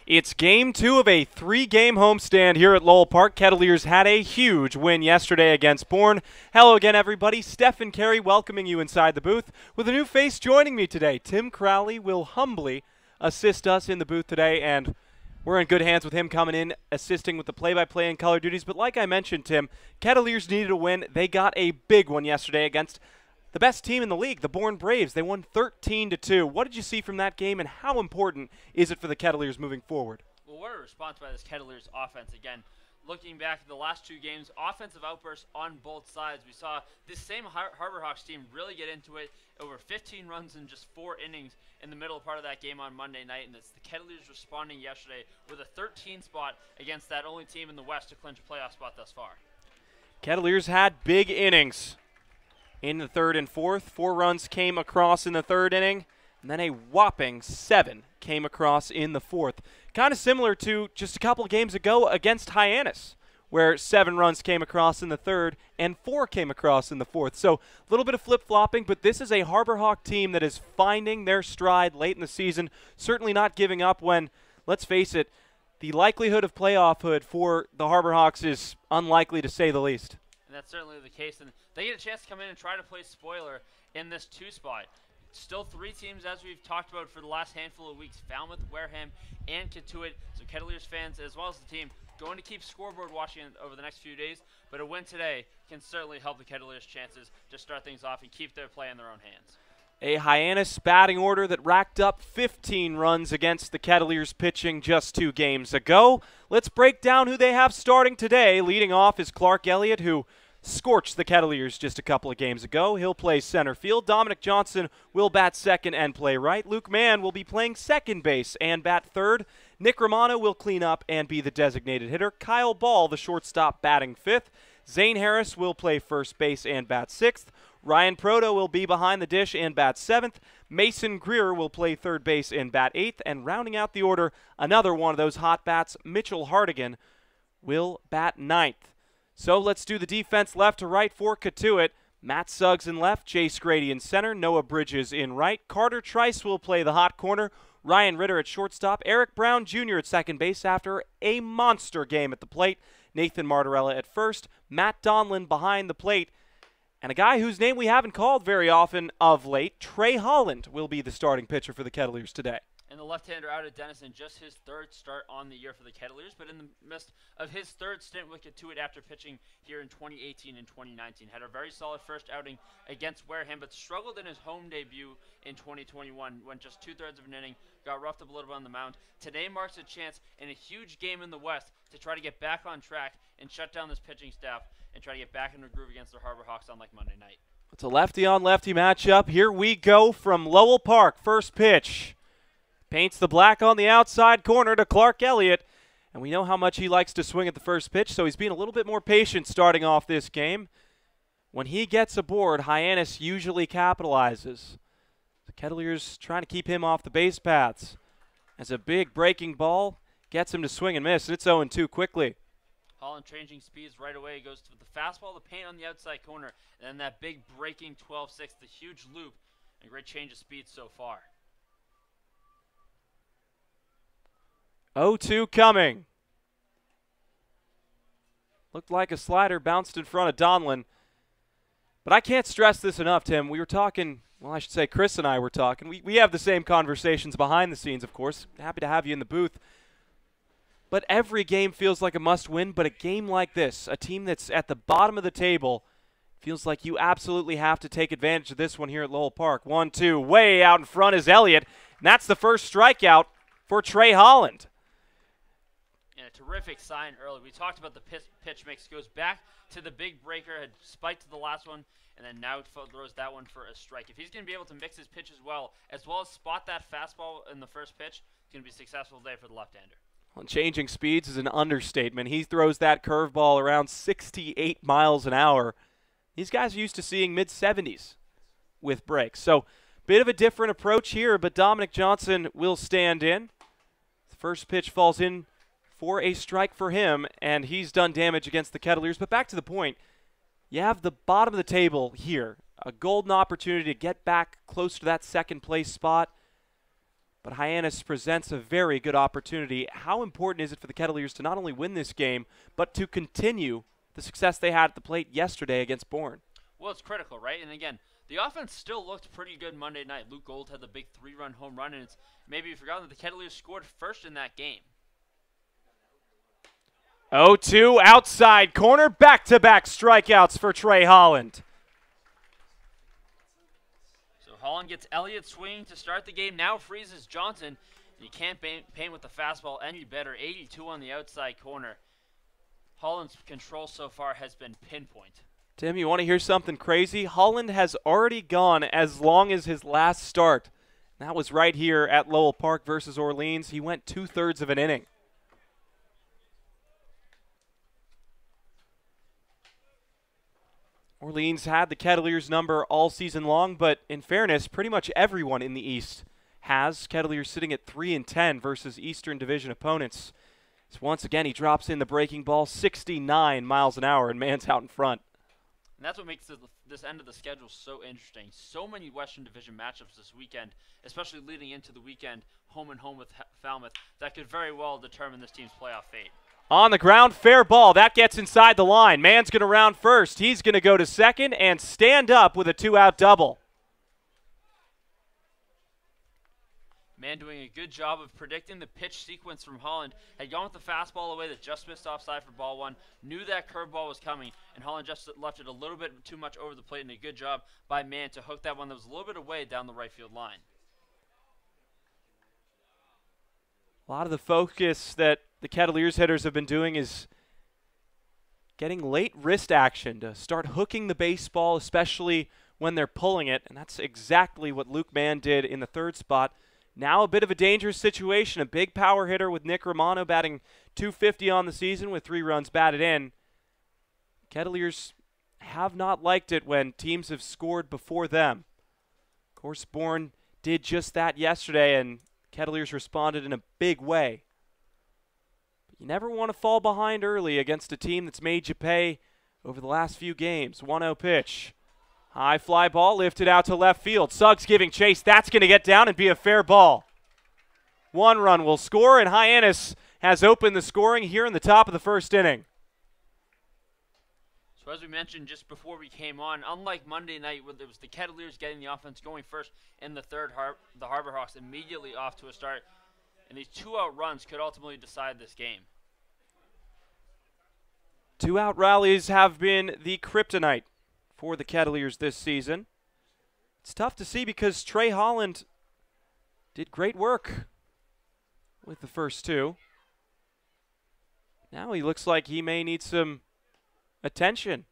It's game 2 of a 3-game homestand here at Lowell Park. Kettleers had a huge win yesterday against Bourne. Hello again, everybody. Steph and Carey welcoming you inside the booth. With a new face joining me today, Tim Crowley will humbly assist us in the booth today, and we're in good hands with him coming in, assisting with the play-by-play and color duties. But like I mentioned, Tim, Kettleers needed a win. They got a big one yesterday against the best team in the league, the Bourne Braves. They won 13-2. What did you see from that game, and how important is it for the Kettleers moving forward? Well, what a response by this Kettleers offense. Again, looking back at the last two games, offensive outbursts on both sides. We saw this same Harbor Hawks team really get into it, over 15 runs in just 4 innings in the middle part of that game on Monday night, and it's the Kettleers responding yesterday with a 13 spot against that only team in the West to clinch a playoff spot thus far. Kettleers had big innings in the third and fourth. 4 runs came across in the third inning, and then a whopping 7 came across in the fourth. Kind of similar to just a couple of games ago against Hyannis, where 7 runs came across in the third and 4 came across in the fourth. So a little bit of flip-flopping, but this is a Harbor Hawk team that is finding their stride late in the season, certainly not giving up when, let's face it, the likelihood of playoffhood for the Harbor Hawks is unlikely to say the least. And that's certainly the case. And they get a chance to come in and try to play spoiler in this 2 spot. Still 3 teams, as we've talked about for the last handful of weeks, Falmouth, Wareham, and Cotuit. So Kettleers fans, as well as the team, going to keep scoreboard watching over the next few days. But a win today can certainly help the Kettleers' chances to start things off and keep their play in their own hands. A Hyannis batting order that racked up 15 runs against the Kettleers pitching just 2 games ago. Let's break down who they have starting today. Leading off is Clark Elliott, who scorched the Kettleers just a couple of games ago. He'll play center field. Dominic Johnson will bat second and play right. Luke Mann will be playing second base and bat third. Nick Romano will clean up and be the designated hitter. Kyle Ball, the shortstop, batting fifth. Zane Harris will play first base and bat sixth. Ryan Proto will be behind the dish and bat seventh. Mason Greer will play third base and bat eighth. And rounding out the order, another one of those hot bats, Mitchell Hardigan, will bat ninth. So let's do the defense left to right for Cotuit. Matt Suggs in left, Jace Grady in center, Noah Bridges in right. Carter Trice will play the hot corner. Ryan Ritter at shortstop. Eric Brown Jr. at second base after a monster game at the plate. Nathan Martorella at first. Matt Donlin behind the plate. And a guy whose name we haven't called very often of late, Trey Holland, will be the starting pitcher for the Kettleers today. And the left-hander out of Denison, just his 3rd start on the year for the Kettleers, but in the midst of his 3rd stint with Cotuit after pitching here in 2018 and 2019. Had a very solid first outing against Wareham, but struggled in his home debut in 2021, went just 2/3 of an inning, got roughed up a little bit on the mound. Today marks a chance in a huge game in the West to try to get back on track and shut down this pitching staff and try to get back in the groove against the Harbor Hawks on like Monday night. It's a lefty-on-lefty matchup. Here we go from Lowell Park. First pitch. Paints the black on the outside corner to Clark Elliott. And we know how much he likes to swing at the first pitch, so he's being a little bit more patient starting off this game. When he gets aboard, Hyannis usually capitalizes. The Kettleers trying to keep him off the base paths. As a big breaking ball gets him to swing and miss, and it's 0-2 quickly. Holland changing speeds right away. Goes to the fastball, the paint on the outside corner, and then that big breaking 12-6, the huge loop, and great change of speed so far. 0-2 coming. Looked like a slider bounced in front of Donlin. But I can't stress this enough, Tim. We were talking, well, I should say Chris and I were talking. We have the same conversations behind the scenes, of course. Happy to have you in the booth. But every game feels like a must-win, but a game like this, a team that's at the bottom of the table, feels like you absolutely have to take advantage of this one here at Lowell Park. 1-2, way out in front is Elliott, and that's the first strikeout for Trey Holland. And a terrific sign early. We talked about the pitch mix. Goes back to the big breaker, had spiked to the last one, and then now throws that one for a strike. If he's going to be able to mix his pitch as well as spot that fastball in the first pitch, it's going to be a successful day for the left-hander. Well, changing speeds is an understatement. He throws that curveball around 68 miles an hour. These guys are used to seeing mid-70s with breaks. So, bit of a different approach here, but Dominic Johnson will stand in. The first pitch falls in for a strike for him, and he's done damage against the Kettleers. But back to the point, you have the bottom of the table here, a golden opportunity to get back close to that second place spot. but Hyannis presents a very good opportunity. How important is it for the Kettleers to not only win this game, but to continue the success they had at the plate yesterday against Bourne? Well, it's critical, right? And again, the offense still looked pretty good Monday night. Luke Gold had the big 3-run home run, and it's maybe you've forgotten that the Kettleers scored first in that game. 0-2 outside corner, back-to-back strikeouts for Trey Holland. So Holland gets Elliott swinging to start the game, now freezes Johnson. You can't paint with the fastball any better. 82 on the outside corner. Holland's control so far has been pinpoint. Tim, you want to hear something crazy? Holland has already gone as long as his last start. That was right here at Lowell Park versus Orleans. He went 2/3 of an inning. Orleans had the Kettleers number all season long, but in fairness, pretty much everyone in the East has. Kettleers sitting at 3-10 versus Eastern Division opponents. So once again, he drops in the breaking ball, 69 miles an hour, and man's out in front. And that's what makes this end of the schedule so interesting. So many Western Division matchups this weekend, especially leading into the weekend, home and home with Falmouth, that could very well determine this team's playoff fate. On the ground, fair ball. That gets inside the line. Man's going to round first. He's going to go to second and stand up with a 2-out double. Man doing a good job of predicting the pitch sequence from Holland. Had gone with the fastball away that just missed offside for ball one. Knew that curveball was coming, and Holland just left it a little bit too much over the plate, and a good job by Man to hook that one that was a little bit away down the right field line. A lot of the focus that the Kettleers hitters have been doing is getting late wrist action to start hooking the baseball, especially when they're pulling it, and that's exactly what Luke Mann did in the third spot. Now a bit of a dangerous situation. A big power hitter with Nick Romano batting .250 on the season with 3 runs batted in. Kettleers have not liked it when teams have scored before them. Of course, Bourne did just that yesterday, and Kettleers responded in a big way. But you never want to fall behind early against a team that's made you pay over the last few games. 1-0 pitch. High fly ball lifted out to left field. Suggs giving chase. That's going to get down and be a fair ball. 1 run will score, and Hyannis has opened the scoring here in the top of the first inning. So as we mentioned just before we came on, unlike Monday night where it was the Kettleers getting the offense going first in the third, the Harbor Hawks immediately off to a start. And these 2-out runs could ultimately decide this game. 2-out rallies have been the kryptonite for the Kettleers this season. It's tough to see because Trey Holland did great work with the first 2. Now he looks like he may need some attention.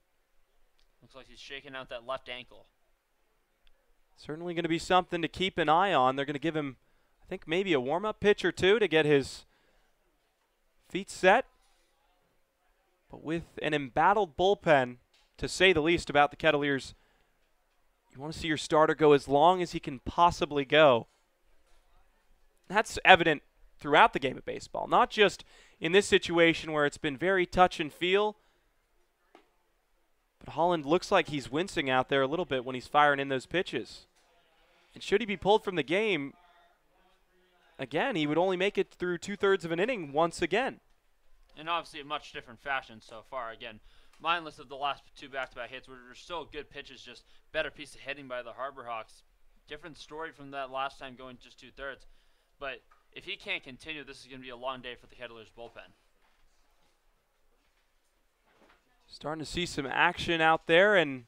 Looks like he's shaking out that left ankle. Certainly going to be something to keep an eye on. They're going to give him, I think, maybe a warm-up pitch or 2 to get his feet set. But with an embattled bullpen, to say the least, about the Kettleers, you want to see your starter go as long as he can possibly go. That's evident throughout the game of baseball, not just in this situation where it's been very touch and feel. But Holland looks like he's wincing out there a little bit when he's firing in those pitches. And should he be pulled from the game, again, he would only make it through 2/3 of an inning once again. And obviously a much different fashion so far. Again, mindless of the last 2 back-to-back hits, which were still good pitches, just better piece of hitting by the Harbor Hawks. Different story from that last time going just 2/3. But if he can't continue, this is going to be a long day for the Kettleers bullpen. Starting to see some action out there, and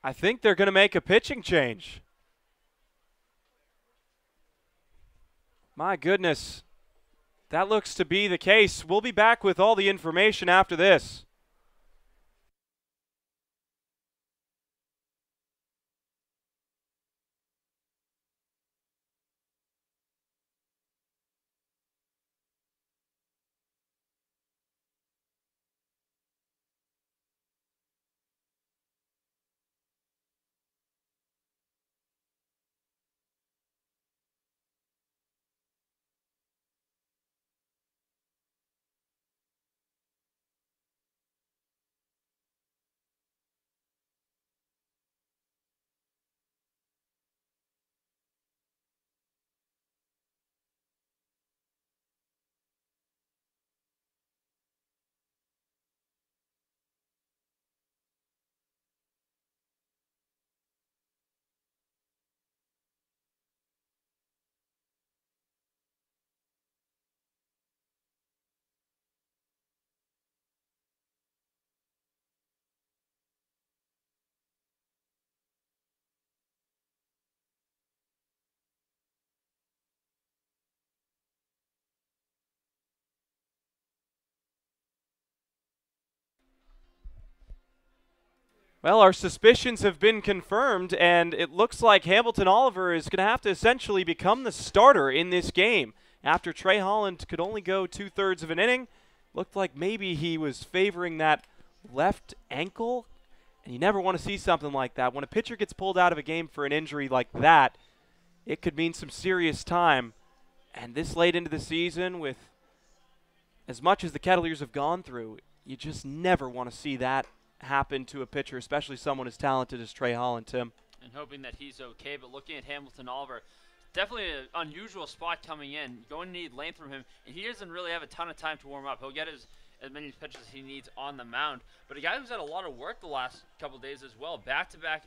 I think they're going to make a pitching change. My goodness. That looks to be the case. We'll be back with all the information after this. Well, our suspicions have been confirmed, and it looks like Hamilton Oliver is going to have to essentially become the starter in this game. After Trey Holland could only go 2/3 of an inning, looked like maybe he was favoring that left ankle, and you never want to see something like that. When a pitcher gets pulled out of a game for an injury like that, it could mean some serious time. And this late into the season, with as much as the Kettleers have gone through, you just never want to see that happen to a pitcher, especially someone as talented as Trey Holland, Tim. And hoping that he's okay. But looking at Hamilton Oliver, definitely an unusual spot coming in. Going to need length from him, and he doesn't really have a ton of time to warm up. He'll get as many pitches as he needs on the mound. But a guy who's had a lot of work the last couple days as well. Back-to-back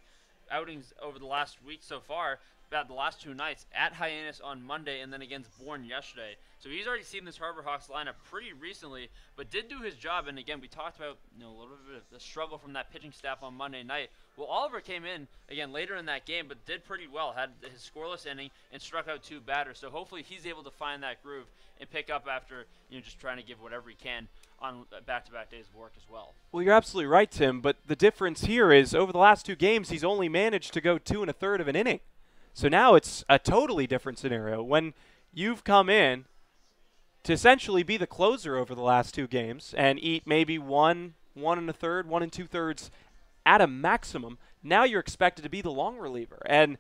outings over the last week so far. About the last 2 nights at Hyannis on Monday and then against Bourne yesterday. So he's already seen this Harbor Hawks lineup pretty recently, but did do his job. And again, we talked about a little bit of the struggle from that pitching staff on Monday night. Well, Oliver came in again later in that game, but did pretty well. Had his scoreless inning and struck out 2 batters. So hopefully he's able to find that groove and pick up after just trying to give whatever he can on back-to-back days of work as well. Well, you're absolutely right, Tim. But the difference here is over the last 2 games, he's only managed to go 2 1/3 of an inning. So now it's a totally different scenario. When you've come in to essentially be the closer over the last 2 games and eat maybe 1 1/3, 1 2/3 at a maximum, now you're expected to be the long reliever. And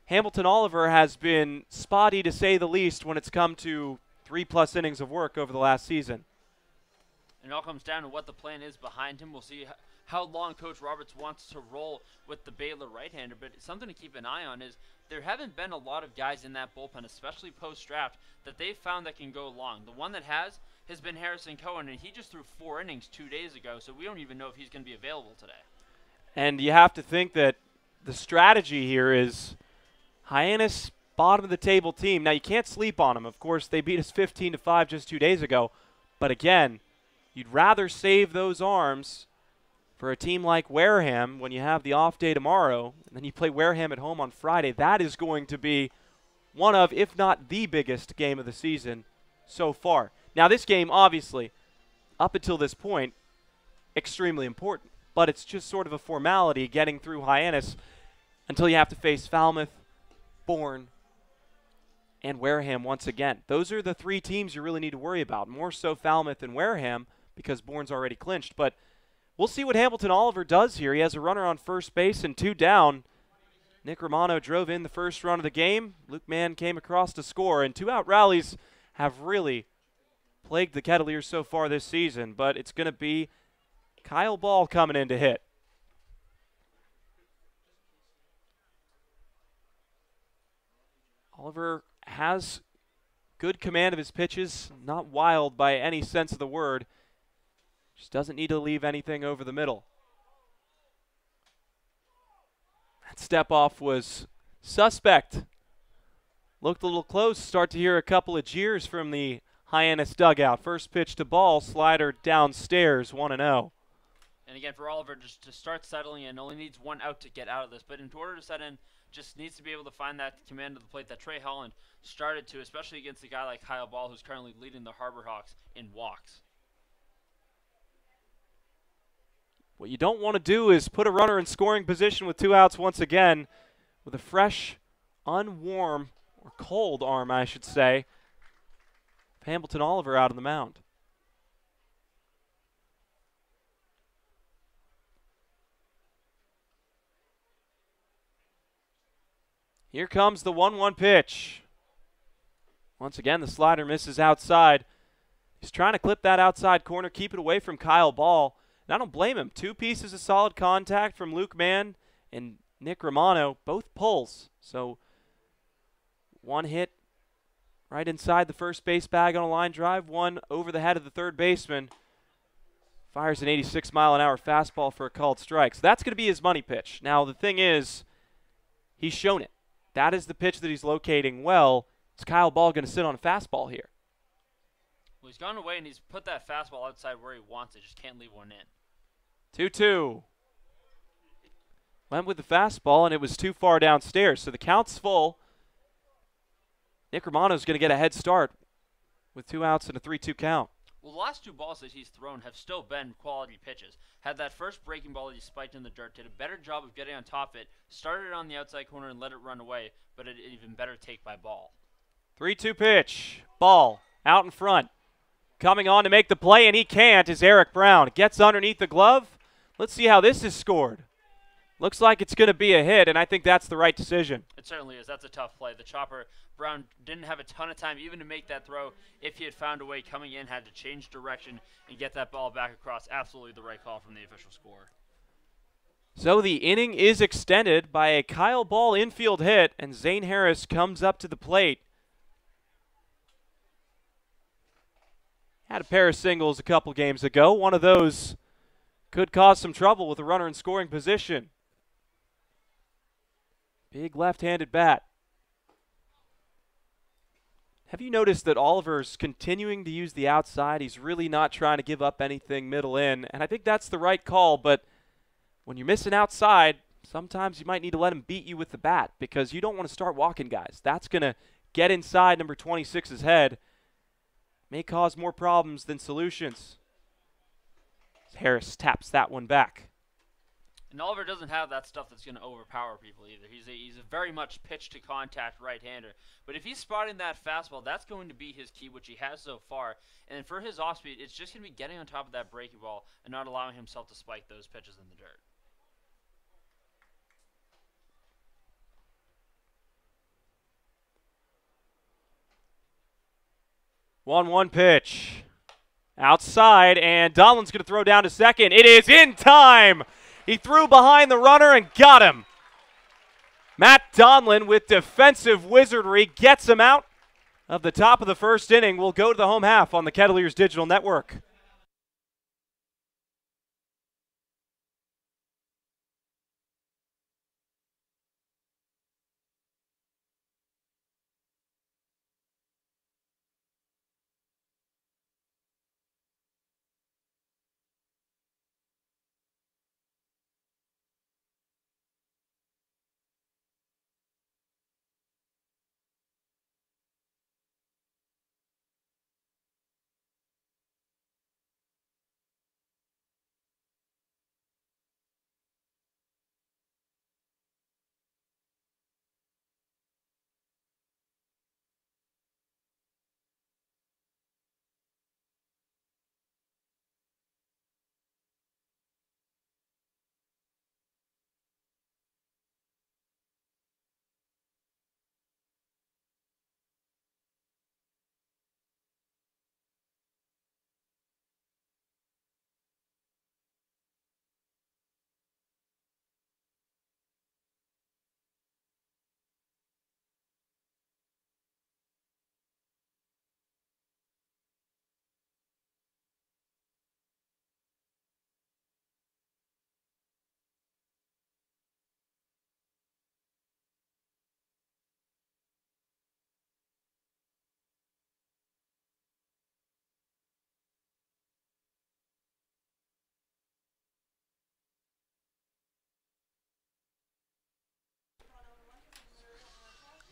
Hamilton Oliver has been spotty to say the least when it's come to 3+ innings of work over the last season. And it all comes down to what the plan is behind him. We'll see how long Coach Roberts wants to roll with the Baylor right-hander. But something to keep an eye on is there haven't been a lot of guys in that bullpen, especially post-draft, that they've found that can go long. The one that has been Harrison Cohen, and he just threw 4 innings 2 days ago, so we don't even know if he's going to be available today. And you have to think that the strategy here is Hyannis, bottom of the table team. Now, you can't sleep on them. Of course, they beat us 15-5 just 2 days ago. But again, you'd rather save those arms for a team like Wareham when you have the off day tomorrow, and then you play Wareham at home on Friday. That is going to be one of, if not the biggest game of the season so far. Now, this game, obviously, up until this point, extremely important. But it's just sort of a formality getting through Hyannis until you have to face Falmouth, Bourne, and Wareham once again. Those are the 3 teams you really need to worry about. More so Falmouth and Wareham because Bourne's already clinched. But we'll see what Hamilton Oliver does here. He has a runner on first base and 2 down. Nick Romano drove in the first run of the game. Luke Mann came across to score, and 2-out rallies have really plagued the Kettleers so far this season. But it's going to be Kyle Ball coming in to hit. Oliver has good command of his pitches, not wild by any sense of the word. Just doesn't need to leave anything over the middle. That step off was suspect. Looked a little close. Start to hear a couple of jeers from the Hyannis dugout. First pitch to Ball, slider downstairs, 1-0. And again, for Oliver, just to start settling in, only needs 1 out to get out of this. But in order to set in, just needs to be able to find that command of the plate that Trey Holland started to, especially against a guy like Kyle Ball, who's currently leading the Harbor Hawks in walks. What you don't want to do is put a runner in scoring position with 2 outs once again with a fresh, unwarm, or cold arm, I should say, Hamilton Oliver out on the mound. Here comes the 1-1 pitch. Once again, the slider misses outside. He's trying to clip that outside corner, keep it away from Kyle Ball. And I don't blame him. 2 pieces of solid contact from Luke Mann and Nick Romano, both pulls. So 1 hit right inside the first base bag on a line drive, 1 over the head of the third baseman. Fires an 86-mile-an-hour fastball for a called strike. So that's going to be his money pitch. Now, the thing is, he's shown it. That is the pitch that he's locating well. Is Kyle Ball going to sit on a fastball here? Well, he's gone away, and he's put that fastball outside where he wants it. Just can't leave one in. 2-2. Went with the fastball, and it was too far downstairs. So the count's full. Nick Romano's going to get a head start with 2 outs and a 3-2 count. Well, the last 2 balls that he's thrown have still been quality pitches. Had that first breaking ball that he spiked in the dirt, did a better job of getting on top of it, started it on the outside corner and let it run away, but an even better take by Ball. 3-2 pitch. Ball out in front. Coming on to make the play, and he can't, is Eric Brown. Gets underneath the glove. Let's see how this is scored. Looks like it's going to be a hit, and I think that's the right decision. It certainly is. That's a tough play. The chopper, Brown didn't have a ton of time even to make that throw. If he had found a way coming in, had to change direction and get that ball back across. Absolutely the right call from the official score. So the inning is extended by a Kyle Ball infield hit, and Zane Harris comes up to the plate. Had a pair of singles a couple games ago. One of those could cause some trouble with a runner in scoring position. Big left-handed bat. Have you noticed that Oliver's continuing to use the outside? He's really not trying to give up anything middle in, and I think that's the right call, but when you're missing outside, sometimes you might need to let him beat you with the bat because you don't want to start walking guys. That's going to get inside number 26's head. May cause more problems than solutions. Harris taps that one back. And Oliver doesn't have that stuff that's going to overpower people either. He's a very much pitch-to-contact right-hander. But if he's spotting that fastball, that's going to be his key, which he has so far. And for his off-speed, it's just going to be getting on top of that breaking ball and not allowing himself to spike those pitches in the dirt. 1-1 pitch. Outside, and Donlin's going to throw down to second. It is in time. He threw behind the runner and got him. Matt Donlin with defensive wizardry gets him out of the top of the first inning. We'll go to the home half on the Kettleers Digital Network.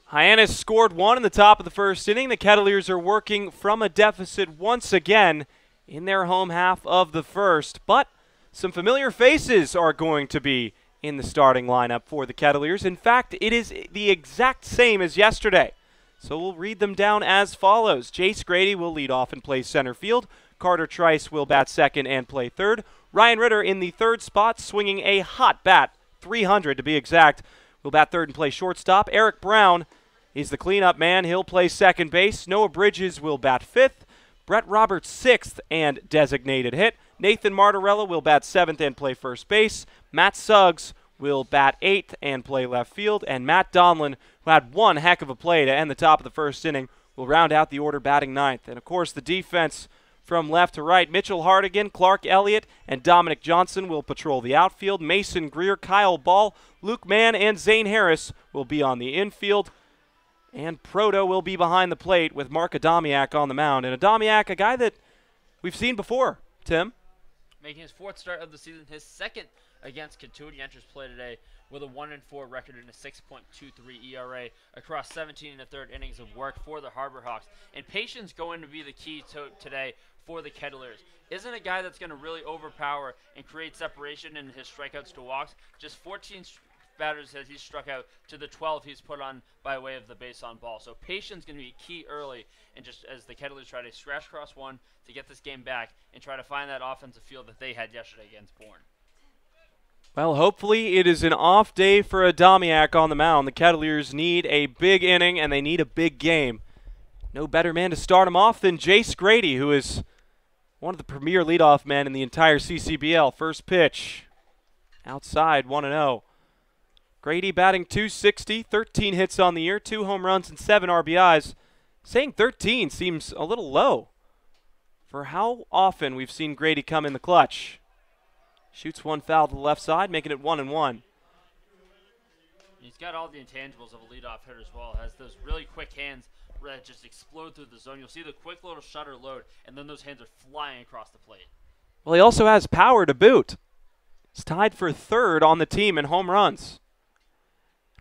Hyannis scored one in the top of the first inning. The Kettleers are working from a deficit once again in their home half of the first. But some familiar faces are going to be in the starting lineup for the Kettleers. In fact, it is the exact same as yesterday. So we'll read them down as follows. Jace Grady will lead off and play center field. Carter Trice will bat second and play third. Ryan Ritter in the third spot, swinging a hot bat, 300 to be exact, will bat third and play shortstop. Eric Brown is the cleanup man. He'll play second base. Noah Bridges will bat fifth. Brett Roberts sixth and designated hit. Nathan Martorella will bat seventh and play first base. Matt Suggs will bat eighth and play left field. And Matt Donlin, who had one heck of a play to end the top of the first inning, will round out the order batting ninth. And, of course, the defense from left to right, Mitchell Hardigan, Clark Elliott, and Dominic Johnson will patrol the outfield. Mason Greer, Kyle Ball, Luke Mann, and Zane Harris will be on the infield. And Proto will be behind the plate with Mark Adamiak on the mound. And Adamiak, a guy that we've seen before, Tim. Making his fourth start of the season, his second against Cotuit. He enters play today with a 1-4 record and a 6.23 ERA across 17 1/3 innings of work for the Harbor Hawks. And patience going to be the key to today for the Kettleers. Isn't a guy that's going to really overpower and create separation in his strikeouts to walks. Just 14 batters as he's struck out to the 12 he's put on by way of the base on ball. So patience is going to be key early, and just as the Kettleers try to scratch across one to get this game back and try to find that offensive field that they had yesterday against Bourne. Well, hopefully it is an off day for Adamiak on the mound. The Kettleers need a big inning, and they need a big game. No better man to start him off than Jace Grady, who is one of the premier leadoff men in the entire CCBL. First pitch, outside, 1-0. Grady batting .260, 13 hits on the year, 2 home runs and 7 RBIs. Saying 13 seems a little low for how often we've seen Grady come in the clutch. Shoots one foul to the left side, making it 1-1. He's got all the intangibles of a leadoff hitter as well. Has those really quick hands that just explode through the zone. You'll see the quick little shutter load, and then those hands are flying across the plate. Well, he also has power to boot. He's tied for third on the team in home runs.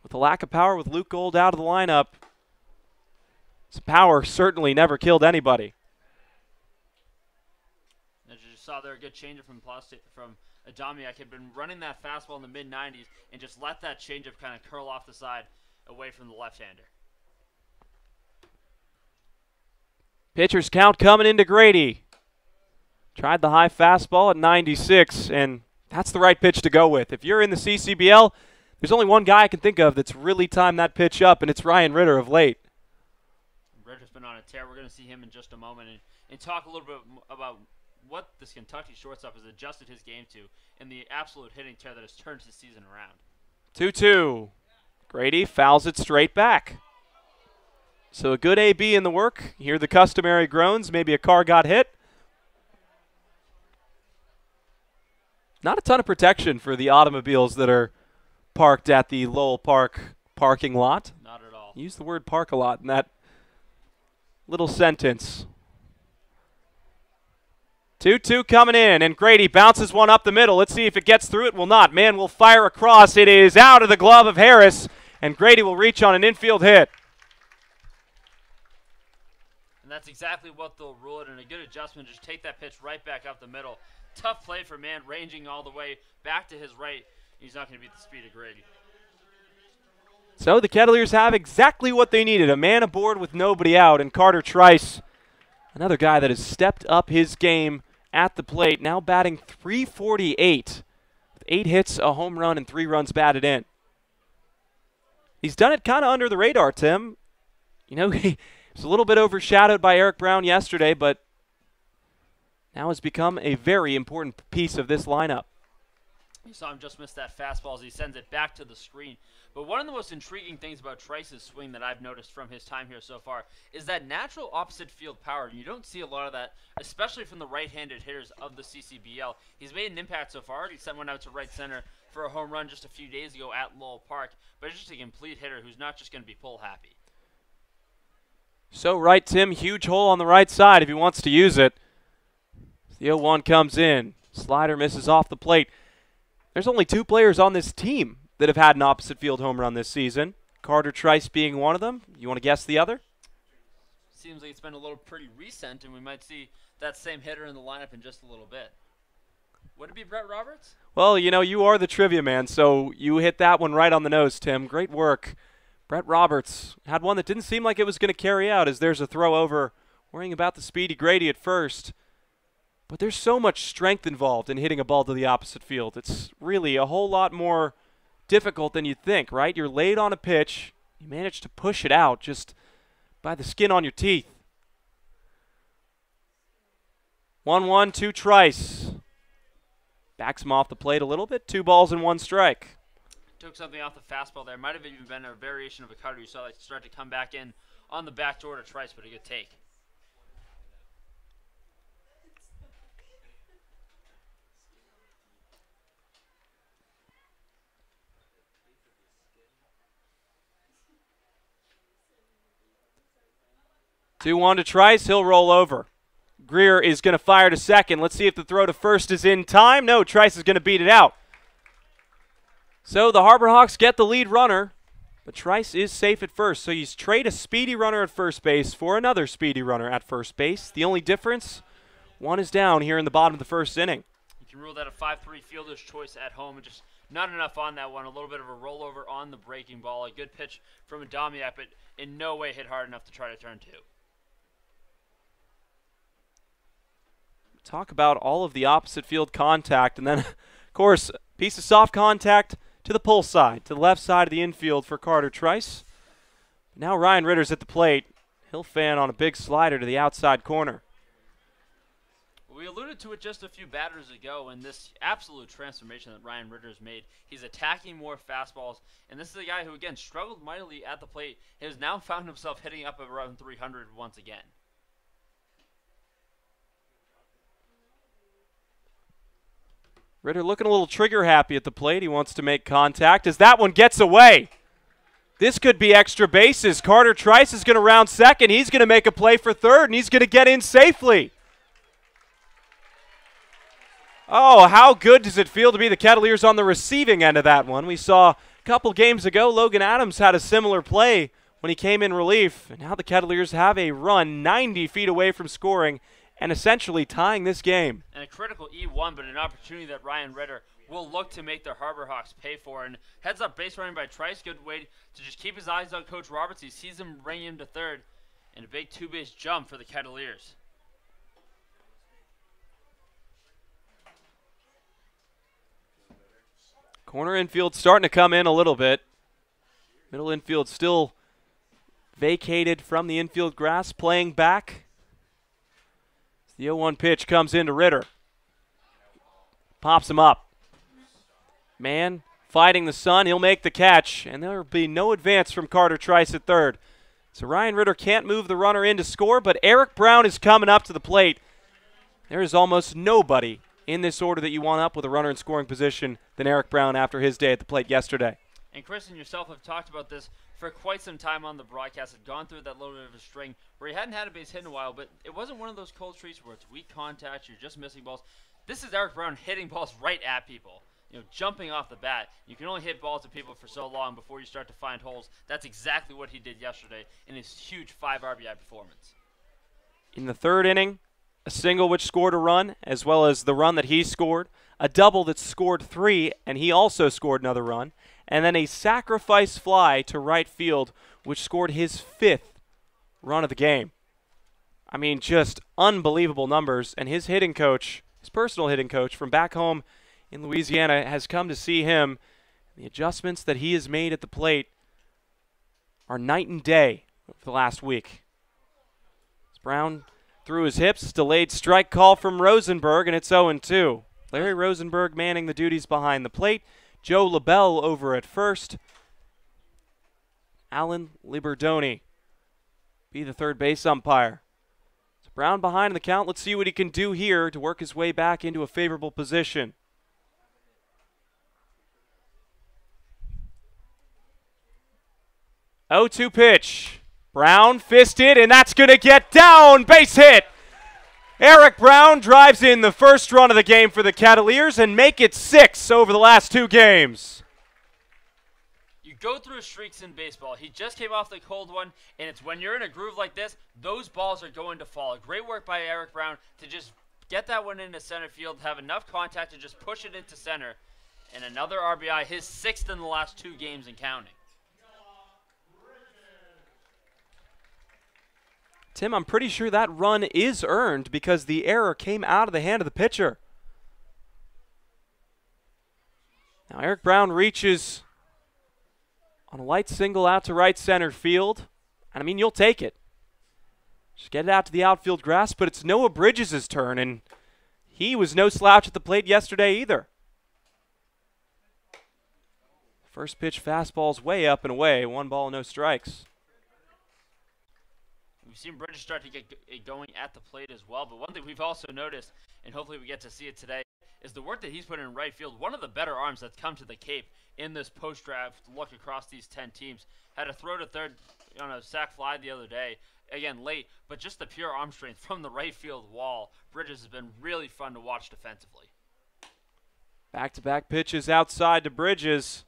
With the lack of power with Luke Gold out of the lineup, his power certainly never killed anybody. As you just saw there, a good changeup from Adamiak. Had been running that fastball in the mid-90s and just let that changeup kind of curl off the side away from the left-hander. Pitcher's count coming into Grady. Tried the high fastball at 96, and that's the right pitch to go with. If you're in the CCBL, there's only one guy I can think of that's really timed that pitch up, and it's Ryan Ritter of late. Ritter's been on a tear. We're going to see him in just a moment and talk a little bit about what this Kentucky shortstop has adjusted his game to and the absolute hitting tear that has turned his season around. 2-2. Grady fouls it straight back. So a good AB in the work. Hear the customary groans. Maybe a car got hit. Not a ton of protection for the automobiles that are parked at the Lowell Park parking lot. Not at all. Use the word park a lot in that little sentence. 2-2 coming in, and Grady bounces one up the middle. Let's see if it gets through. It will not. Man will fire across. It is out of the glove of Harris, and Grady will reach on an infield hit. And that's exactly what they'll rule it, and a good adjustment. Just take that pitch right back up the middle. Tough play for Mann, ranging all the way back to his right. He's not going to beat the speed of Grady. So the Kettleers have exactly what they needed, a man aboard with nobody out, and Carter Trice, another guy that has stepped up his game at the plate, now batting .348 with 8 hits, a home run, and 3 runs batted in. He's done it kind of under the radar, Tim. You know, he was a little bit overshadowed by Eric Brown yesterday, but now has become a very important piece of this lineup. You saw him just miss that fastball as he sends it back to the screen. But one of the most intriguing things about Trice's swing that I've noticed from his time here so far is that natural opposite field power. And you don't see a lot of that, especially from the right-handed hitters of the CCBL. He's made an impact so far. He sent one out to right center for a home run just a few days ago at Lowell Park. But it's just a complete hitter who's not just going to be pull happy. So right, Tim, huge hole on the right side if he wants to use it. The 0-1 comes in. Slider misses off the plate. There's only 2 players on this team that have had an opposite field home run this season. Carter Trice being one of them. You want to guess the other? Seems like it's been a little pretty recent, and we might see that same hitter in the lineup in just a little bit. Would it be Brett Roberts? Well, you know, you are the trivia man, so you hit that one right on the nose, Tim. Great work. Brett Roberts had one that didn't seem like it was going to carry out, as there's a throw over, worrying about the speedy Grady at first. But there's so much strength involved in hitting a ball to the opposite field. It's really a whole lot more difficult than you'd think, right? You're laid on a pitch. You manage to push it out just by the skin on your teeth. 1-1 to Trice. Backs him off the plate a little bit. 2 balls and 1 strike. Took something off the fastball there. Might have even been a variation of a cutter. You saw that start to come back in on the back door to Trice, but a good take. Two 2-1 to Trice. He'll roll over. Greer is going to fire to second. Let's see if the throw to first is in time. No, Trice is going to beat it out. So the Harbor Hawks get the lead runner, but Trice is safe at first. So you trade a speedy runner at first base for another speedy runner at first base. The only difference, One is down here in the bottom of the first inning. You can rule that a 5-3 fielder's choice at home, and just not enough on that one. A little bit of a rollover on the breaking ball. A good pitch from Adamiak, but in no way hit hard enough to try to turn two. Talk about all of the opposite field contact, and then, of course, a piece of soft contact to the pull side, to the left side of the infield for Carter Trice. Now Ryan Ritter's at the plate. He'll fan on a big slider to the outside corner. We alluded to it just a few batters ago in this absolute transformation that Ryan Ritter's made. He's attacking more fastballs, and this is a guy who, again, struggled mightily at the plate. He has now found himself hitting up around 300 once again. Ritter looking a little trigger happy at the plate. He wants to make contact as that one gets away. This could be extra bases. Carter Trice is going to round second. He's going to make a play for third, and he's going to get in safely. Oh, how good does it feel to be the Kettleers on the receiving end of that one? We saw a couple games ago, Logan Adams had a similar play when he came in relief. And now the Kettleers have a run 90 feet away from scoring and essentially tying this game. And a critical E1, but an opportunity that Ryan Ritter will look to make the Harbor Hawks pay for. And heads up base running by Trice, good way to just keep his eyes on Coach Roberts. He sees him bring him to third, and a big two-base jump for the Kettleers. Corner infield starting to come in a little bit. Middle infield still vacated from the infield grass, playing back. The 0-1 pitch comes into Ritter. Pops him up. Man fighting the sun. He'll make the catch, and there will be no advance from Carter Trice at third. So Ryan Ritter can't move the runner in to score, but Eric Brown is coming up to the plate. There is almost nobody in this order that you want up with a runner in scoring position than Eric Brown after his day at the plate yesterday. And Chris and yourself have talked about this for quite some time on the broadcast. Had gone through that little bit of a string where he hadn't had a base hit in a while, but it wasn't one of those cold streaks where it's weak contact, you're just missing balls. This is Eric Brown hitting balls right at people, jumping off the bat. You can only hit balls at people for so long before you start to find holes. That's exactly what he did yesterday in his huge 5 RBI performance. In the third inning, a single which scored a run, as well as the run that he scored, a double that scored 3, and he also scored another run, and then a sacrifice fly to right field, which scored his 5th run of the game. I mean, just unbelievable numbers, and his hitting coach, his personal hitting coach from back home in Louisiana, has come to see him. The adjustments that he has made at the plate are night and day for the last week. As Brown through his hips, delayed strike call from Rosenberg, and it's 0-2. Larry Rosenberg manning the duties behind the plate. Joe LaBelle over at first. Alan Liberdoni be the third base umpire. So Brown behind the count. Let's see what he can do here to work his way back into a favorable position. Oh, 2 pitch. Brown fisted, and that's going to get down. Base hit. Eric Brown drives in the first run of the game for the Kettleers and make it 6 over the last 2 games. You go through streaks in baseball. He just came off the cold one, and it's when you're in a groove like this, those balls are going to fall. Great work by Eric Brown to just get that one into center field, have enough contact to just push it into center. And another RBI, his 6th in the last 2 games and counting. Tim, I'm pretty sure that run is earned because the error came out of the hand of the pitcher. Now Eric Brown reaches on a light single out to right center field. And I mean, you'll take it. Just get it out to the outfield grass, but it's Noah Bridges' turn, and he was no slouch at the plate yesterday either. First pitch fastball's way up and away, 1 ball, no strikes. We've seen Bridges start to get it going at the plate as well, but one thing we've also noticed, and hopefully we get to see it today, is the work that he's put in right field. One of the better arms that's come to the Cape in this post-draft look across these 10 teams. Had a throw to third on a sac fly the other day, again late, but just the pure arm strength from the right field wall. Bridges has been really fun to watch defensively. Back-to-back pitches outside to Bridges.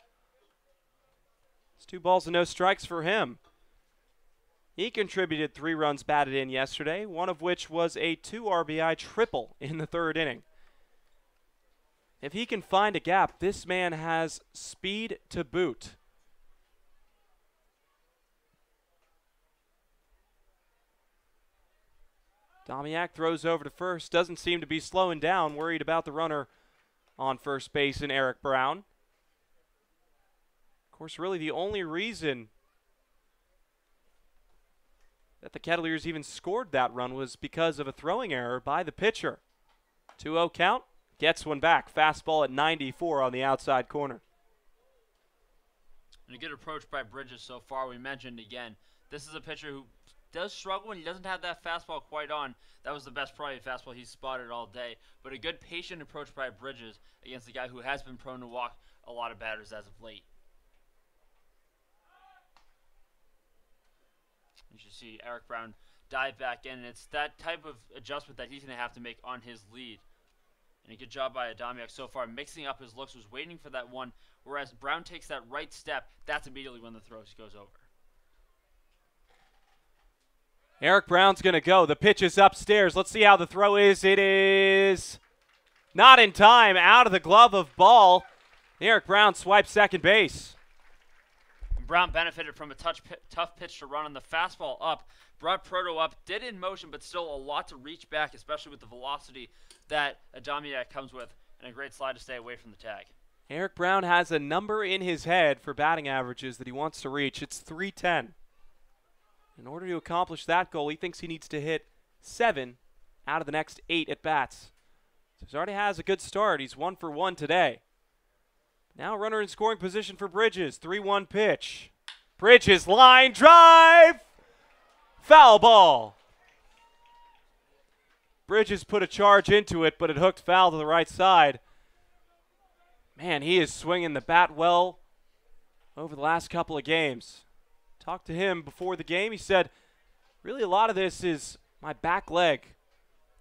It's 2 balls and no strikes for him. He contributed 3 runs batted in yesterday, one of which was a 2 RBI triple in the 3rd inning. If he can find a gap, this man has speed to boot. Domiak throws over to first, doesn't seem to be slowing down, worried about the runner on first base in Eric Brown. Of course, really the only reason that the Kettleers even scored that run was because of a throwing error by the pitcher. 2-0 count, gets one back. Fastball at 94 on the outside corner. And a good approach by Bridges so far. We mentioned again, this is a pitcher who does struggle when he doesn't have that fastball quite on. That was the best probably fastball he's spotted all day. But a good patient approach by Bridges against a guy who has been prone to walk a lot of batters as of late. You should see Eric Brown dive back in, and it's that type of adjustment that he's going to have to make on his lead. And a good job by Adamiak so far, mixing up his looks, was waiting for that one, whereas Brown takes that right step, that's immediately when the throw goes over. Eric Brown's going to go. The pitch is upstairs. Let's see how the throw is. It is not in time. Out of the glove of Ball. Eric Brown swipes second base. Brown benefited from a tough pitch to run on the fastball up, brought Proto up, did in motion, but still a lot to reach back, especially with the velocity that Adamiak comes with, and a great slide to stay away from the tag. Eric Brown has a number in his head for batting averages that he wants to reach. It's 310. In order to accomplish that goal, he thinks he needs to hit 7 out of the next 8 at-bats. So he already has a good start. He's 1 for 1 today. Now runner in scoring position for Bridges. 3-1 pitch. Bridges, line drive. Foul ball. Bridges put a charge into it, but it hooked foul to the right side. Man, he is swinging the bat well over the last couple of games. Talked to him before the game. He said, really a lot of this is my back leg.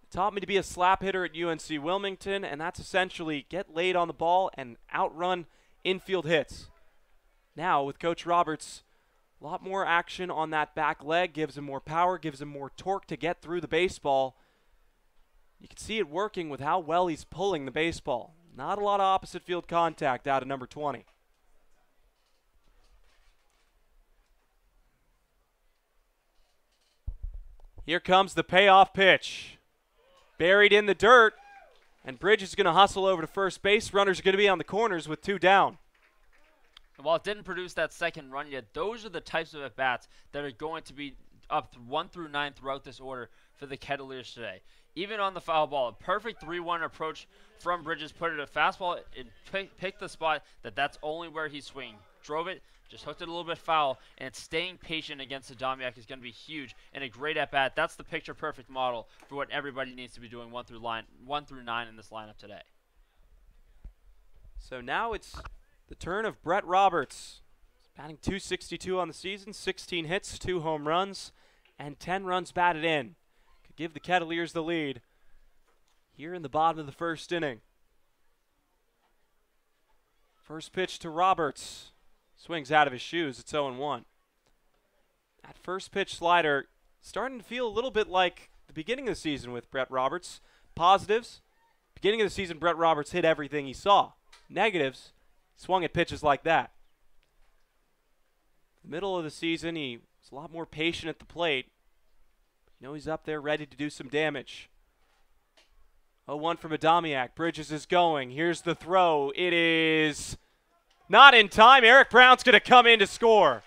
It taught me to be a slap hitter at UNC Wilmington, and that's essentially get laid on the ball and outrun infield hits. Now, with Coach Roberts, a lot more action on that back leg, gives him more power, gives him more torque to get through the baseball. You can see it working with how well he's pulling the baseball. Not a lot of opposite field contact out of number 20. Here comes the payoff pitch. Buried in the dirt, and Bridges is going to hustle over to first base. Runners are going to be on the corners with 2 down. And while it didn't produce that second run yet, those are the types of at-bats that are going to be up 1 through 9 throughout this order for the Kettleers today. Even on the foul ball, a perfect 3-1 approach from Bridges, put it a fastball and picked the spot that's only where he's swinging. Drove it, just hooked it a little bit foul, and staying patient against Adamiak is going to be huge and a great at-bat. That's the picture-perfect model for what everybody needs to be doing 1 through 9 in this lineup today. So now it's the turn of Brett Roberts. He's batting .262 on the season, 16 hits, 2 home runs, and 10 runs batted in. Could give the Kettleers the lead here in the bottom of the first inning. First pitch to Roberts. Swings out of his shoes. It's 0-1. That first pitch slider starting to feel a little bit like the beginning of the season with Brett Roberts. Positives, beginning of the season, Brett Roberts hit everything he saw. Negatives, swung at pitches like that. The middle of the season, he was a lot more patient at the plate. You know he's up there ready to do some damage. 0-1 from Adamiak. Bridges is going. Here's the throw. It is not in time. Eric Brown's going to come in to score.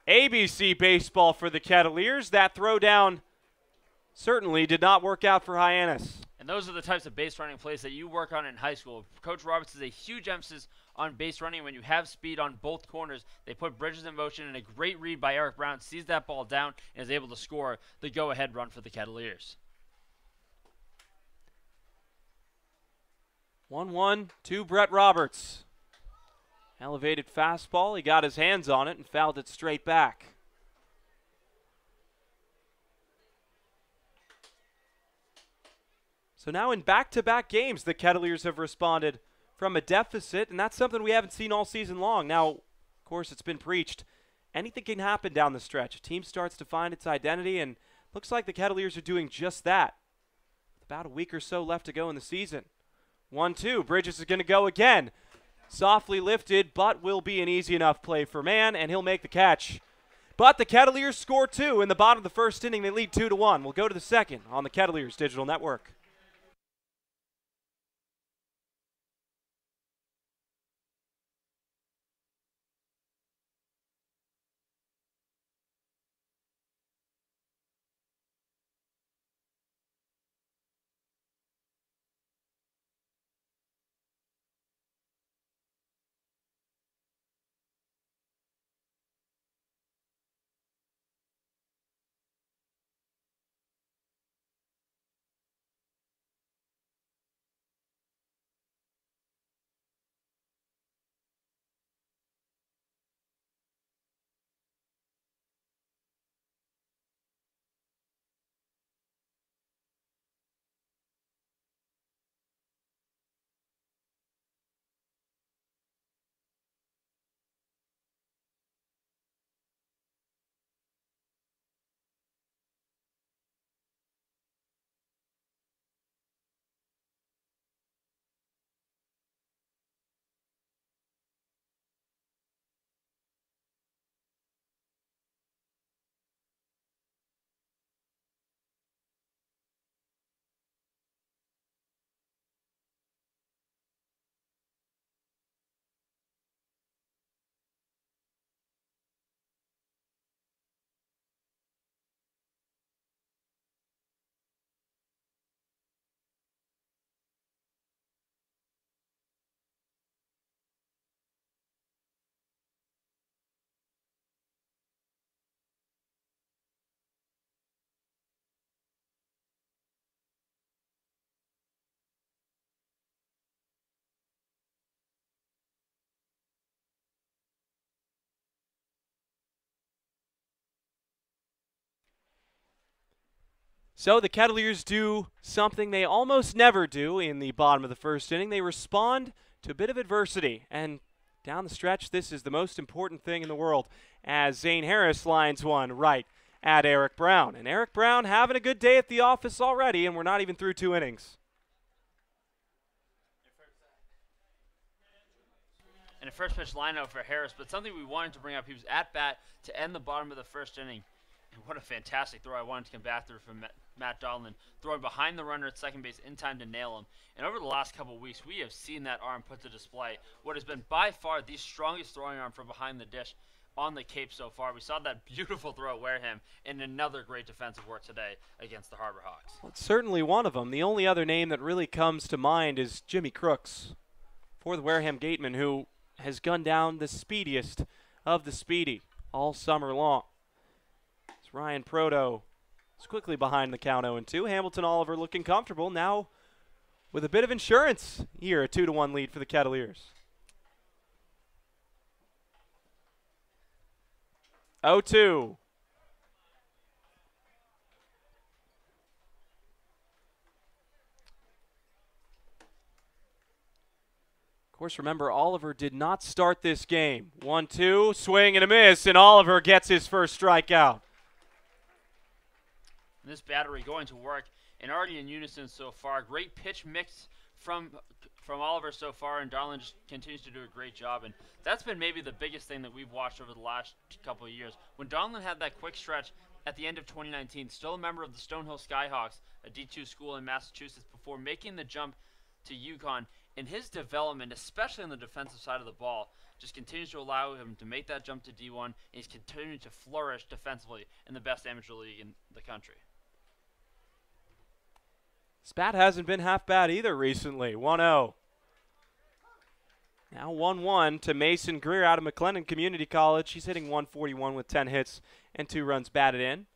ABC baseball for the Kettleers. That throw down certainly did not work out for Hyannis. And those are the types of base running plays that you work on in high school. Coach Roberts is a huge emphasis on base running. When you have speed on both corners, they put Bridges in motion, and a great read by Eric Brown sees that ball down and is able to score the go-ahead run for the Kettleers. 1-1 to Brett Roberts. Elevated fastball. He got his hands on it and fouled it straight back. So now in back-to-back games, the Kettleers have responded from a deficit, and that's something we haven't seen all season long. Now, of course, it's been preached. Anything can happen down the stretch. A team starts to find its identity, and looks like the Kettleers are doing just that. With about a week or so left to go in the season. 1-2. Bridges is going to go again. Softly lifted, but will be an easy enough play for Mann, and he'll make the catch. But the Kettleers score 2 in the bottom of the first inning. They lead 2-1. We'll go to the second on the Kettleers Digital Network. So the Kettleers do something they almost never do in the bottom of the first inning. They respond to a bit of adversity. And down the stretch, this is the most important thing in the world as Zane Harris lines one right at Eric Brown. And Eric Brown having a good day at the office already, and we're not even through 2 innings. And a first pitch lineup for Harris, but something we wanted to bring up, he was at bat to end the bottom of the first inning. And what a fantastic throw I wanted to come back through from Matt Donlin, throwing behind the runner at second base in time to nail him. And over the last couple of weeks, we have seen that arm put to display what has been by far the strongest throwing arm from behind the dish on the Cape so far. We saw that beautiful throw at Wareham and another great defensive work today against the Harbor Hawks. Well, it's certainly one of them. The only other name that really comes to mind is Jimmy Crooks for the Wareham Gateman, who has gunned down the speediest of the speedy all summer long. It's Ryan Proto is quickly behind the count 0-2. Hamilton Oliver looking comfortable now with a bit of insurance here, a 2-1 lead for the Kettleers. 0-2. Of course, remember, Oliver did not start this game. 1-2, swing and a miss, and Oliver gets his first strikeout. This battery going to work and already in unison so far. Great pitch mix from Oliver so far, and Darlin just continues to do a great job. And that's been maybe the biggest thing that we've watched over the last couple of years. When Darlin had that quick stretch at the end of 2019, still a member of the Stonehill Skyhawks, a D2 school in Massachusetts, before making the jump to UConn, and his development, especially on the defensive side of the ball, just continues to allow him to make that jump to D1, and he's continuing to flourish defensively in the best amateur league in the country. Spat hasn't been half bad either recently. 1-0. Now 1-1 to Mason Greer out of McLennan Community College. He's hitting 141 with 10 hits and 2 runs batted in.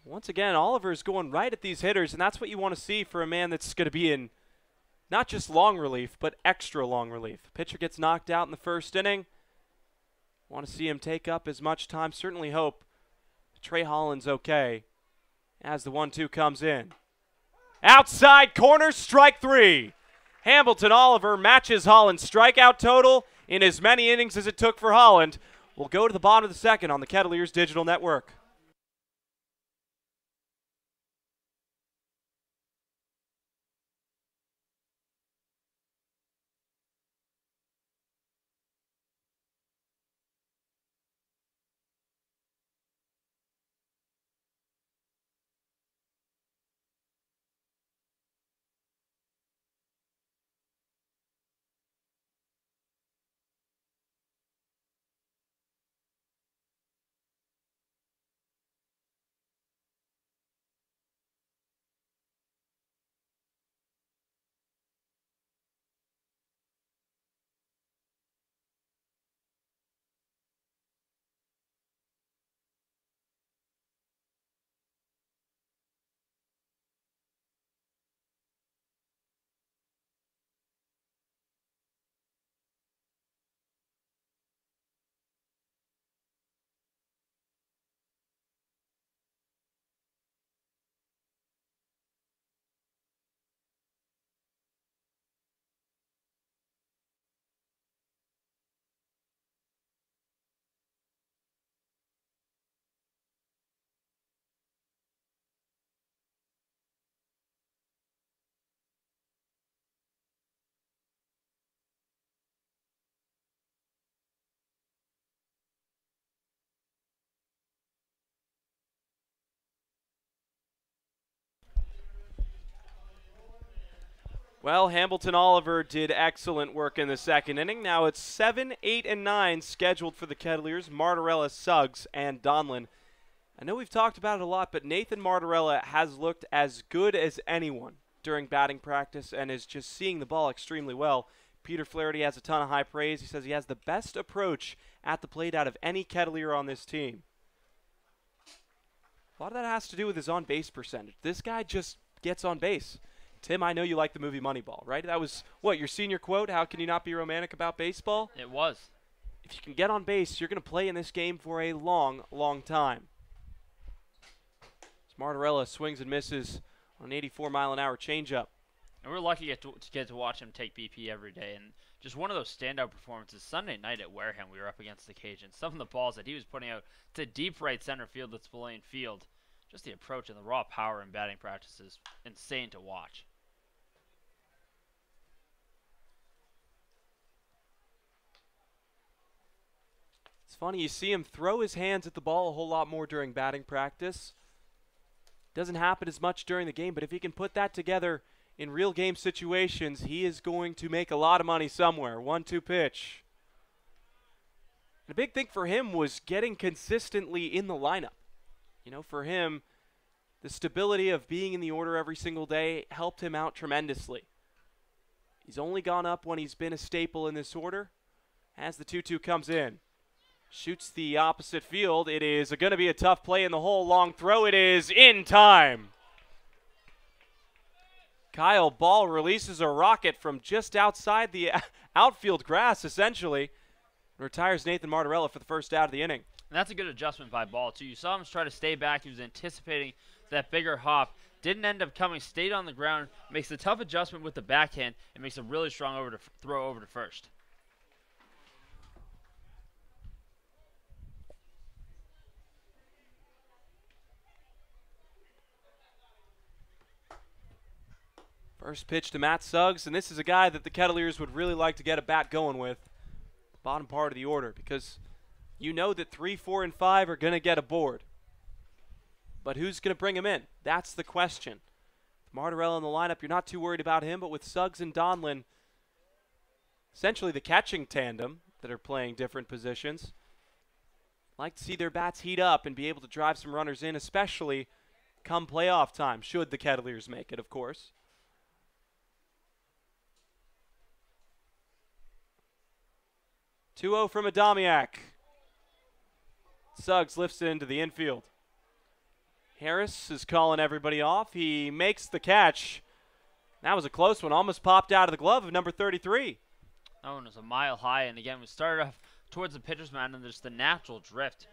Once again, Oliver's going right at these hitters, and that's what you want to see for a man that's going to be in not just long relief, but extra long relief. Pitcher gets knocked out in the first inning. Want to see him take up as much time. Certainly hope Trey Holland's okay as the 1-2 comes in. Outside corner, strike 3. Hamilton Oliver matches Holland's strikeout total in as many innings as it took for Holland. We'll go to the bottom of the second on the Kettleers Digital Network. Well, Hamilton Oliver did excellent work in the second inning. Now it's 7, 8, and 9 scheduled for the Kettleers, Martorella, Suggs, and Donlin. I know we've talked about it a lot, but Nathan Martorella has looked as good as anyone during batting practice and is just seeing the ball extremely well. Peter Flaherty has a ton of high praise. He says he has the best approach at the plate out of any Kettleer on this team. A lot of that has to do with his on-base percentage. This guy just gets on base. Tim, I know you like the movie Moneyball, right? That was, what, your senior quote? How can you not be romantic about baseball? It was. If you can get on base, you're going to play in this game for a long, long time. Martorella swings and misses on an 84-mile-an-hour changeup. And we're lucky to get to watch him take BP every day. And just one of those standout performances Sunday night at Wareham, we were up against the Cajuns. Some of the balls that he was putting out to deep right center field at Spillane Field. Just the approach and the raw power in batting practice is insane to watch. It's funny, you see him throw his hands at the ball a whole lot more during batting practice. Doesn't happen as much during the game, but if he can put that together in real game situations, he is going to make a lot of money somewhere. 1-2 pitch. And a big thing for him was getting consistently in the lineup. You know, for him, the stability of being in the order every single day helped him out tremendously. He's only gone up when he's been a staple in this order. As the 2-2 comes in. Shoots the opposite field. It is going to be a tough play in the hole. Long throw. It is in time. Kyle Ball releases a rocket from just outside the outfield grass, essentially. Retires Nathan Martorella for the first out of the inning. And that's a good adjustment by Ball, too. You saw him try to stay back. He was anticipating that bigger hop. Didn't end up coming. Stayed on the ground. Makes a tough adjustment with the backhand. And makes a really strong throw over to first. First pitch to Matt Suggs, and this is a guy that the Kettleers would really like to get a bat going with. Bottom part of the order, because you know that 3, 4, and 5 are going to get aboard. But who's going to bring him in? That's the question. With Martorella in the lineup, you're not too worried about him, but with Suggs and Donlin, essentially the catching tandem that are playing different positions, like to see their bats heat up and be able to drive some runners in, especially come playoff time, should the Kettleers make it, of course. 2-0 from Adamiak. Suggs lifts it into the infield. Harris is calling everybody off. He makes the catch. That was a close one. Almost popped out of the glove of number 33. That one was a mile high, and again, we started off towards the pitcher's mound, and there's the natural drift.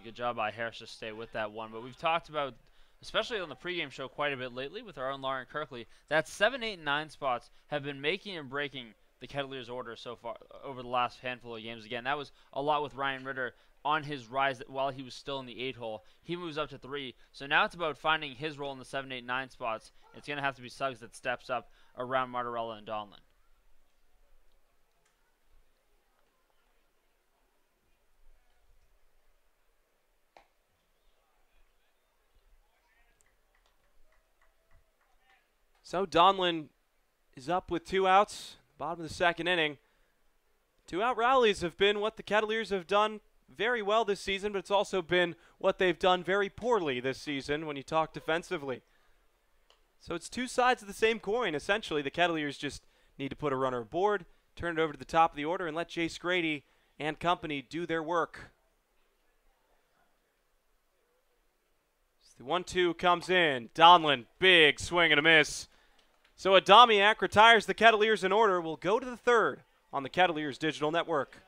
Good job by Harris to stay with that one. But we've talked about especially on the pregame show quite a bit lately with our own Lauren Kirkley, that 7, 8, and 9 spots have been making and breaking the Kettleers' order so far over the last handful of games. Again, that was a lot with Ryan Ritter on his rise while he was still in the 8 hole. He moves up to 3, so now it's about finding his role in the 7, 8, 9 spots. It's going to have to be Suggs that steps up around Martorella and Donlin. So Donlin is up with 2 outs, bottom of the 2nd inning. 2-out rallies have been what the Kettleers have done very well this season, but it's also been what they've done very poorly this season when you talk defensively. So it's 2 sides of the same coin, essentially. The Kettleers just need to put a runner aboard, turn it over to the top of the order, and let Jace Grady and company do their work. The 1-2 comes in. Donlin, big swing and a miss. So Adamiak retires the Kettleers in order. Will go to the 3rd on the Kettleers Digital Network.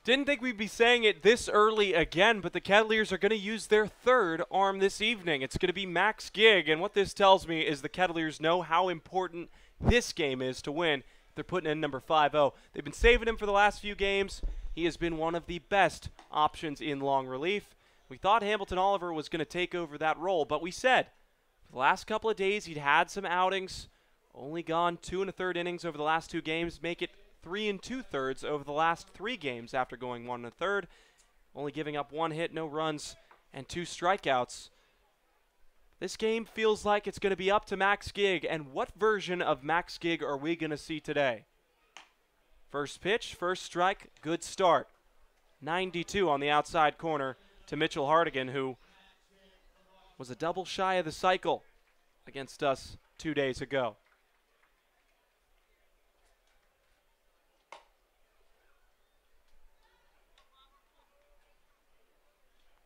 Didn't think we'd be saying it this early again, but the Kettleers are going to use their 3rd arm this evening. It's going to be Max Gigg, and what this tells me is the Kettleers know how important this game is to win. They're putting in number 5-0. They've been saving him for the last few games. He has been one of the best options in long relief. We thought Hamilton Oliver was going to take over that role, but we said for the last couple of days he'd had some outings, only gone 2 1/3 innings over the last 2 games, make it 3 2/3 over the last 3 games after going 1 1/3, only giving up 1 hit, no runs, and 2 strikeouts. This game feels like it's going to be up to Max Gigg, and what version of Max Gigg are we going to see today? First pitch, first strike, good start. 92 on the outside corner to Mitchell Hardigan, who was a double shy of the cycle against us 2 days ago.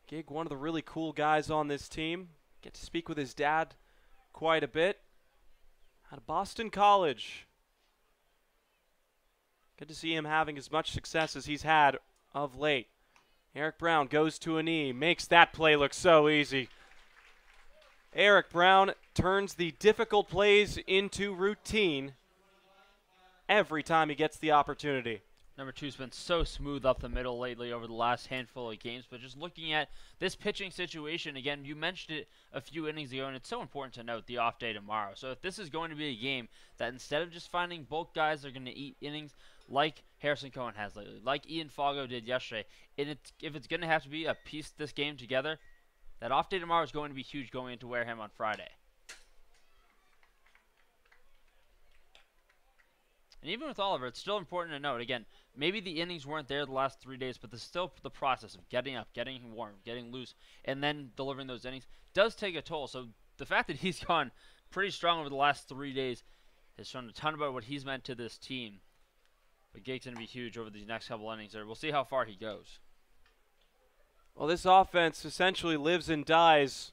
Gigg, one of the really cool guys on this team. Get to speak with his dad quite a bit. Out of Boston College. Good to see him having as much success as he's had of late. Eric Brown goes to a knee, makes that play look so easy. Eric Brown turns the difficult plays into routine every time he gets the opportunity. Number 2's been so smooth up the middle lately over the last handful of games, but just looking at this pitching situation, again, you mentioned it a few innings ago, and it's so important to note the off day tomorrow. So if this is going to be a game that instead of just finding bulk guys that are going to eat innings like Harrison Cohen has lately, like Ian Fago did yesterday, and if it's going to have to be a piece this game together, that off day tomorrow is going to be huge going into Wareham on Friday. And even with Oliver, it's still important to note, again, maybe the innings weren't there the last 3 days, but there's still the process of getting up, getting warm, getting loose, and then delivering those innings does take a toll. So the fact that he's gone pretty strong over the last 3 days has shown a ton about what he's meant to this team. But Gake's going to be huge over these next couple innings there. We'll see how far he goes. Well, this offense essentially lives and dies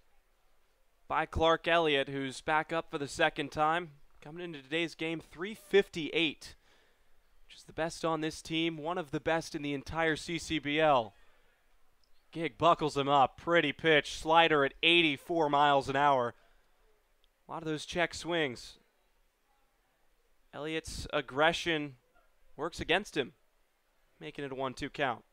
by Clark Elliott, who's back up for the second time. Coming into today's game, 358, which is the best on this team, one of the best in the entire CCBL. Gig buckles him up. Pretty pitch. Slider at 84 miles an hour. A lot of those check swings. Elliott's aggression works against him, making it a 1-2 count.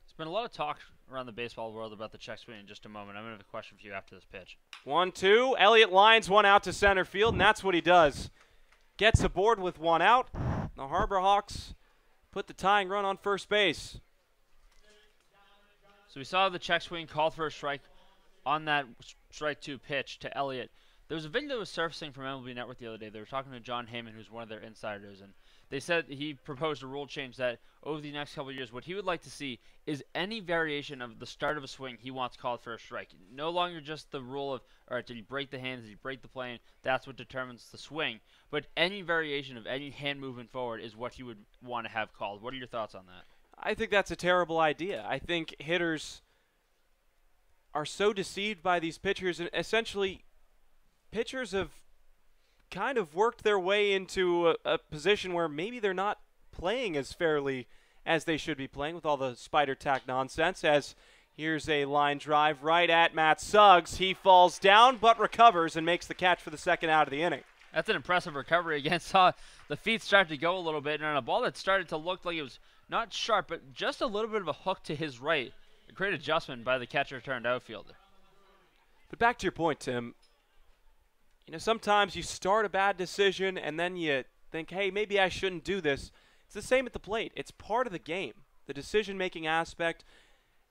There's been a lot of talk around the baseball world about the check swing in just a moment. I'm going to have a question for you after this pitch. 1-2. Elliott lines one out to center field, and that's what he does. Gets aboard with one out. The Harbor Hawks put the tying run on first base. So we saw the check swing called for a strike on that strike 2 pitch to Elliott. There was a video that was surfacing from MLB Network the other day. They were talking to John Heyman, who's one of their insiders, and they said he proposed a rule change that over the next couple of years, what he would like to see is any variation of the start of a swing he wants called for a strike. No longer just the rule of, all right, did he break the hands, did he break the plane, that's what determines the swing. But any variation of any hand movement forward is what he would want to have called. What are your thoughts on that? I think that's a terrible idea. I think hitters are so deceived by these pitchers, and essentially pitchers have kind of worked their way into a position where maybe they're not playing as fairly as they should be playing with all the spider tack nonsense. As here's a line drive right at Matt Suggs. He falls down but recovers and makes the catch for the second out of the inning. That's an impressive recovery. Again, saw the feet start to go a little bit, and on a ball that started to look like it was not sharp, but just a little bit of a hook to his right. A great adjustment by the catcher-turned outfielder. But back to your point, Tim. You know, sometimes you start a bad decision and then you think, hey, maybe I shouldn't do this. It's the same at the plate. It's part of the game, the decision-making aspect,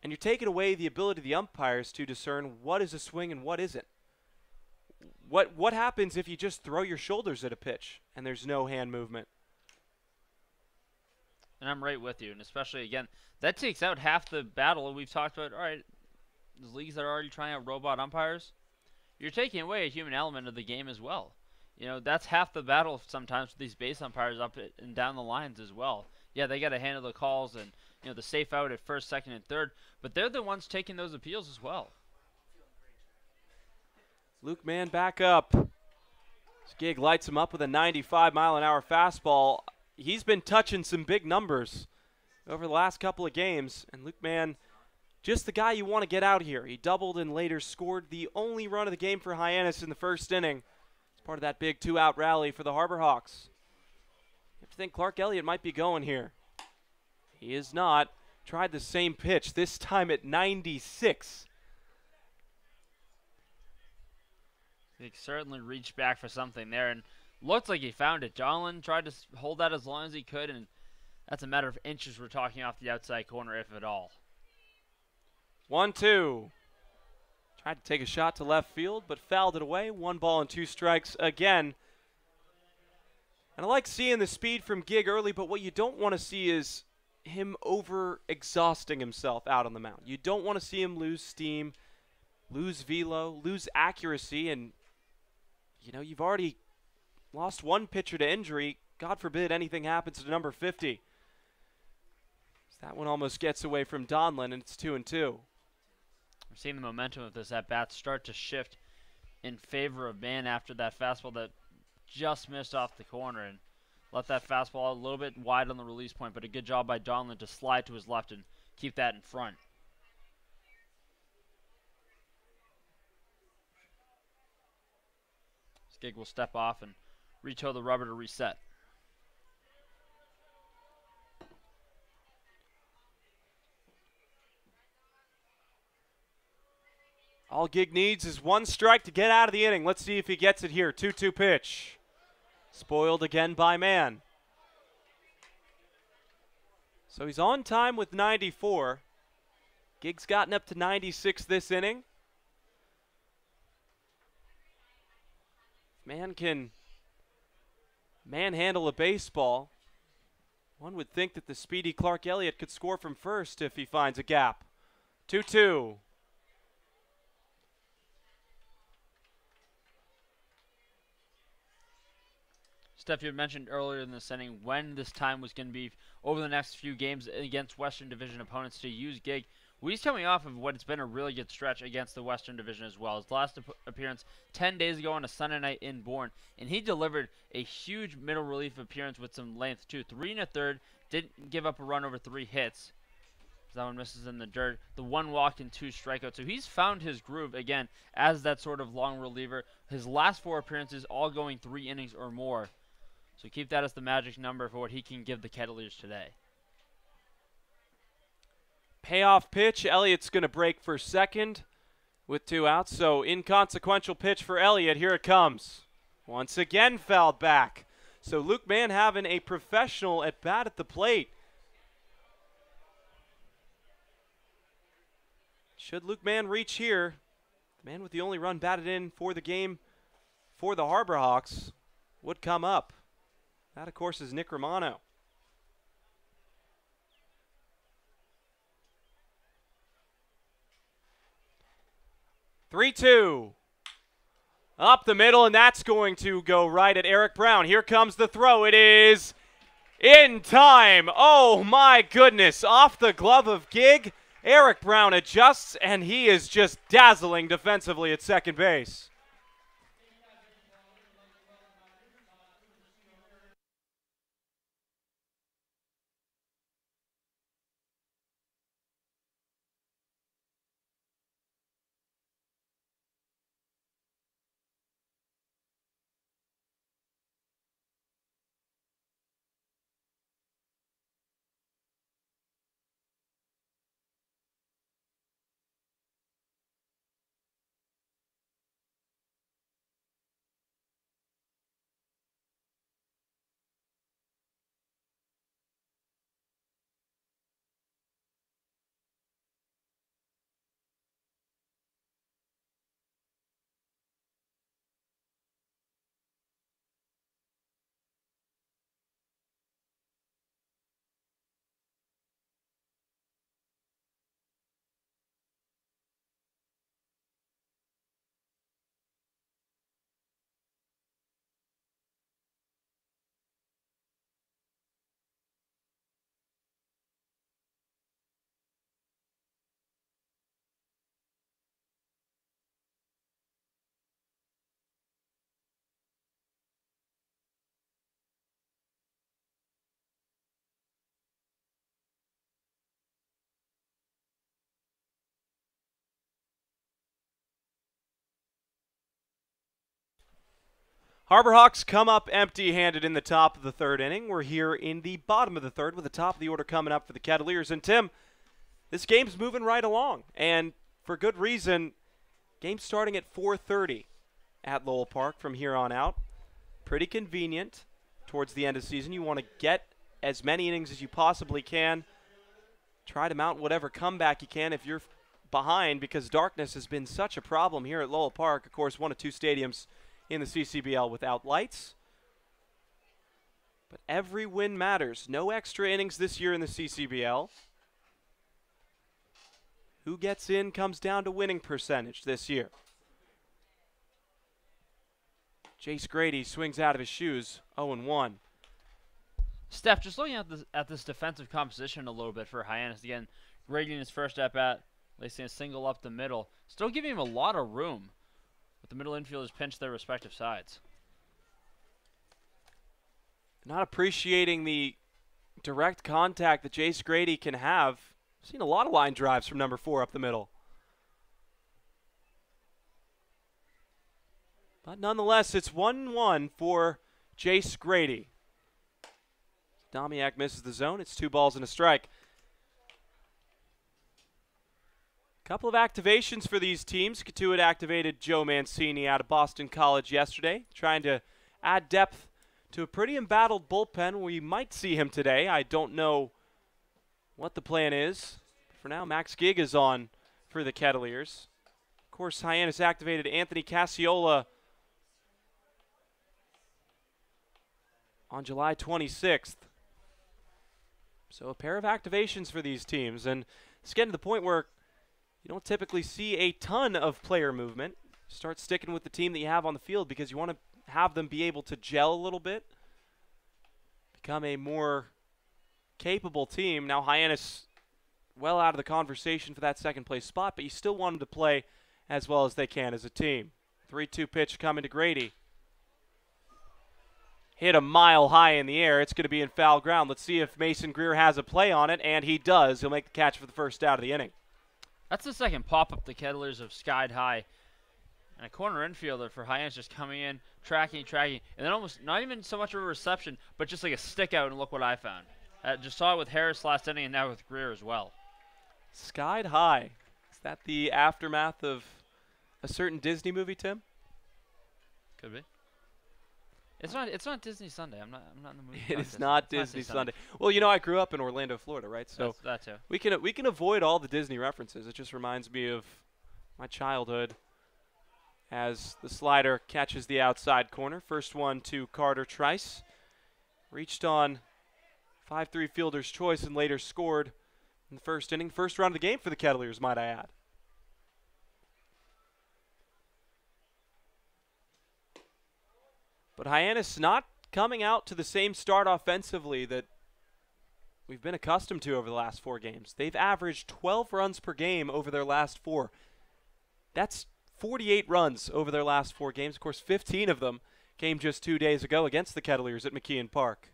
and you're taking away the ability of the umpires to discern what is a swing and what isn't. What happens if you just throw your shoulders at a pitch and there's no hand movement? And I'm right with you, and especially, again, that takes out half the battle we've talked about. All right, there's leagues that are already trying out robot umpires. You're taking away a human element of the game as well. You know, that's half the battle sometimes with these base umpires up and down the lines as well. Yeah, they got to handle the calls and, you know, the safe out at first, second, and third, but they're the ones taking those appeals as well. Luke Mann back up. This gig lights him up with a 95-mile-an-hour fastball. He's been touching some big numbers over the last couple of games, and Luke Mann, just the guy you want to get out here. He doubled and later scored the only run of the game for Hyannis in the first inning. It's part of that big 2-out rally for the Harbor Hawks. You have to think Clark Elliott might be going here. He is not. Tried the same pitch, this time at 96. He certainly reached back for something there, and looked like he found it. Donlin tried to hold that as long as he could, and that's a matter of inches we're talking off the outside corner, if at all. 1-2. Tried to take a shot to left field, but fouled it away. 1 ball and 2 strikes again. And I like seeing the speed from Gig early, but what you don't want to see is him over-exhausting himself out on the mound. You don't want to see him lose steam, lose velo, lose accuracy, and, you know, you've already lost one pitcher to injury. God forbid anything happens to number 50. That one almost gets away from Donlin, and it's 2-2. We're seeing the momentum of this at-bat start to shift in favor of Mann after that fastball that just missed off the corner. And Left that fastball a little bit wide on the release point, but a good job by Donlin to slide to his left and keep that in front. Skig will step off and retoe the rubber to reset. All Gig needs is one strike to get out of the inning. Let's see if he gets it here. 2-2 pitch. Spoiled again by Mann. So he's on time with 94. Gig's gotten up to 96 this inning. Man can manhandle a baseball. One would think that the speedy Clark Elliott could score from first if he finds a gap. 2-2. Steph, you had mentioned earlier in this inning when this time was going to be over the next few games against Western Division opponents to use Gig. Well, he's coming off of what has been a really good stretch against the Western Division as well. His last appearance 10 days ago on a Sunday night in Bourne, and he delivered a huge middle relief appearance with some length too. 3 1/3, didn't give up a run over 3 hits. That one misses in the dirt. The 1 walk and 2 strikeouts. So he's found his groove again as that sort of long reliever. His last 4 appearances all going 3 innings or more. So keep that as the magic number for what he can give the Kettleers today. Payoff pitch. Elliott's going to break for second with 2 outs. So inconsequential pitch for Elliott. Here it comes. Once again fouled back. So Luke Mann having a professional at bat at the plate. Should Luke Mann reach here, the man with the only run batted in for the game for the Harbor Hawks would come up. That, of course, is Nick Romano. "3-2. Up the middle, and that's going to go right at Eric Brown. Here comes the throw. It is in time. Oh, my goodness. Off the glove of Gig. Eric Brown adjusts, and he is just dazzling defensively at second base. Harbor Hawks come up empty-handed in the top of the third inning. We're here in the bottom of the third with the top of the order coming up for the Kettleers. And Tim, this game's moving right along, and for good reason. Game starting at 4:30 at Lowell Park from here on out. Pretty convenient towards the end of the season. You want to get as many innings as you possibly can. Try to mount whatever comeback you can if you're behind, because darkness has been such a problem here at Lowell Park. Of course, one of 2 stadiums in the CCBL without lights. But every win matters. No extra innings this year in the CCBL. Who gets in comes down to winning percentage this year. Jace Grady swings out of his shoes, 0-1. Steph, just looking at this defensive composition a little bit for Hyannis. Again, Grady in his first at-bat, placing a single up the middle. Still giving him a lot of room. But the middle infielders pinch their respective sides. Not appreciating the direct contact that Jace Grady can have. I've seen a lot of line drives from number 4 up the middle. But nonetheless, it's 1-1 for Jace Grady. Domiak misses the zone. It's 2 balls and a strike. Couple of activations for these teams. Cotuit activated Joe Mancini out of Boston College yesterday, trying to add depth to a pretty embattled bullpen. We might see him today. I don't know what the plan is. For now, Max Gig is on for the Kettleers. Of course, Hyannis activated Anthony Casiola on July 26th. So a pair of activations for these teams. And it's getting to the point where you don't typically see a ton of player movement. Start sticking with the team that you have on the field because you want to have them be able to gel a little bit, become a more capable team. Now Hyannis well out of the conversation for that second place spot, but you still want them to play as well as they can as a team. 3-2 pitch coming to Grady. Hit a mile high in the air. It's going to be in foul ground. Let's see if Mason Greer has a play on it, and he does. He'll make the catch for the first out of the inning. That's the second pop-up the Kettleers have skied high. And a corner infielder for Hyannis just coming in, tracking, and then almost not even so much of a reception, but just like a stick out, and look what I found. Just saw it with Harris last inning and now with Greer as well. Skied high. Is that the aftermath of a certain Disney movie, Tim? Could be. It's not Disney Sunday. I'm not in the movie. It is not Disney Sunday. Well, you know, I grew up in Orlando, Florida, right? So that too. We can avoid all the Disney references. It just reminds me of my childhood. As the slider catches the outside corner. First one to Carter Trice. Reached on 5-3 fielder's choice and later scored in the first inning. First round of the game for the Kettleers, might I add. But Hyannis not coming out to the same start offensively that we've been accustomed to over the last 4 games. They've averaged 12 runs per game over their last 4. That's 48 runs over their last 4 games. Of course, 15 of them came just 2 days ago against the Kettleers at McKeon Park.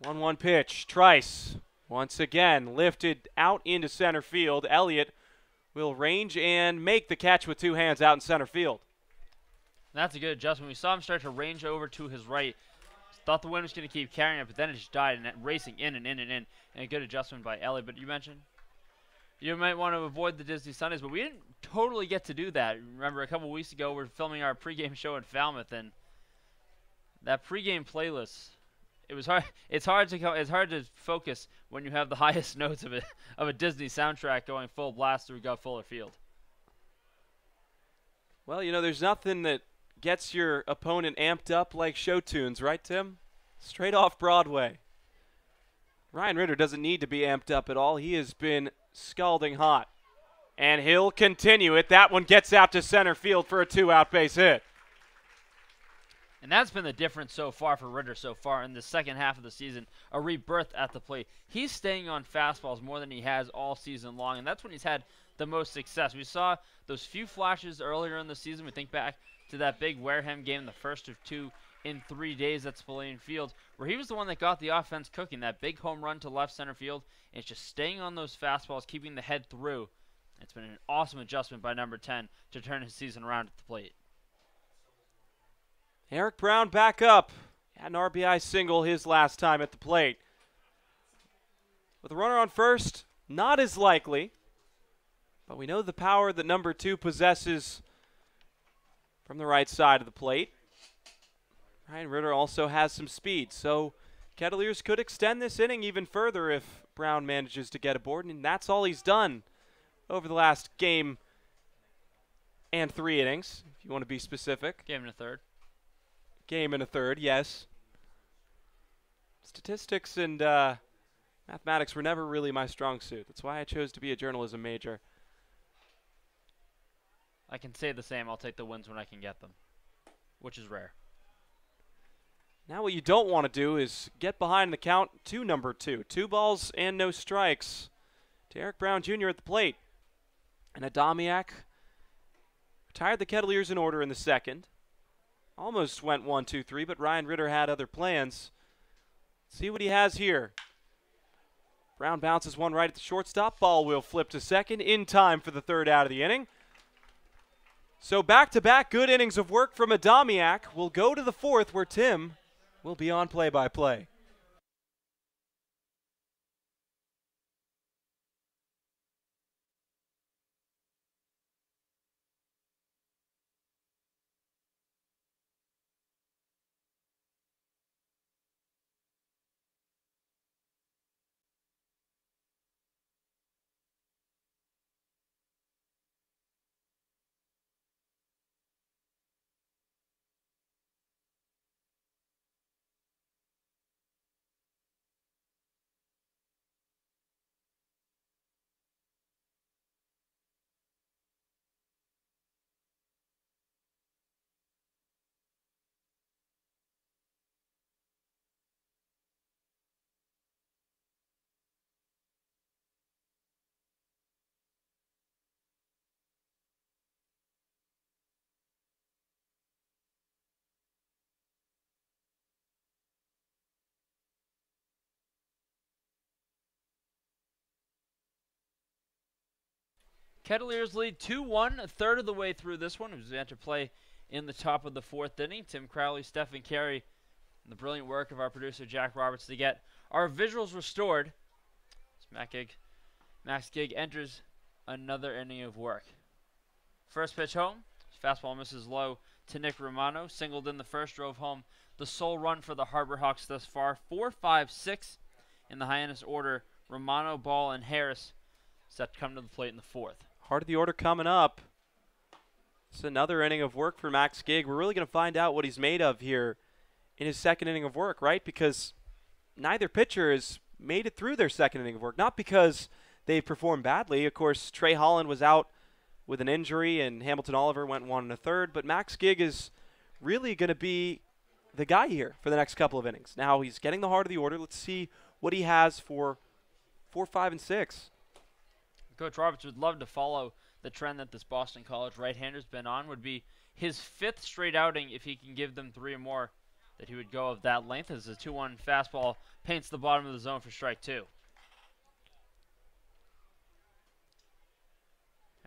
1-1 pitch. Trice once again lifted out into center field. Elliott will range and make the catch with 2 hands out in center field. That's a good adjustment. We saw him start to range over to his right. Thought the wind was going to keep carrying it, but then it just died and racing in and in and in. And a good adjustment by Elliott. But you mentioned you might want to avoid the Disney Sundays, but we didn't totally get to do that. Remember, a couple weeks ago, we were filming our pregame show in Falmouth, and that pregame playlist, it was hard. It's hard to focus when you have the highest notes of a Disney soundtrack going full blast through Gov Fuller Field. Well, you know, there's nothing that gets your opponent amped up like show tunes, right, Tim? Straight off Broadway. Ryan Ritter doesn't need to be amped up at all. He has been scalding hot. And he'll continue it. That one gets out to center field for a 2-out base hit. And that's been the difference so far for Ritter so far in the second half of the season, a rebirth at the plate. He's staying on fastballs more than he has all season long, and that's when he's had the most success. We saw those few flashes earlier in the season. We think back to that big Wareham game, the first of 2 in 3 days at Spillane Field, where he was the one that got the offense cooking, that big home run to left center field. And it's just staying on those fastballs, keeping the head through. It's been an awesome adjustment by number 10 to turn his season around at the plate. Eric Brown back up. Had an RBI single his last time at the plate. With a runner on first, not as likely. But we know the power that number 2 possesses from the right side of the plate. Ryan Ritter also has some speed, so Kettleers could extend this inning even further if Brown manages to get aboard, and that's all he's done over the last game and 3 innings, if you want to be specific. Game and a third. Game and a third, yes. Statistics and mathematics were never really my strong suit. That's why I chose to be a journalism major. I can say the same. I'll take the wins when I can get them, which is rare. Now what you don't want to do is get behind the count to number 2. 2 balls and no strikes to Eric Brown Jr. at the plate. And Domiak retired the Kettleers in order in the second. Almost went 1-2-3, but Ryan Ritter had other plans. See what he has here. Brown bounces one right at the shortstop. Ball will flip to second in time for the third out of the inning. So back-to-back good innings of work from Adamiak. We'll go to the fourth where Tim will be on play-by-play. Kettleers lead 2-1, a third of the way through this one. It was at to play in the top of the fourth inning. Tim Crowley, Stephen Carey, and the brilliant work of our producer Jack Roberts to get our visuals restored. Max Gig enters another inning of work. First pitch home. Fastball misses low to Nick Romano. Singled in the first, drove home the sole run for the Harbor Hawks thus far. 4, 5, 6 in the Hyannis order. Romano, Ball, and Harris set to come to the plate in the fourth. Heart of the order coming up. It's another inning of work for Max Gig. We're really going to find out what he's made of here in his second inning of work, right? Because neither pitcher has made it through their second inning of work. Not because they've performed badly. Of course, Trey Holland was out with an injury, and Hamilton Oliver went 1 1/3. But Max Gig is really going to be the guy here for the next couple of innings. Now he's getting the heart of the order. Let's see what he has for 4, 5, and 6. Coach Roberts would love to follow the trend that this Boston College right-hander's been on. Would be his 5th straight outing if he can give them 3 or more that he would go of that length, as the 2-1 fastball paints the bottom of the zone for strike 2.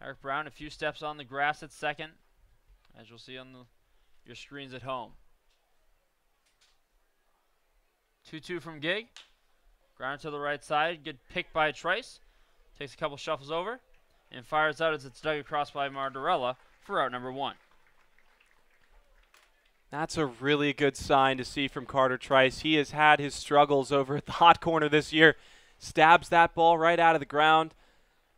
Eric Brown a few steps on the grass at second, as you'll see on your screens at home. 2-2 from Gig. Ground to the right side. Good pick by Trice. Takes a couple shuffles over and fires out as it's dug across by Martorella for out number 1. That's a really good sign to see from Carter Trice. He has had his struggles over at the hot corner this year. Stabs that ball right out of the ground.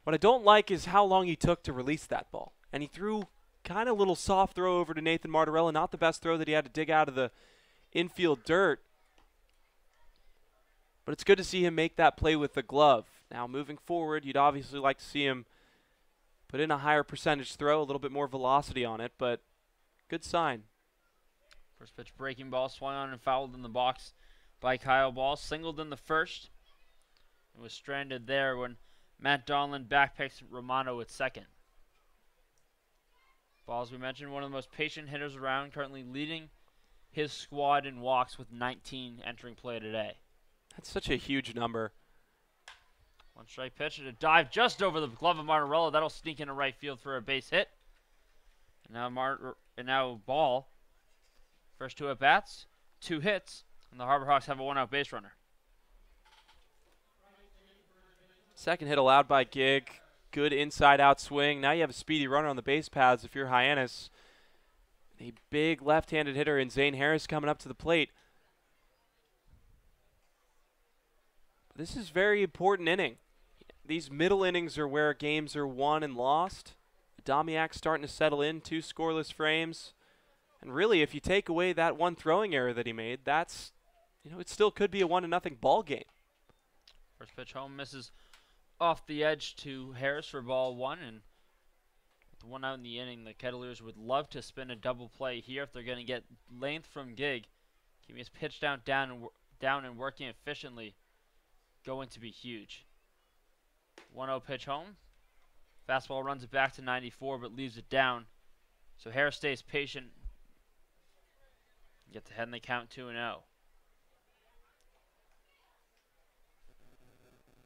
What I don't like is how long he took to release that ball. And he threw kind of a little soft throw over to Nathan Martorella. Not the best throw that he had to dig out of the infield dirt. But it's good to see him make that play with the glove. Now, moving forward, you'd obviously like to see him put in a higher percentage throw, a little bit more velocity on it, but good sign. First pitch breaking ball swung on and fouled in the box by Kyle Ball. Singled in the first and was stranded there when Matt Donlin backpicks Romano at second. Ball, as we mentioned, one of the most patient hitters around, currently leading his squad in walks with 19 entering play today. That's such a huge number. One strike pitch and a dive just over the glove of Martorella. That'll sneak into right field for a base hit. And now Ball. First 2 at-bats, 2 hits, and the Harbor Hawks have a 1-out base runner. Second hit allowed by Gig. Good inside-out swing. Now you have a speedy runner on the base paths if you're Hyannis. A big left-handed hitter in Zane Harris coming up to the plate. This is a very important inning. These middle innings are where games are won and lost. Adamiak's starting to settle in, 2 scoreless frames. And really, if you take away that one throwing error that he made, that's, it still could be a 1-0 ball game. First pitch home misses off the edge to Harris for ball 1. And with 1 out in the inning, the Kettleers would love to spin a double play here if they're going to get length from Gig. Keeping his pitch down and working efficiently going to be huge. 1-0 pitch home. Fastball runs it back to 94 but leaves it down. So Harris stays patient Gets ahead in the count 2-0.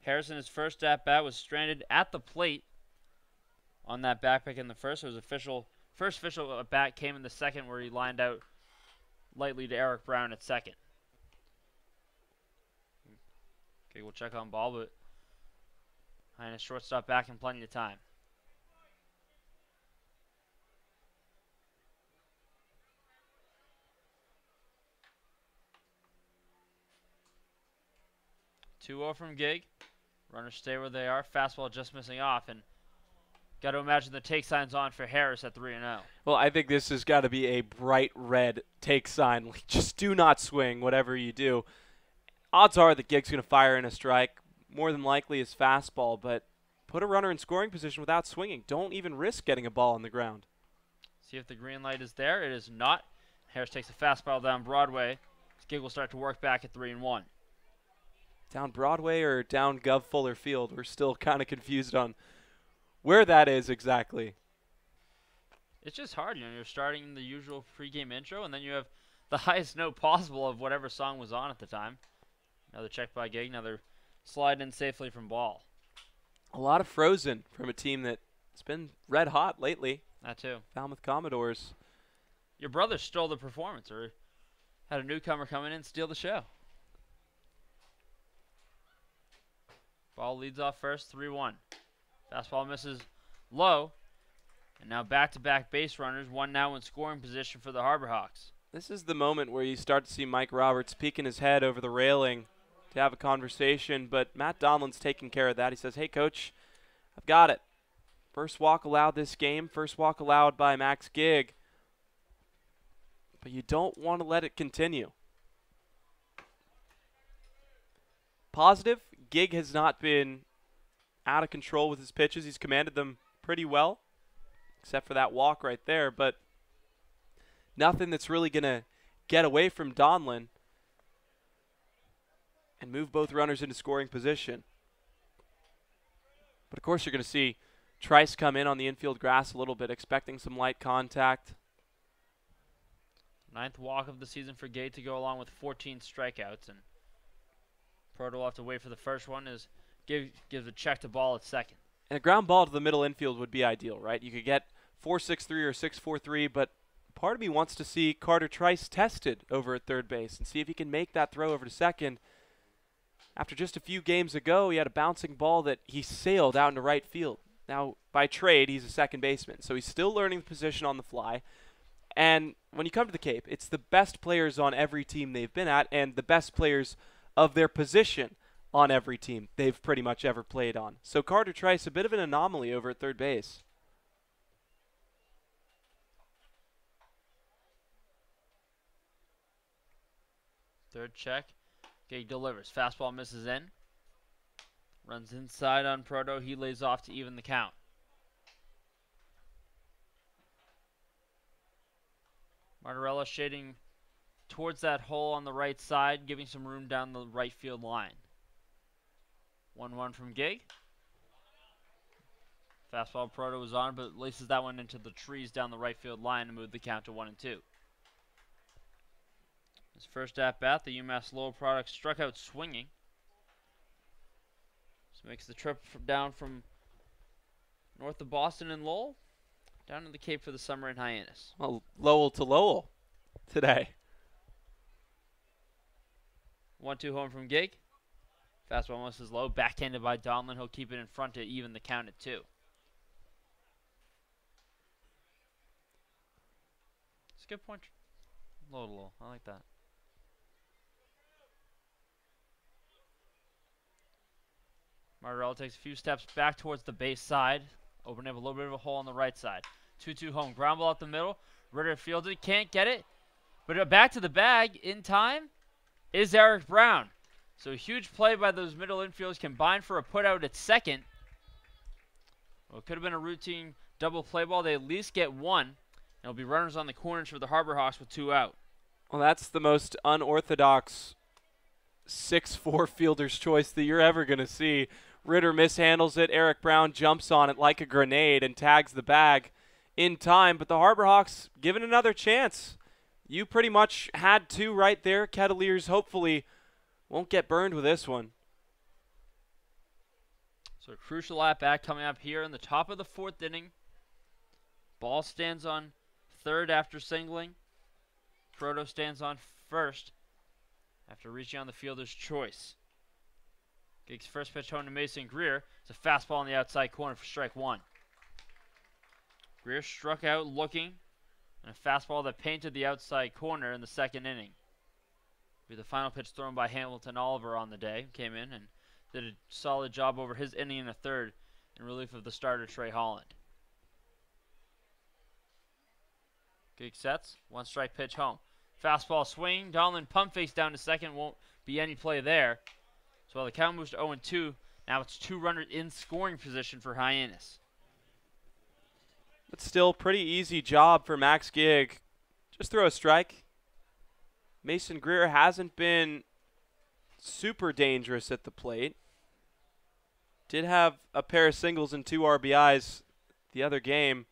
Harrison, his first at-bat, was stranded at the plate on that back pick in the first. It was first official at-bat came in the second, where he lined out lightly to Eric Brown at second. Okay, we'll check on ball, but Hyannis shortstop back in plenty of time. Two-0 from Gig. Runners stay where they are. Fastball just missing off, and got to imagine the take sign's on for Harris at 3-0. Well, I think this has got to be a bright red take sign. Like, just do not swing, whatever you do. Odds are that Gig's going to fire in a strike, more than likely his fastball, but put a runner in scoring position without swinging. Don't even risk getting a ball on the ground. See if the green light is there. It is not. Harris takes a fastball down Broadway. Gig will start to work back at 3-1. Down Broadway or down Gov Fuller Field? We're still kind of confused on where that is exactly. It's just hard. You're starting the usual pregame intro, and then you have the highest note possible of whatever song was on at the time. Another check by Gig. Another slide in safely from ball. A lot of frozen from a team that's been red hot lately. That too. Falmouth Commodores. Your brother stole the performance, or had a newcomer come in and steal the show. Ball leads off first, 3-1. Fastball misses low. And now back-to-back base runners, one now in scoring position for the Harbor Hawks. This is the moment where you start to see Mike Roberts peeking his head over the railing to have a conversation, but Matt Donlan's taking care of that. He says, hey, Coach, I've got it. First walk allowed this game, first walk allowed by Max Gig. But you don't want to let it continue. Positive, Gig has not been out of control with his pitches. He's commanded them pretty well, except for that walk right there, but nothing that's really going to get away from Donlan and move both runners into scoring position. But of course you're going to see Trice come in on the infield grass a little bit, expecting some light contact. Ninth walk of the season for Gate to go along with 14 strikeouts, and Proto will have to wait for the first one as gives a check to ball at second. And a ground ball to the middle infield would be ideal, right? You could get 4-6-3 or 6-4-3, but part of me wants to see Carter Trice tested over at third base and see if he can make that throw over to second. After just a few games ago, he had a bouncing ball that he sailed out into right field. Now, by trade, he's a second baseman, so he's still learning the position on the fly. And when you come to the Cape, it's the best players on every team they've been at and the best players of their position on every team they've pretty much ever played on. So Carter Trice, a bit of an anomaly over at third base. Third check. Gig delivers. Fastball misses in. Runs inside on Proto. He lays off to even the count. Martorella shading towards that hole on the right side, giving some room down the right field line. 1-1 from Gig. Fastball Proto was on, but laces that one into the trees down the right field line to move the count to 1-2. His first at-bat, the UMass Lowell product struck out swinging. So makes the trip down from north of Boston and Lowell down to the Cape for the summer in Hyannis. Well, Lowell to Lowell today. 1-2 home from Gig. Fastball misses low, backhanded by Donlan. He'll keep it in front to even the count at 2. It's a good point. Low to low. I like that. Martorella takes a few steps back towards the base side. Opening up a little bit of a hole on the right side. 2-2 home. Ground ball up the middle. Ritter fielded. Can't get it. But back to the bag in time is Eric Brown. So a huge play by those middle infielders combined for a putout at second. Well, it could have been a routine double play ball. They at least get one. It'll be runners on the corners for the Harbor Hawks with 2 out. Well, that's the most unorthodox 6'4" fielder's choice that you're ever going to see. Ritter mishandles it. Eric Brown jumps on it like a grenade and tags the bag in time. But the Harbor Hawks given another chance. You pretty much had two right there. Kettleers hopefully won't get burned with this one. So a crucial at-bat coming up here in the top of the 4th inning. Ball stands on 3rd after singling. Proto stands on 1st after reaching on the fielder's choice. Gig's first pitch home to Mason Greer. It's a fastball on the outside corner for strike 1. Greer struck out looking, and a fastball that painted the outside corner in the 2nd inning. Be the final pitch thrown by Hamilton Oliver on the day. Came in and did a solid job over his inning in the 3rd in relief of the starter Trey Holland. Gig sets, 1 strike pitch home. Fastball swing, Donlin pump face down to 2nd, won't be any play there. So while the count moves to 0-2, now it's 2 runners in scoring position for Hyannis. But still, pretty easy job for Max Gig. Just throw a strike. Mason Greer hasn't been super dangerous at the plate. Did have a pair of singles and 2 RBIs the other game.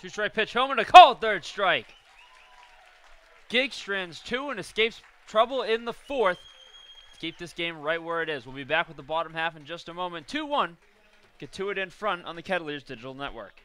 2 strike pitch home and a called 3rd strike. Gig strands 2 and escapes trouble in the 4th. To keep this game right where it is. We'll be back with the bottom half in just a moment. 2-1. Cotuit in front on the Kettleers Digital Network.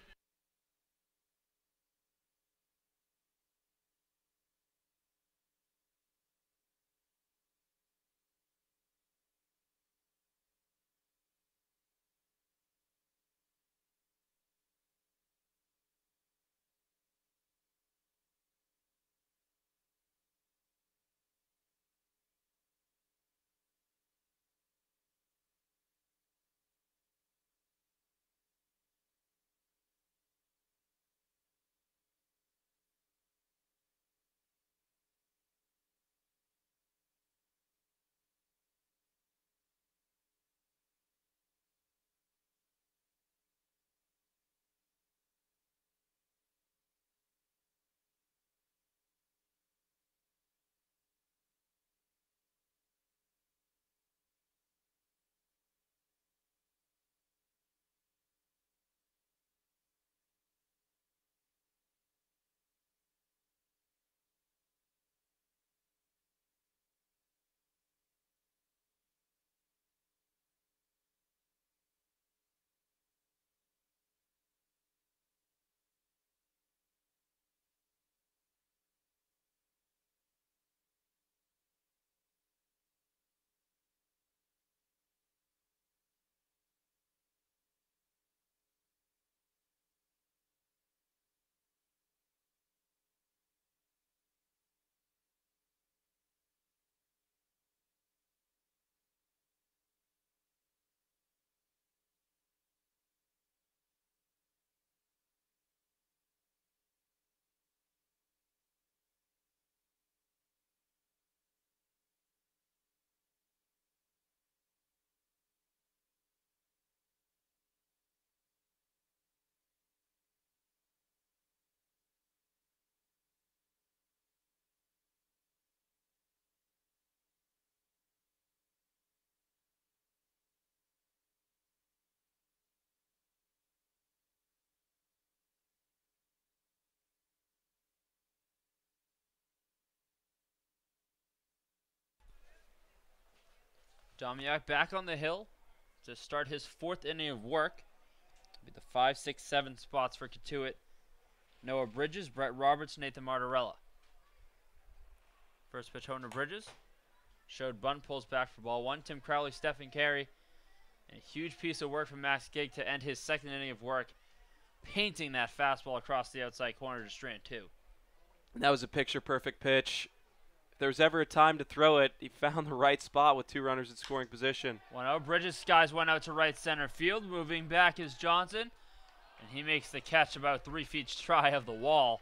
Domiak back on the hill to start his 4th inning of work. It'll be the 5, 6, 7 spots for Cotuit. Noah Bridges, Brett Roberts, Nathan Martorella. First pitch home to Bridges. Showed bunt, pulls back for ball 1. Tim Crowley, Stephen Carey. And a huge piece of work from Max Gig to end his 2nd inning of work, painting that fastball across the outside corner to strand 2. That was a picture-perfect pitch. If there was ever a time to throw it, he found the right spot with 2 runners in scoring position. 1-0. Bridges skies one out to right center field. Moving back is Johnson. And he makes the catch about 3 feet shy of the wall.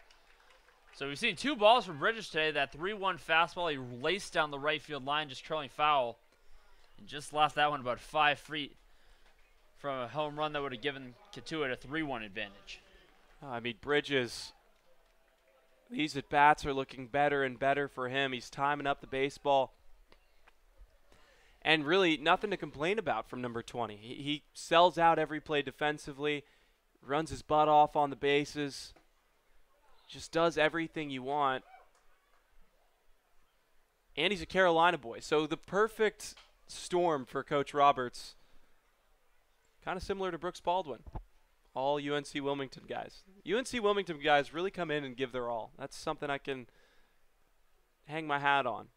So we've seen 2 balls from Bridges today. That 3-1 fastball, he laced down the right field line, just trailing foul. And just lost that one about 5 feet from a home run that would have given Cotuit a 3-1 advantage. I mean, Bridges, these at-bats are looking better and better for him. He's timing up the baseball. And really nothing to complain about from number 20. He sells out every play defensively, runs his butt off on the bases, just does everything you want And he's a Carolina boy. So the perfect storm for Coach Roberts. Kind of similar to Brooks Baldwin. All UNC Wilmington guys. UNC Wilmington guys really come in and give their all. That's something I can hang my hat on.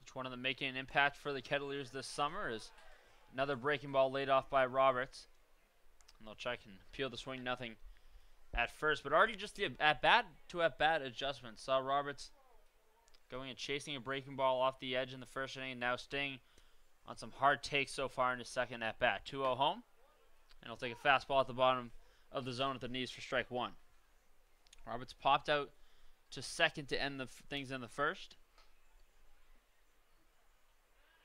Each one of them making an impact for the Kettleers this summer is another breaking ball laid off by Roberts. And they'll check and peel the swing, nothing at first. But already just the at-bat adjustment. Saw Roberts going and chasing a breaking ball off the edge in the first inning and now staying on some hard takes so far in his second at-bat. 2-0 home. And he'll take a fastball at the bottom of the zone at the knees for strike one. Roberts popped out to second to end things in the first.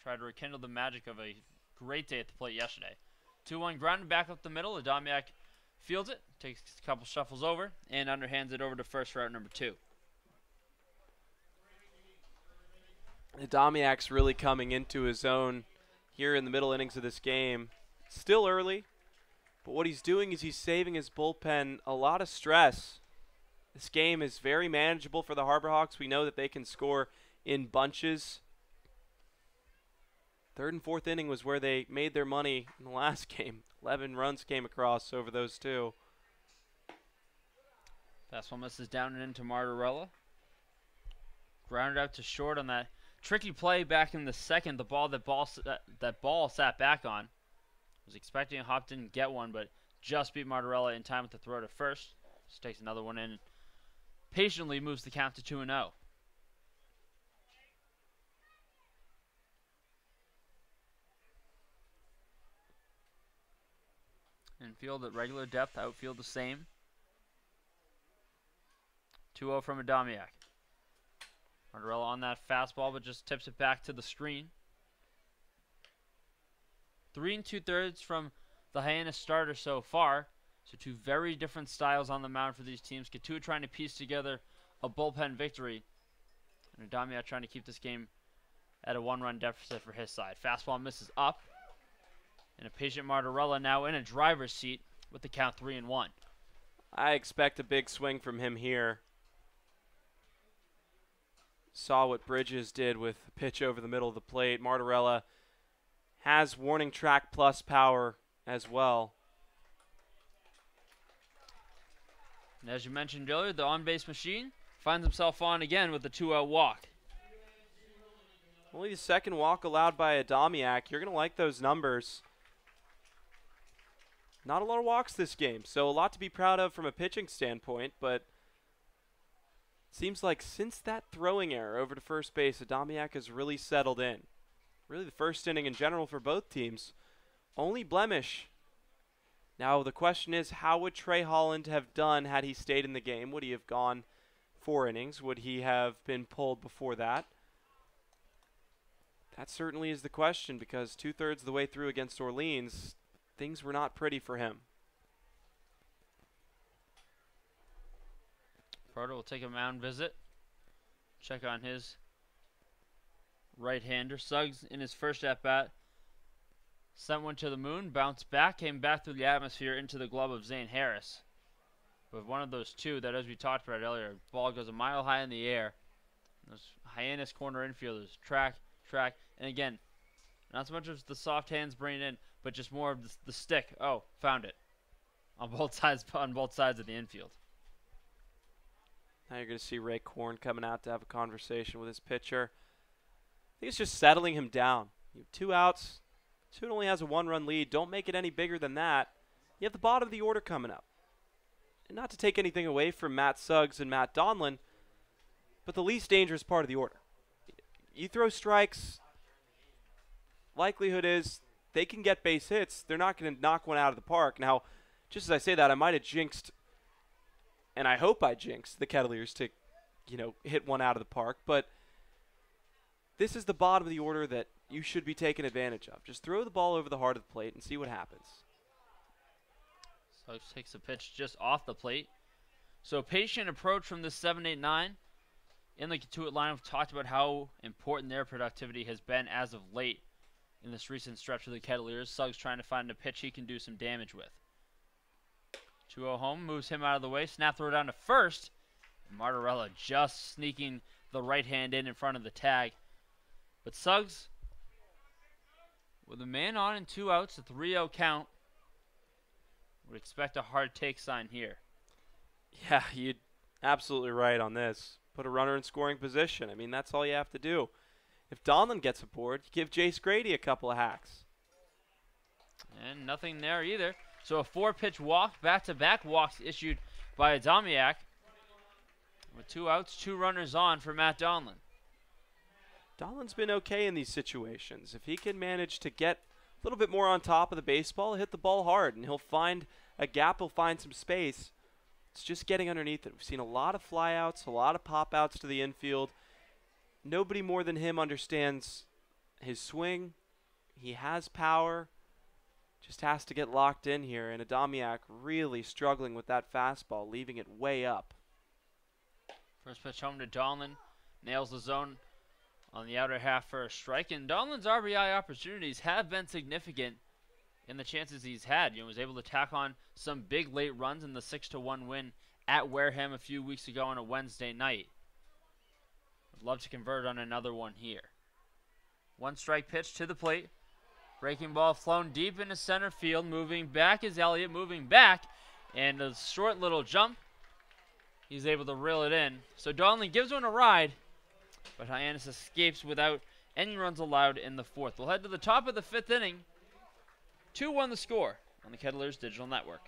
Tried to rekindle the magic of a great day at the plate yesterday. 2-1 grounded back up the middle. Adamiak fields it, takes a couple shuffles over, and underhands it over to first for out number 2. Adamiak's really coming into his own here in the middle innings of this game. Still early, but what he's doing is he's saving his bullpen a lot of stress. This game is very manageable for the Harbor Hawks. We know that they can score in bunches. Third and fourth inning was where they made their money in the last game. 11 runs came across over those two. Fastball misses down and into Martorella. Grounded out to short on that tricky play back in the second. The ball that ball sat back on. Was expecting a hop, didn't get one, but just beat Martorella in time with the throw to first. Just takes another one in. Patiently moves the count to 2-0. Infield at regular depth, outfield the same. 2-0 from Adamiak. Martorella on that fastball, but just tips it back to the screen. 3 2/3 from the Hyannis starter so far. So two very different styles on the mound for these teams. Cotuit trying to piece together a bullpen victory. And Adamiak trying to keep this game at a 1-run deficit for his side. Fastball misses up. And a patient Martorella now in a driver's seat with the count 3-1. I expect a big swing from him here. Saw what Bridges did with a pitch over the middle of the plate. Martorella has warning track plus power as well. And as you mentioned earlier, the on-base machine finds himself on again with the 2-out walk. Only the second walk allowed by Adamiak. You're going to like those numbers. Not a lot of walks this game, so a lot to be proud of from a pitching standpoint, but it seems like since that throwing error over to first base, Adamiak has really settled in. Really the first inning in general for both teams. Only blemish. Now the question is, how would Trey Holland have done had he stayed in the game? Would he have gone 4 innings? Would he have been pulled before that? That certainly is the question, because 2/3 of the way through against Orleans, things were not pretty for him. Proto will take a mound visit. Check on his right-hander. Suggs in his first at-bat sent one to the moon, bounced back, came back through the atmosphere into the glove of Zane Harris. With one of those two that, as we talked about earlier, ball goes a mile high in the air. Those Hyannis corner infielders track, and again, not so much as the soft hands bring it in, but just more of the stick. Oh, found it on both sides of the infield. Now you're going to see Ray Korn coming out to have a conversation with his pitcher. I think it's just settling him down. You have 2 outs. Cotuit only has a 1-run lead. Don't make it any bigger than that. You have the bottom of the order coming up. And not to take anything away from Matt Suggs and Matt Donlin, but the least dangerous part of the order. You throw strikes, likelihood is they can get base hits. They're not going to knock one out of the park. Now, just as I say that, I might have jinxed, and I hope I jinxed the Kettleers to, hit one out of the park. But this is the bottom of the order that you should be taking advantage of. Just throw the ball over the heart of the plate and see what happens. Suggs takes a pitch just off the plate. So patient approach from the 7-8-9. In the Cotuit line, we've talked about how important their productivity has been as of late in this recent stretch of the Kettleers. Suggs trying to find a pitch he can do some damage with. 2-0 home, moves him out of the way. Snap throw down to first. And Martorella just sneaking the right hand in front of the tag But Suggs, with a man on and 2 outs, a 3-0 count, would expect a hard take sign here. Yeah, you're absolutely right on this. Put a runner in scoring position. I mean, that's all you have to do. If Donlin gets aboard, you give Jace Grady a couple of hacks. And nothing there either. So a 4-pitch walk, back-to-back walks issued by Adamiak. With 2 outs, 2 runners on for Matt Donlin. Donlin's been okay in these situations. If he can manage to get a little bit more on top of the baseball, hit the ball hard, and he'll find a gap, he'll find some space. It's just getting underneath it. We've seen a lot of flyouts, a lot of pop-outs to the infield. Nobody more than him understands his swing. He has power. Just has to get locked in here, and Adamiak really struggling with that fastball, leaving it way up. First pitch home to Donlin. Nails the zone on the outer half for a strike. And Donlin's RBI opportunities have been significant in the chances he's had. You know, was able to tack on some big late runs in the 6-1 win at Wareham a few weeks ago on a Wednesday night. Would love to convert on another one here. 1 strike pitch to the plate. Breaking ball flown deep into center field. Moving back is Elliott. Moving back. And a short little jump. He's able to reel it in. So Donlin gives one a ride. But Hyannis escapes without any runs allowed in the 4th. We'll head to the top of the 5th inning. 2-1 the score on the Kettleers Digital Network.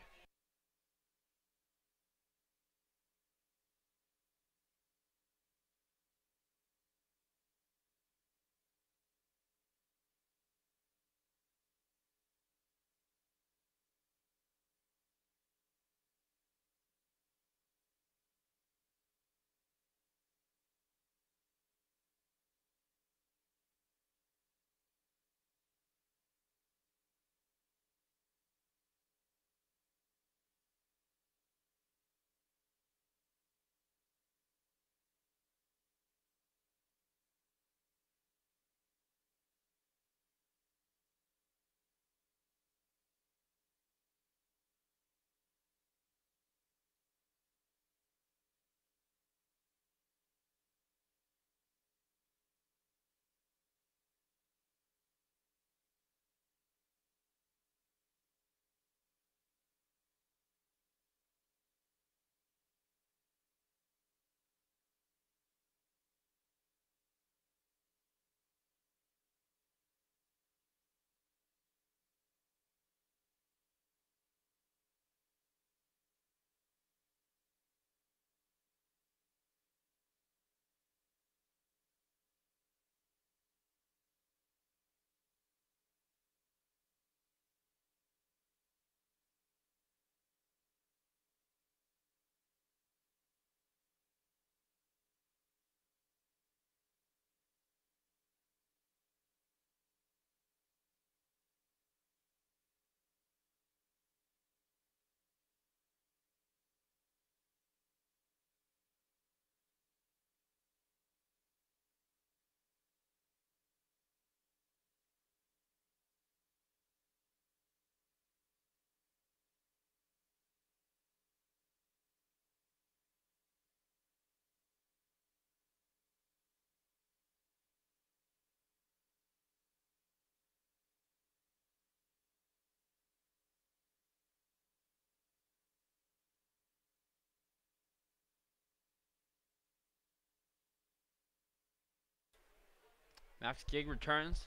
Max Gig returns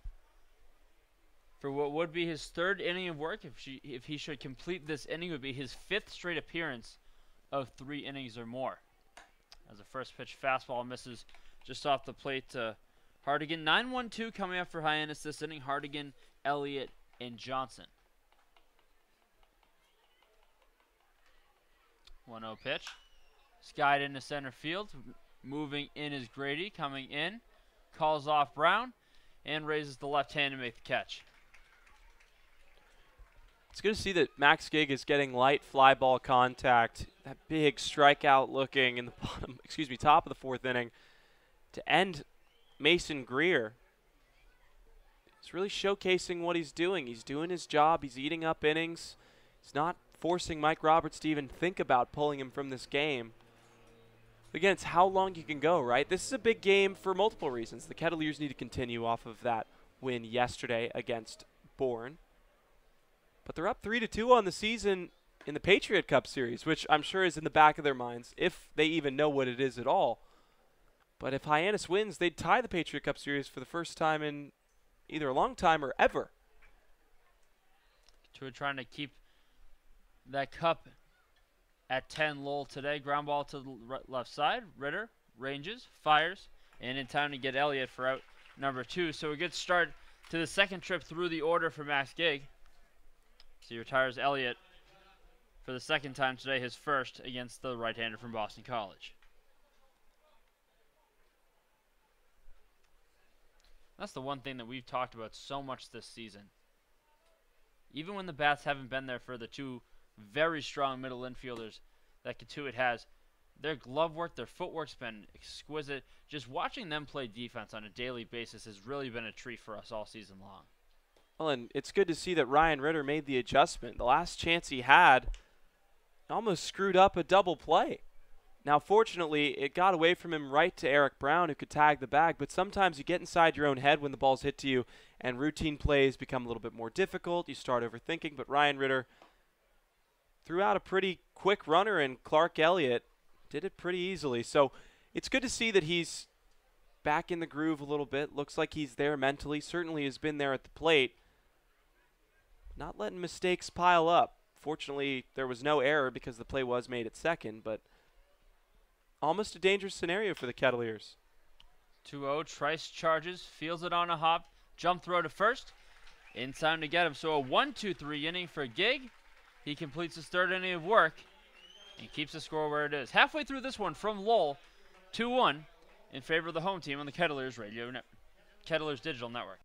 for what would be his 3rd inning of work. If he should complete this inning, it would be his 5th straight appearance of 3 innings or more. As the first pitch fastball misses just off the plate to Hardigan. 9-1-2 coming up for Hyannis this inning. Hardigan, Elliott, and Johnson. 1-0 pitch. Skied into center field. Moving in is Grady. Coming in. Calls off Brown. And raises the left hand to make the catch. It's good to see that Max Gig is getting light fly ball contact. That big strikeout looking in the top of the 4th inning to end Mason Greer. He's really showcasing what he's doing. He's doing his job. He's eating up innings. He's not forcing Mike Roberts to even think about pulling him from this game. Again, it's how long you can go, right? This is a big game for multiple reasons. The Kettleers need to continue off of that win yesterday against Bourne. But they're up 3-2 on the season in the Patriot Cup Series, which I'm sure is in the back of their minds, if they even know what it is at all. But if Hyannis wins, they'd tie the Patriot Cup Series for the first time in either a long time or ever. Cotuit trying to keep that cup at 10. Lowell today. Ground ball to the left side. Ritter ranges, fires, and in time to get Elliott for out number 2. So a good start to the second trip through the order for Max Gig. So he retires Elliott for the second time today, his first against the right-hander from Boston College. That's the one thing that we've talked about so much this season. Even when the bats haven't been there for the two very strong middle infielders that Cotuit has, their glove work, their footwork's been exquisite. Just watching them play defense on a daily basis has really been a treat for us all season long. Well, and it's good to see that Ryan Ritter made the adjustment. The last chance he had almost screwed up a double play. Now, fortunately, it got away from him right to Eric Brown, who could tag the bag, but sometimes you get inside your own head when the ball's hit to you, and routine plays become a little bit more difficult. You start overthinking, but Ryan Ritter threw out a pretty quick runner, and Clark Elliott did it pretty easily. So it's good to see that he's back in the groove a little bit. Looks like he's there mentally. Certainly has been there at the plate. Not letting mistakes pile up. Fortunately, there was no error because the play was made at second, but almost a dangerous scenario for the Kettleers. 2-0, Trice charges, fields it on a hop, jump throw to first, in time to get him. So a 1-2-3 inning for Gig. He completes his third inning of work and keeps the score where it is. Halfway through this one from Lowell, 2-1 in favor of the home team on the Kettleers Kettleers Digital Network.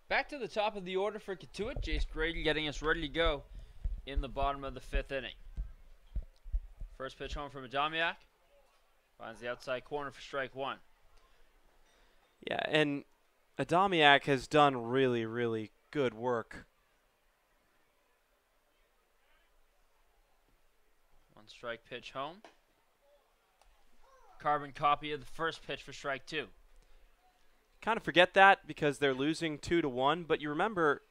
Back to the top of the order for Cotuit. Jace Grady getting us ready to go in the bottom of the 5th inning. First pitch home from Adamiak. Finds the outside corner for strike 1. Yeah, and Adamiak has done really, really good work. One strike pitch home. Carbon copy of the first pitch for strike 2. Kind of forget that because they're losing 2-1, but you remember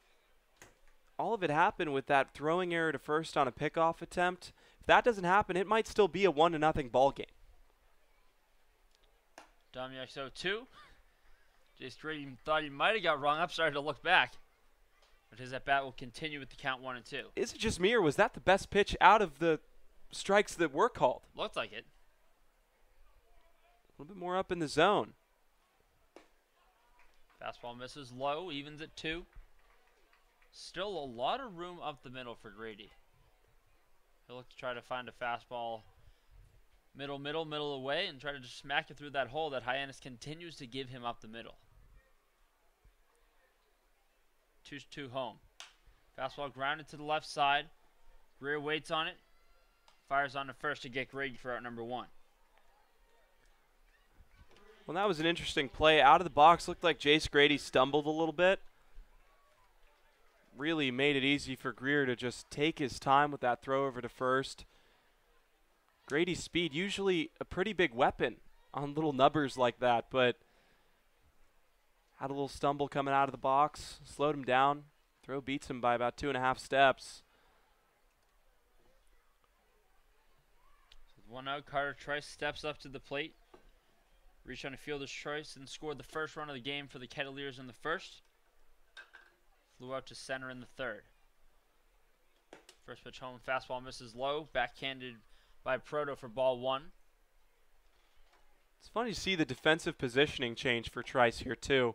all of it happened with that throwing error to first on a pickoff attempt. If that doesn't happen, it might still be a 1-0 ball game. Adamiak 0-2. Jace Grady thought he might have got rung up, started to look back. But his at-bat will continue with the count 1-2. Is it just me, or was that the best pitch out of the strikes that were called? Looked like it. A little bit more up in the zone. Fastball misses low, evens at 2. Still a lot of room up the middle for Grady. He'll look to try to find a fastball middle away and try to just smack it through that hole that Hyannis continues to give him up the middle. 2-2 home. Fastball grounded to the left side. Greer waits on it. Fires on the first to get Grady for out number 1. Well, that was an interesting play. Out of the box, looked like Jace Grady stumbled a little bit. Really made it easy for Greer to just take his time with that throw over to first. Grady's speed, usually a pretty big weapon on little nubbers like that, but had a little stumble coming out of the box, slowed him down. Throw beats him by about 2.5 steps. With 1 out, Carter Trice steps up to the plate. Reached on a fielder's choice and scored the first run of the game for the Kettleers in the first. Flew out to center in the third. First pitch home, fastball misses low. Backhanded by Proto for ball 1. It's funny to see the defensive positioning change for Trice here too.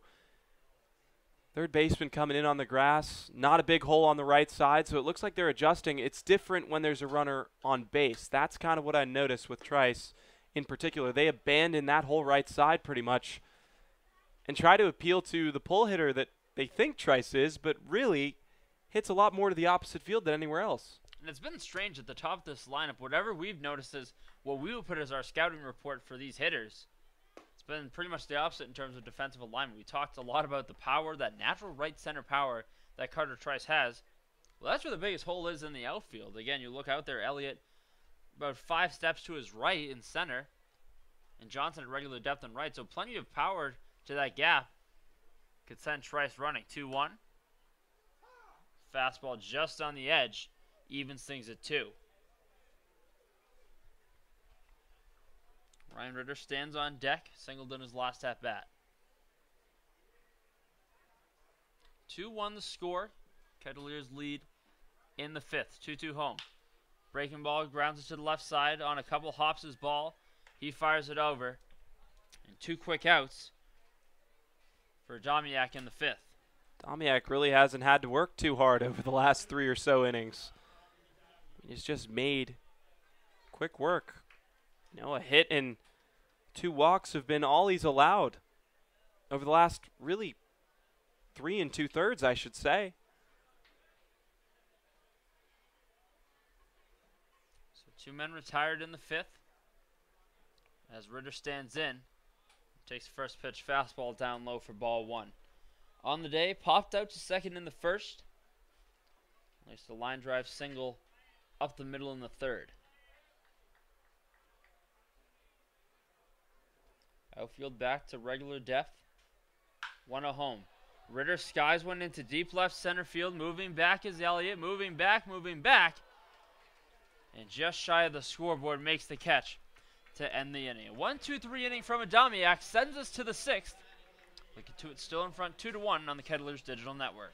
Third baseman coming in on the grass. Not a big hole on the right side, so it looks like they're adjusting. It's different when there's a runner on base. That's kind of what I noticed with Trice in particular. They abandon that whole right side pretty much and try to appeal to the pull hitter that they think Trice is, but really hits a lot more to the opposite field than anywhere else. And it's been strange at the top of this lineup. Whatever we've noticed is what we will put as our scouting report for these hitters. It's been pretty much the opposite in terms of defensive alignment. We talked a lot about the power, that natural right center power that Carter Trice has. Well, that's where the biggest hole is in the outfield. Again, you look out there, Elliott about 5 steps to his right in center, and Johnson at regular depth and right. So plenty of power to that gap. Could send Trice running. 2-1. Fastball just on the edge. Evens things at 2. Ryan Ritter stands on deck. Singled in his last at bat. 2-1 the score. Kettleers lead in the 5th. 2-2 home. Breaking ball grounds it to the left side on a couple hops his ball. He fires it over. And 2 quick outs for Domiak in the 5th. Domiak really hasn't had to work too hard over the last 3 or so innings. He's just made quick work. You know, a hit and 2 walks have been all he's allowed over the last really 3 2/3, I should say. So 2 men retired in the 5th. As Ritter stands in, takes the first pitch fastball down low for ball 1. On the day, popped out to second in the 1st. Makes the line drive single up the middle in the 3rd. Outfield back to regular depth. 1-0 home. Ritter skies one into deep left center field. Moving back is Elliott. Moving back. And just shy of the scoreboard makes the catch to end the inning. A 1-2-3 inning from Adamiak sends us to the 6th. Look at Cotuit still in front 2-1 on the Kettleers Digital Network.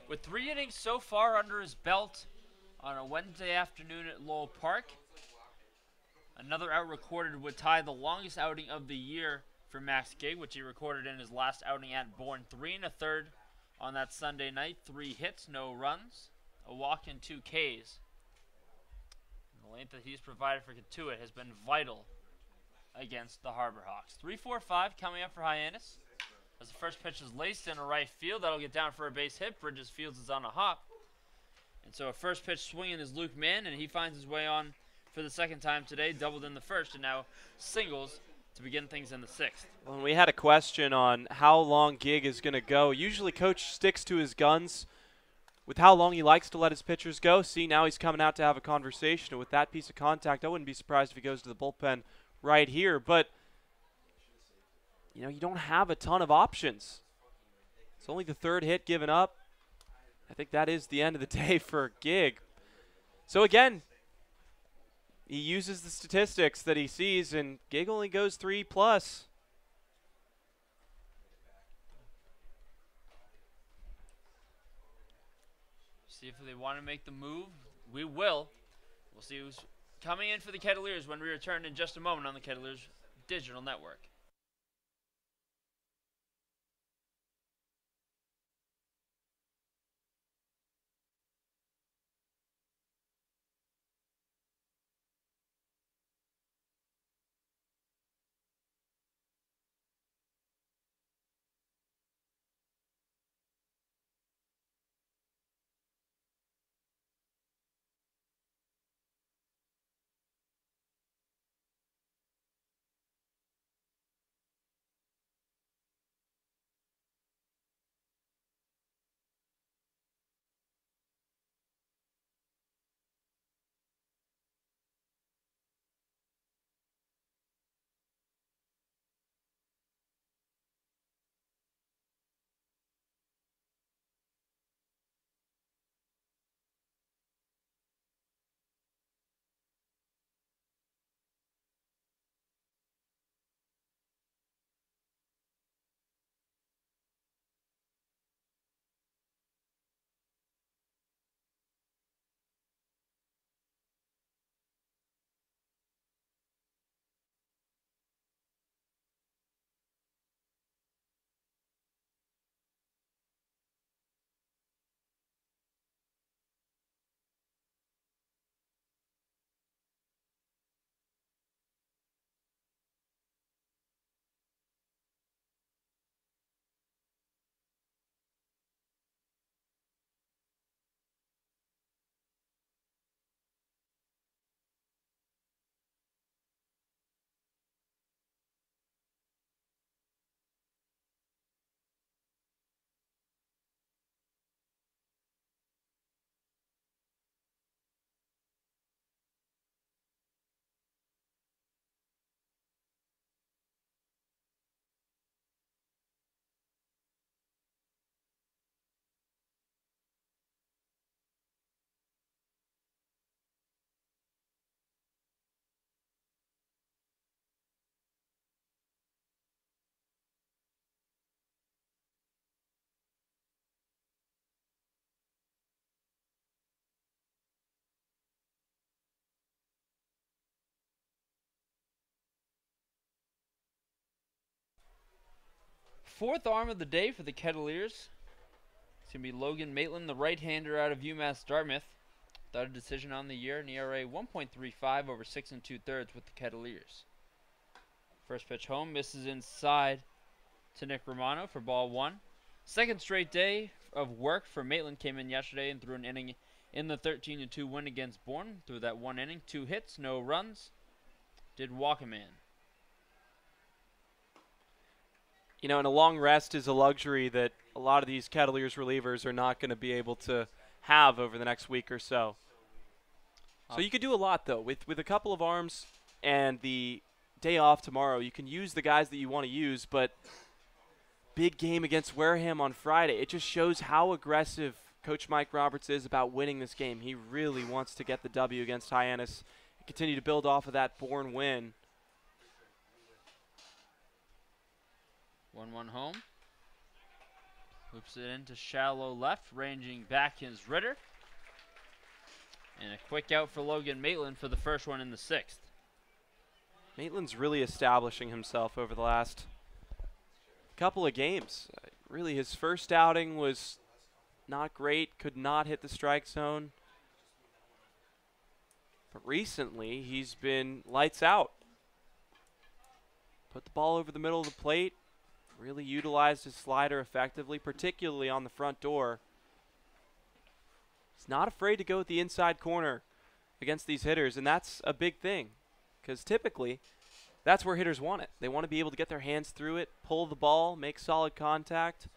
With 3 innings so far under his belt, on a Wednesday afternoon at Lowell Park. Another out recorded would tie the longest outing of the year for Max Gig, which he recorded in his last outing at Bourne. 3 1/3 on that Sunday night. 3 hits, no runs, a walk, and 2 Ks. And the length that he's provided for Cotuit has been vital against the Harbor Hawks. 3-4-5 coming up for Hyannis. As the first pitch is laced in a right field, that'll get down for a base hit. Bridges Fields is on a hop. And so a first pitch swinging is Luke Mann, and he finds his way on for the second time today, doubled in the first, and now singles to begin things in the sixth. Well, we had a question on how long Gig is going to go. Usually Coach sticks to his guns with how long he likes to let his pitchers go. See, now he's coming out to have a conversation. And with that piece of contact, I wouldn't be surprised if he goes to the bullpen right here. But, you know, you don't have a ton of options. It's only the third hit given up. I think that is the end of the day for Gig. So, again, he uses the statistics that he sees, and Gig only goes 3+. See if they want to make the move. We will. We'll see who's coming in for the Kettleers when we return in just a moment on the Kettleers Digital Network. Fourth arm of the day for the Kettleers. It's going to be Logan Maitland, the right-hander out of UMass Dartmouth. Without a decision on the year, an ERA 1.35 over 6 2/3 with the Kettleers. First pitch home, misses inside to Nick Romano for ball 1. Second straight day of work for Maitland came in yesterday and threw an inning in the 13-2 win against Bourne. Through that one inning, 2 hits, no runs. Did walk a man. You know, and a long rest is a luxury that a lot of these Kettleers relievers are not going to be able to have over the next week or so. So you could do a lot, though. With a couple of arms and the day off tomorrow, you can use the guys that you want to use, but big game against Wareham on Friday. It just shows how aggressive Coach Mike Roberts is about winning this game. He really wants to get the W against Hyannis and continue to build off of that Bourne win. 1-1 home. Loops it into shallow left, ranging back is Ritter. And a quick out for Logan Maitland for the first one in the 6th. Maitland's really establishing himself over the last couple of games. Really, his first outing was not great, could not hit the strike zone. But recently, he's been lights out. Put the ball over the middle of the plate, really utilized his slider effectively, particularly on the front door. He's not afraid to go at the inside corner against these hitters, and that's a big thing because typically that's where hitters want it. They want to be able to get their hands through it, pull the ball, make solid contact.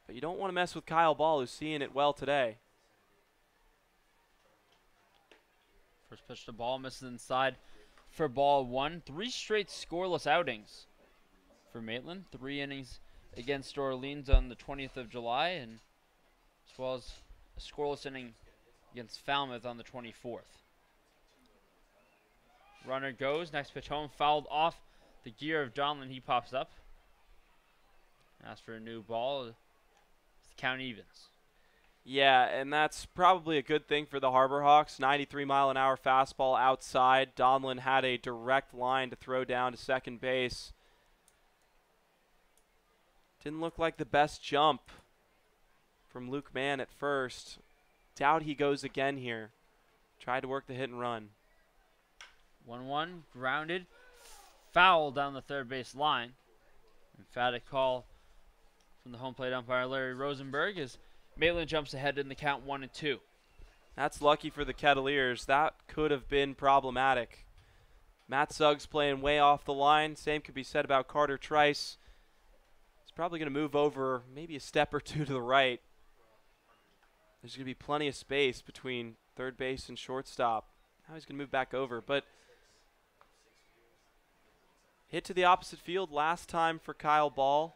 But you don't want to mess with Kyle Ball, who's seeing it well today. First pitch to Ball, misses inside for ball 1. 3 straight scoreless outings for Maitland. 3 innings against Orleans on the 20th of July, and as well as a scoreless inning against Falmouth on the 24th. Runner goes, next pitch home, fouled off the gear of Donlin. He pops up. Asks for a new ball. The count evens. Yeah, and that's probably a good thing for the Harbor Hawks. 93-mile-an-hour fastball outside. Donlin had a direct line to throw down to second base. Didn't look like the best jump from Luke Mann at first. Doubt he goes again here. Tried to work the hit and run. 1-1, grounded, foul down the third base line. Emphatic call from the home plate umpire Larry Rosenberg as Maitland jumps ahead in the count 1-2. That's lucky for the Kettleers. That could have been problematic. Matt Suggs playing way off the line. Same could be said about Carter Trice. He's probably going to move over maybe a step or two to the right. There's going to be plenty of space between third base and shortstop. Now he's going to move back over, but hit to the opposite field last time for Kyle Ball.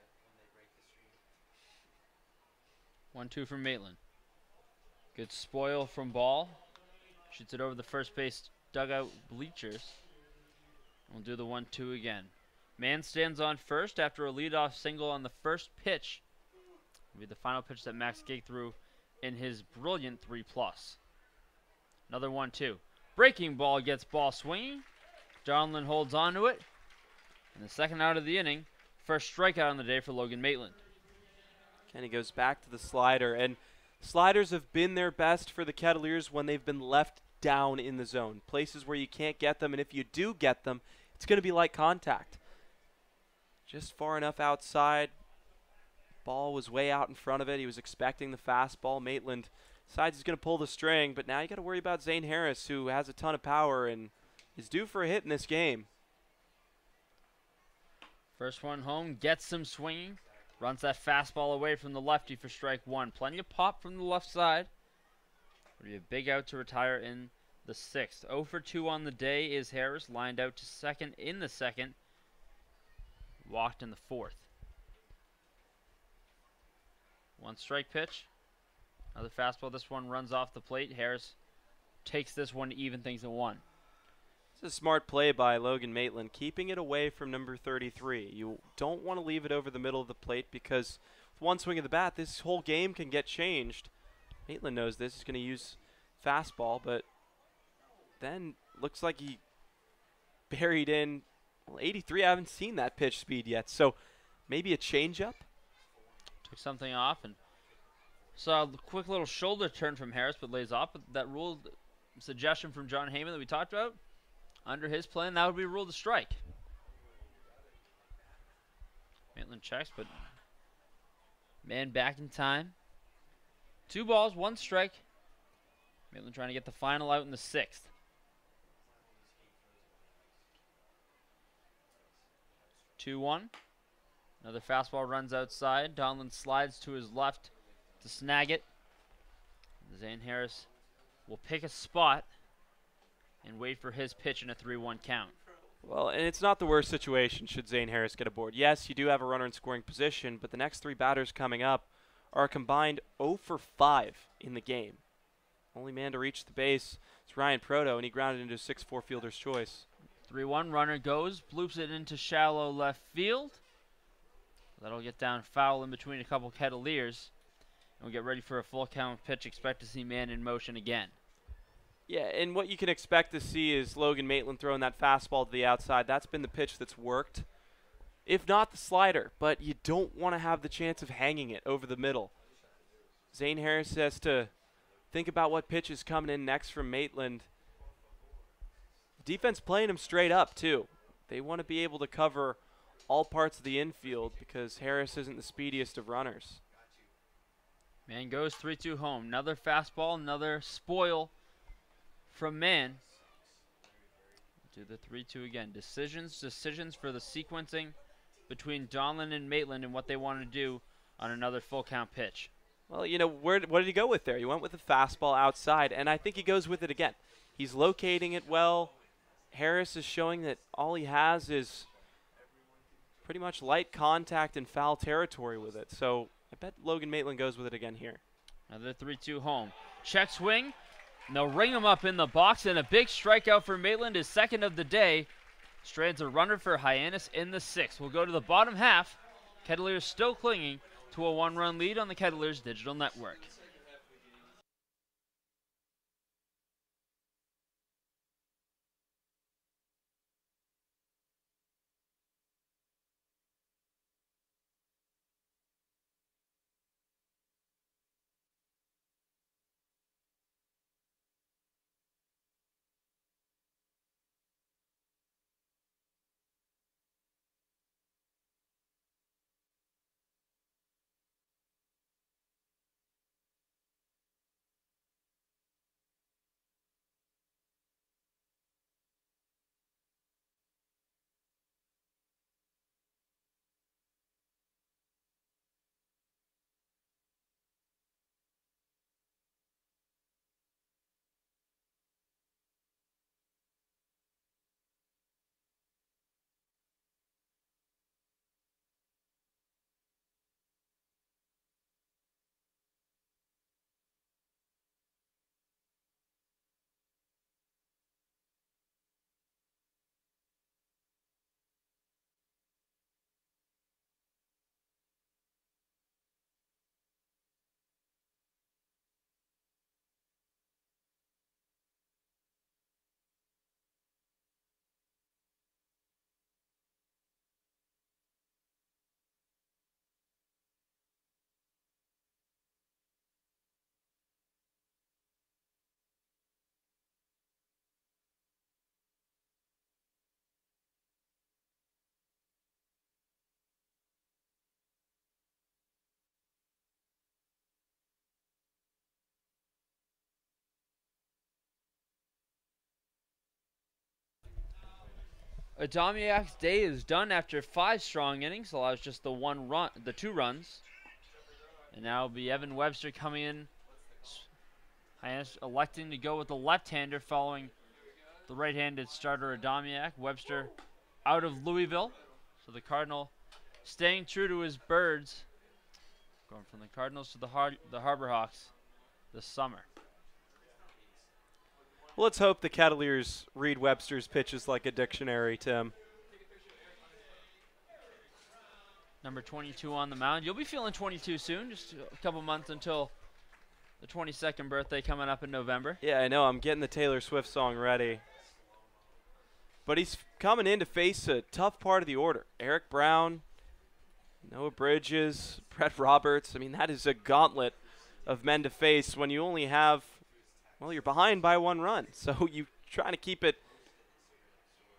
1-2 from Maitland. Good spoil from Ball. Shoots it over the first base dugout bleachers. We'll do the 1-2 again. Mann stands on first after a leadoff single on the first pitch. It'll be the final pitch that Max Gake threw in his brilliant 3+. Another 1-2. Breaking ball gets Ball swinging. Donlin holds on to it. And the second out of the inning, first strikeout on the day for Logan Maitland. And he goes back to the slider. And sliders have been their best for the Kettleers when they've been left down in the zone. Places where you can't get them, and if you do get them, it's going to be like contact. Just far enough outside. Ball was way out in front of it. He was expecting the fastball. Maitland decides he's going to pull the string, but now you got to worry about Zane Harris, who has a ton of power and is due for a hit in this game. First one home, gets some swinging. Runs that fastball away from the lefty for strike 1. Plenty of pop from the left side. Would be a big out to retire in the 6th. 0 for 2 on the day is Harris. Lined out to second in the 2nd. Walked in the 4th. 1 strike pitch. Another fastball. This one runs off the plate. Harris takes this one to even things at 1. It's a smart play by Logan Maitland, keeping it away from number 33. You don't want to leave it over the middle of the plate because with one swing of the bat, this whole game can get changed. Maitland knows this. He's going to use fastball, but then looks like he buried in 83. I haven't seen that pitch speed yet, so maybe a changeup. Took something off and saw a quick little shoulder turn from Harris, but lays off. But that rule suggestion from John Heyman that we talked about, under his plan, that would be ruled a strike. Maitland checks, but man back in time. 2 balls, 1 strike. Maitland trying to get the final out in the 6th. Two 1. Another fastball runs outside. Donlin slides to his left to snag it. Zane Harris will pick a spot and wait for his pitch in a 3-1 count. Well, and it's not the worst situation should Zane Harris get aboard. Yes, you do have a runner in scoring position, but the next 3 batters coming up are a combined 0 for 5 in the game. Only man to reach the base is Ryan Proto, and he grounded into a 6-4 fielder's choice. 3-1, runner goes, bloops it into shallow left field. That'll get down foul in between a couple Kettleers. we'll get ready for a full count pitch. Expect to see man in motion again. Yeah, and what you can expect to see is Logan Maitland throwing that fastball to the outside. That's been the pitch that's worked, if not the slider. But you don't want to have the chance of hanging it over the middle. Zane Harris has to think about what pitch is coming in next from Maitland. Defense playing him straight up, too. They want to be able to cover all parts of the infield because Harris isn't the speediest of runners. Man goes 3-2 home. Another fastball, another spoil from Man. Do the 3-2 again. Decisions for the sequencing between Donlin and Maitland and what they want to do on another full count pitch. Well, you know, what did he go with there? He went with a fastball outside, and I think he goes with it again. He's locating it well. Harris is showing that all he has is pretty much light contact and foul territory with it. So I bet Logan Maitland goes with it again here. Another 3-2 home. Check swing. And they'll ring him up in the box, and a big strikeout for Maitland, his second of the day. Strands a runner for Hyannis in the sixth. We'll go to the bottom half. Kettleers still clinging to a one-run lead on the Kettleers digital network. Adamiak's day is done after 5 strong innings. Allows just the 2 runs. And now it'll be Evan Webster coming in. Hyannis electing to go with the left-hander following the right-handed starter Adamiak. Webster out of Louisville. So the Cardinal staying true to his birds. Going from the Cardinals to the Harbor Hawks this summer. Well, let's hope the Kettleers read Webster's pitches like a dictionary, Tim. Number 22 on the mound. You'll be feeling 22 soon, just a couple months until the 22nd birthday coming up in November. Yeah, I know. I'm getting the Taylor Swift song ready. But he's coming in to face a tough part of the order. Eric Brown, Noah Bridges, Brett Roberts. I mean, that is a gauntlet of men to face when you only have, well, you're behind by 1 run. So you trying to keep it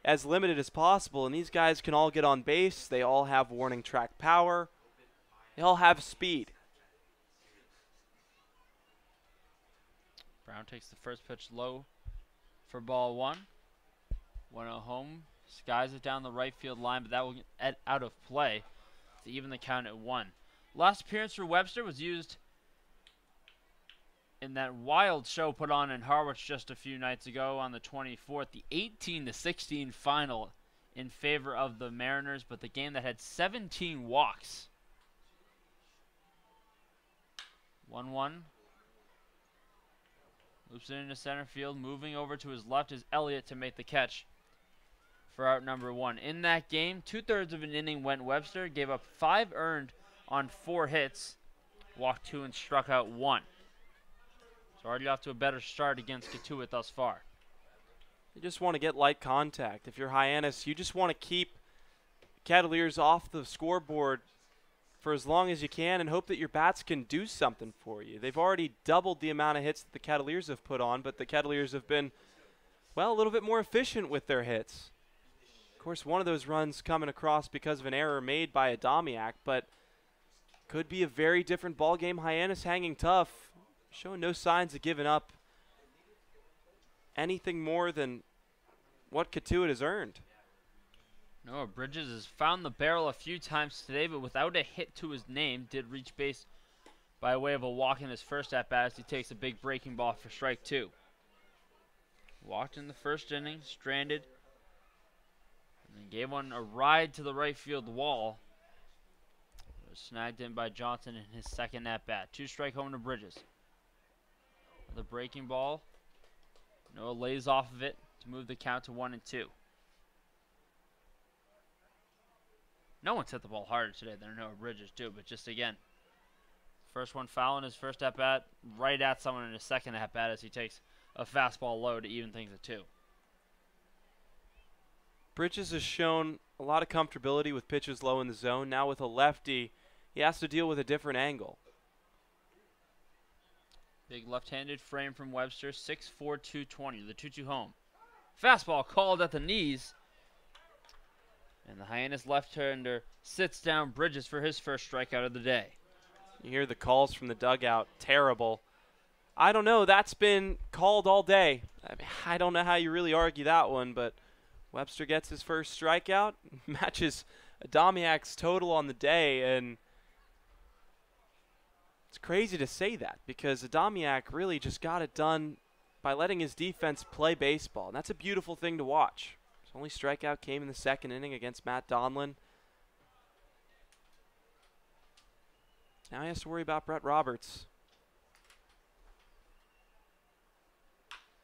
as limited as possible. And these guys can all get on base. They all have warning track power. They all have speed. Brown takes the first pitch low for ball 1. 1-0 home. Skies it down the right field line, but that will get out of play to even the count at 1. Last appearance for Webster was used in that wild show put on in Harwich just a few nights ago on the 24th, the 18-16 final in favor of the Mariners, but the game that had 17 walks. 1-1. Loops it into center field. Moving over to his left is Elliott to make the catch for out number 1. In that game, 2/3 of an inning went Webster, gave up 5 earned on 4 hits, walked 2 and struck out 1. So already off to a better start against Cotuit thus far. You just want to get light contact. If you're Hyannis, you just want to keep Kettleers off the scoreboard for as long as you can and hope that your bats can do something for you. They've already doubled the amount of hits that the Kettleers have put on, but the Kettleers have been, well, a little bit more efficient with their hits. Of course, one of those runs coming across because of an error made by Adamiak, but could be a very different ball game. Hyannis hanging tough, showing no signs of giving up anything more than what Cotuit has earned. Noah Bridges has found the barrel a few times today, but without a hit to his name, did reach base by way of a walk in his first at-bat as he takes a big breaking ball for strike 2. Walked in the first inning, stranded, and then gave one a ride to the right field wall. It was snagged in by Johnson in his second at-bat. 2-strike home to Bridges. The breaking ball, Noah lays off of it to move the count to 1-2. No one's hit the ball harder today than Noah Bridges, too, but just again, first one foul in his first at-bat, right at someone in his second at-bat as he takes a fastball low to even things at 2. Bridges has shown a lot of comfortability with pitches low in the zone. Now with a lefty, he has to deal with a different angle. Big left-handed frame from Webster, 6'4", 220, the 2-2 home. Fastball called at the knees. And the Hyannis left-hander sits down Bridges for his first strikeout of the day. You hear the calls from the dugout. Terrible. I don't know. That's been called all day. I don't know how you really argue that one, but Webster gets his first strikeout, matches Adamiak's total on the day, and it's crazy to say that because Adamiak really just got it done by letting his defense play baseball, and that's a beautiful thing to watch. His only strikeout came in the second inning against Matt Donlin. Now he has to worry about Brett Roberts.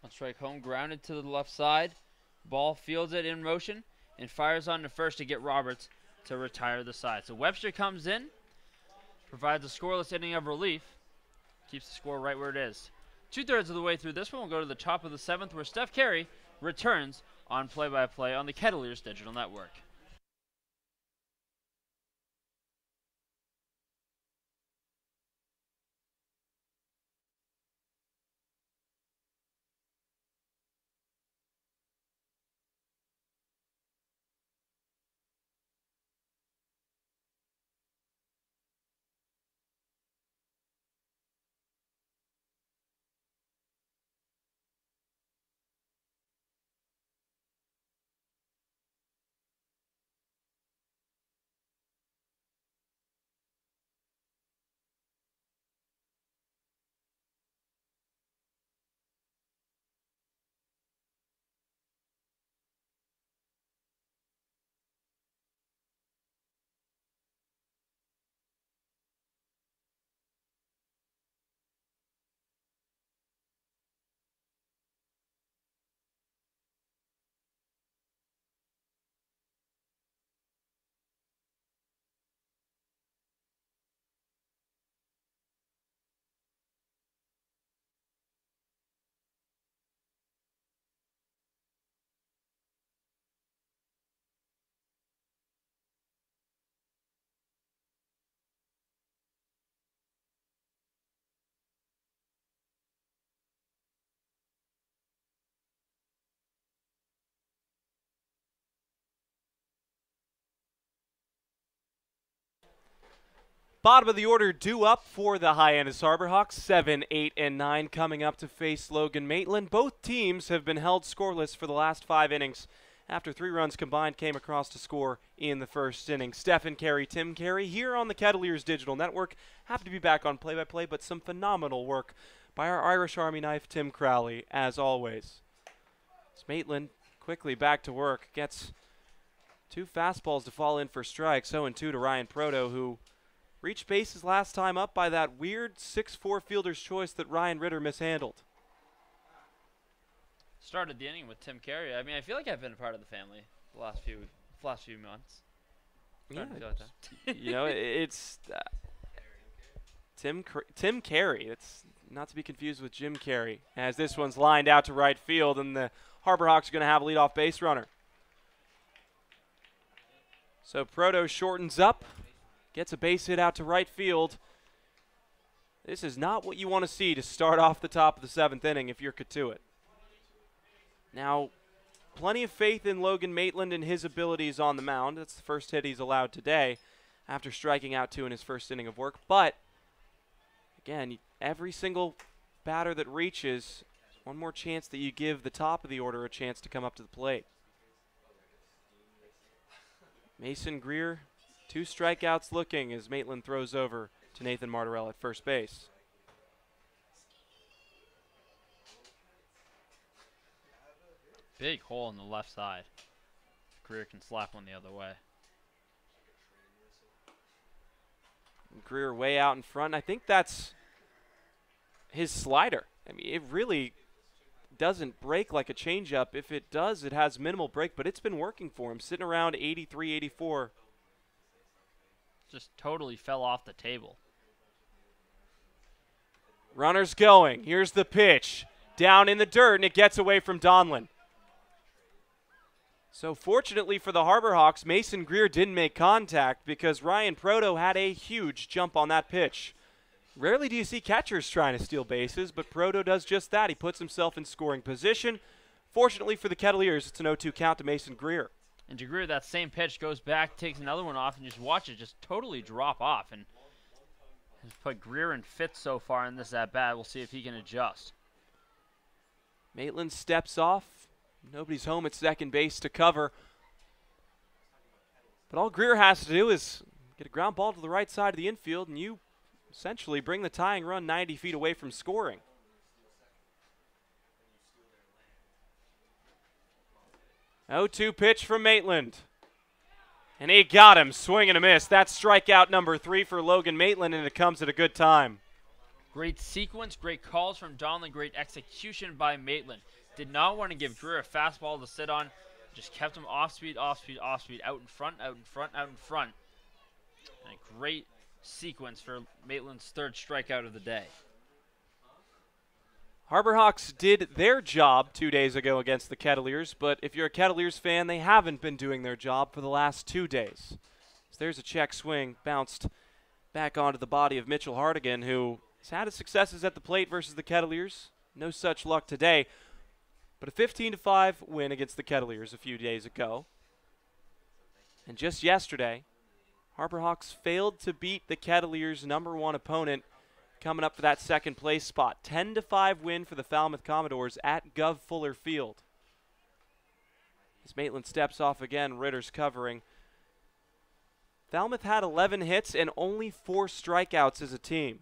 1 strike home, grounded to the left side. Ball fields it in motion and fires on to first to get Roberts to retire the side. So Webster comes in, provides a scoreless inning of relief, keeps the score right where it is. 2/3 of the way through this one, we'll go to the top of the 7th where Steph Carey returns on play-by-play on the Kettleers Digital Network. Bottom of the order due up for the Hyannis Harborhawks, 7, 8, and 9 coming up to face Logan Maitland. Both teams have been held scoreless for the last 5 innings after 3 runs combined came across to score in the first inning. Stephen Carey, Tim Carey here on the Kettleers Digital Network. Happy to be back on play-by-play, but some phenomenal work by our Irish Army knife, Tim Crowley, as always. As Maitland quickly back to work, gets 2 fastballs to fall in for strikes, 0-2 to Ryan Proto, who reached bases last time up by that weird 6'4" fielder's choice that Ryan Ritter mishandled. Started the inning with Tim Carey. I mean, I feel like I've been a part of the family the last few months. Yeah, Starting to feel like that. you know, it's Tim Carey. It's not to be confused with Jim Carey, as this one's lined out to right field, and the Harbor Hawks are going to have a leadoff base runner. So Proto shortens up, gets a base hit out to right field. This is not what you want to see to start off the top of the 7th inning if you're Cotuit. Now, plenty of faith in Logan Maitland and his abilities on the mound. That's the first hit he's allowed today after striking out 2 in his first inning of work. But, again, every single batter that reaches, one more chance that you give the top of the order a chance to come up to the plate. Mason Greer, 2 strikeouts looking as Maitland throws over to Nathan Martorell at first base. Big hole in the left side. Greer can slap one the other way. Greer way out in front. I think that's his slider. I mean, it really doesn't break like a changeup. If it does, it has minimal break, but it's been working for him, sitting around 83, 84. Just totally fell off the table. Runner's going. Here's the pitch. Down in the dirt, and it gets away from Donlin. So fortunately for the Harbor Hawks, Mason Greer didn't make contact because Ryan Proto had a huge jump on that pitch. Rarely do you see catchers trying to steal bases, but Proto does just that. He puts himself in scoring position. Fortunately for the Kettleers, it's an 0-2 count to Mason Greer. And to Greer, that same pitch goes back, takes another one off, and just watch it just totally drop off. And has put Greer in fits so far in this at-bat. We'll see if he can adjust. Maitland steps off. Nobody's home at second base to cover. But all Greer has to do is get a ground ball to the right side of the infield, and you essentially bring the tying run 90 feet away from scoring. Oh, 0-2 pitch from Maitland. And he got him, swing and a miss. That's strikeout number 3 for Logan Maitland, and it comes at a good time. Great sequence, great calls from Donlin, great execution by Maitland. Did not want to give Greer a fastball to sit on. Just kept him off speed, off speed, off speed, out in front, out in front, out in front. And a great sequence for Maitland's 3rd strikeout of the day. Harbor Hawks did their job 2 days ago against the Kettleers, but if you're a Kettleers fan, they haven't been doing their job for the last 2 days. So there's a check swing, bounced back onto the body of Mitchell Hardigan, who has had his successes at the plate versus the Kettleers. No such luck today, but a 15-5 win against the Kettleers a few days ago. And just yesterday, Harbor Hawks failed to beat the Kettleers' #1 opponent coming up for that 2nd place spot. 10-5 win for the Falmouth Commodores at Gov Fuller Field. As Maitland steps off again, Ritter's covering. Falmouth had 11 hits and only 4 strikeouts as a team.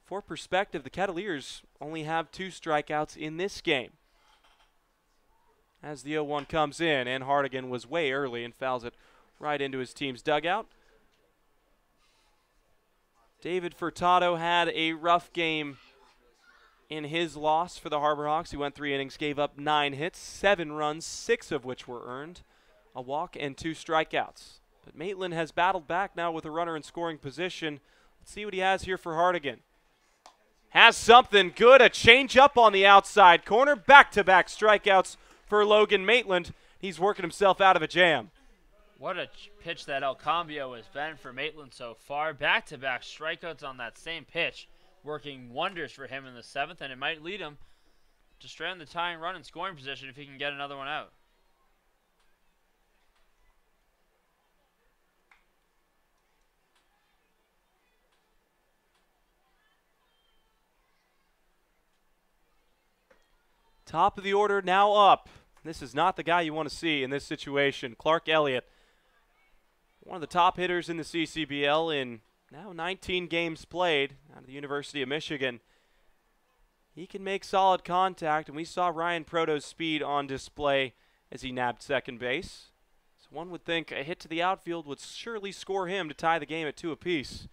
For perspective, the Kettleers only have 2 strikeouts in this game. As the 0-1 comes in, and Hardigan was way early and fouls it right into his team's dugout. David Furtado had a rough game in his loss for the Harbor Hawks. He went 3 innings, gave up 9 hits, 7 runs, 6 of which were earned, a walk and 2 strikeouts. But Maitland has battled back now with a runner in scoring position. Let's see what he has here for Hardigan. Has something good, a changeup on the outside corner, back-to-back strikeouts for Logan Maitland. He's working himself out of a jam. What a pitch that El Cambio has been for Maitland so far. Back-to-back strikeouts on that same pitch, working wonders for him in the 7th, and it might lead him to straight on the tying run in scoring position if he can get another one out. Top of the order now up. This is not the guy you want to see in this situation. Clark Elliott, one of the top hitters in the CCBL in now 19 games played out of the University of Michigan. He can make solid contact, and we saw Ryan Proto's speed on display as he nabbed second base. So one would think a hit to the outfield would surely score him to tie the game at 2 apiece.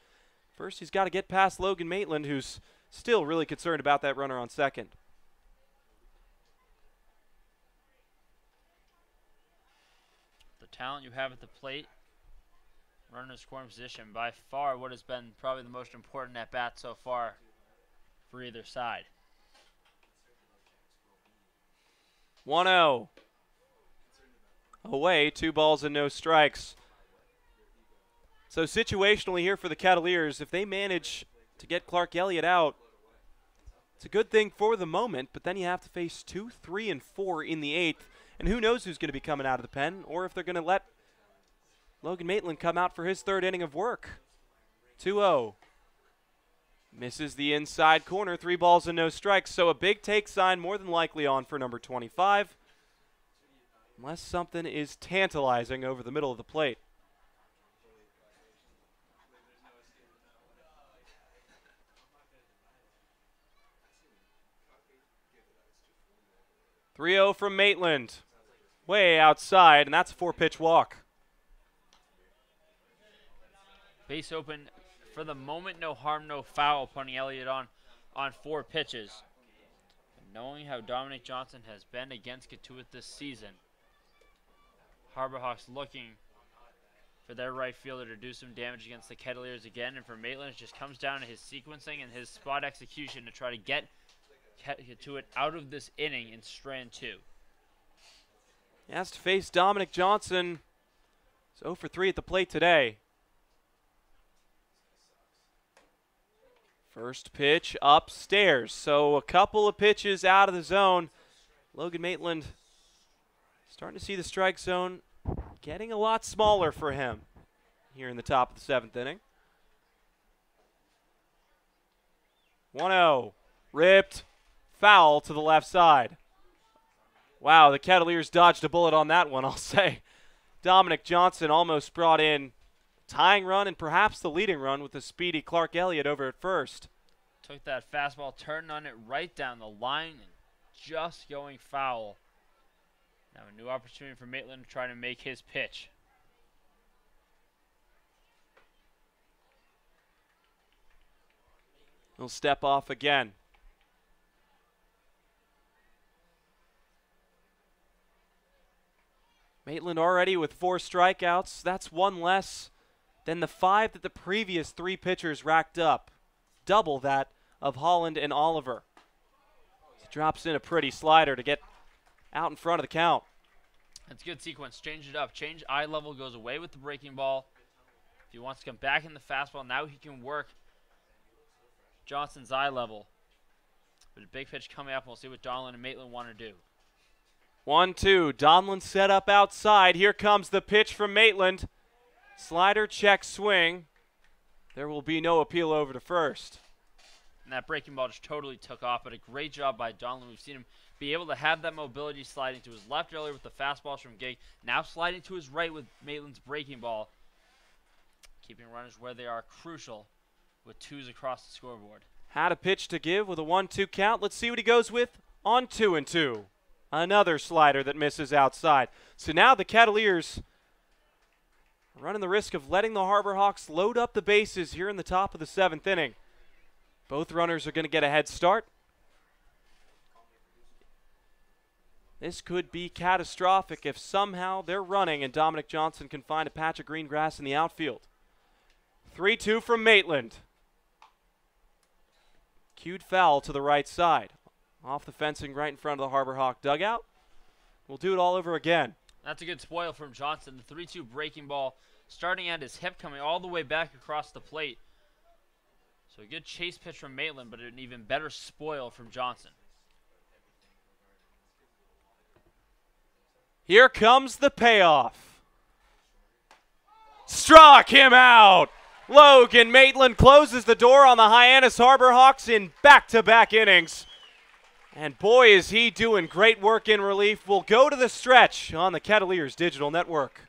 First, he's got to get past Logan Maitland, who's still really concerned about that runner on second. The talent you have at the plate Runner scoring position, by far what has been probably the most important at bat so far for either side. 1-0. Away, 2 balls and no strikes. So situationally here for the Kettleers, if they manage to get Clark Elliott out, it's a good thing for the moment, but then you have to face 2, 3, and 4 in the 8th, and who knows who's going to be coming out of the pen, or if they're going to let Logan Maitland come out for his 3rd inning of work. 2-0. Misses the inside corner, 3 balls and no strikes, so a big take sign more than likely on for number 25, unless something is tantalizing over the middle of the plate. .3-0 from Maitland. Way outside, and that's a 4-pitch walk. Base open for the moment, no harm, no foul, putting Elliott on 4 pitches. But knowing how Dominic Johnson has been against Cotuit this season, Harborhawks looking for their right fielder to do some damage against the Kettleers again, and for Maitland it just comes down to his sequencing and his spot execution to try to get Cotuit out of this inning in strand 2. He has to face Dominic Johnson. He's 0 for 3 at the plate today. First pitch upstairs, so a couple of pitches out of the zone. Logan Maitland starting to see the strike zone getting a lot smaller for him here in the top of the 7th inning. 1-0, ripped, foul to the left side. Wow, the Kettleers dodged a bullet on that one, I'll say. Dominic Johnson almost brought in tying run and perhaps the leading run with the speedy Clark Elliott over at first. Took that fastball, turned on it right down the line, and just going foul. Now a new opportunity for Maitland to try to make his pitch. He'll step off again. Maitland already with 4 strikeouts. That's 1 less than the 5 that the previous 3 pitchers racked up. Double that of Holland and Oliver. He drops in a pretty slider to get out in front of the count. That's a good sequence. Change it up. Change eye level, goes away with the breaking ball. If he wants to come back in the fastball, now he can work Johnson's eye level. But a big pitch coming up, and we'll see what Donlin and Maitland want to do. 1-2. Donlin set up outside. Here comes the pitch from Maitland. Slider, check, swing. There will be no appeal over to first. And that breaking ball just totally took off, but a great job by Donlin. We've seen him be able to have that mobility sliding to his left earlier with the fastballs from Gig. Now sliding to his right with Maitland's breaking ball. Keeping runners where they are crucial with 2s across the scoreboard. Had a pitch to give with a 1-2 count. Let's see what he goes with on 2-2. Another slider that misses outside. So now the Kettleers running the risk of letting the Harborhawks load up the bases here in the top of the 7th inning. Both runners are going to get a head start. This could be catastrophic if somehow they're running and Dominic Johnson can find a patch of green grass in the outfield. 3-2 from Maitland. Cued foul to the right side. Off the fencing right in front of the Harborhawk dugout. We'll do it all over again. That's a good spoil from Johnson. The 3-2 breaking ball starting at his hip, coming all the way back across the plate. So a good chase pitch from Maitland, but an even better spoil from Johnson. Here comes the payoff. Struck him out. Logan Maitland closes the door on the Hyannis Harborhawks in back-to-back innings. And boy, is he doing great work in relief. We'll go to the stretch on the Kettleers Digital Network.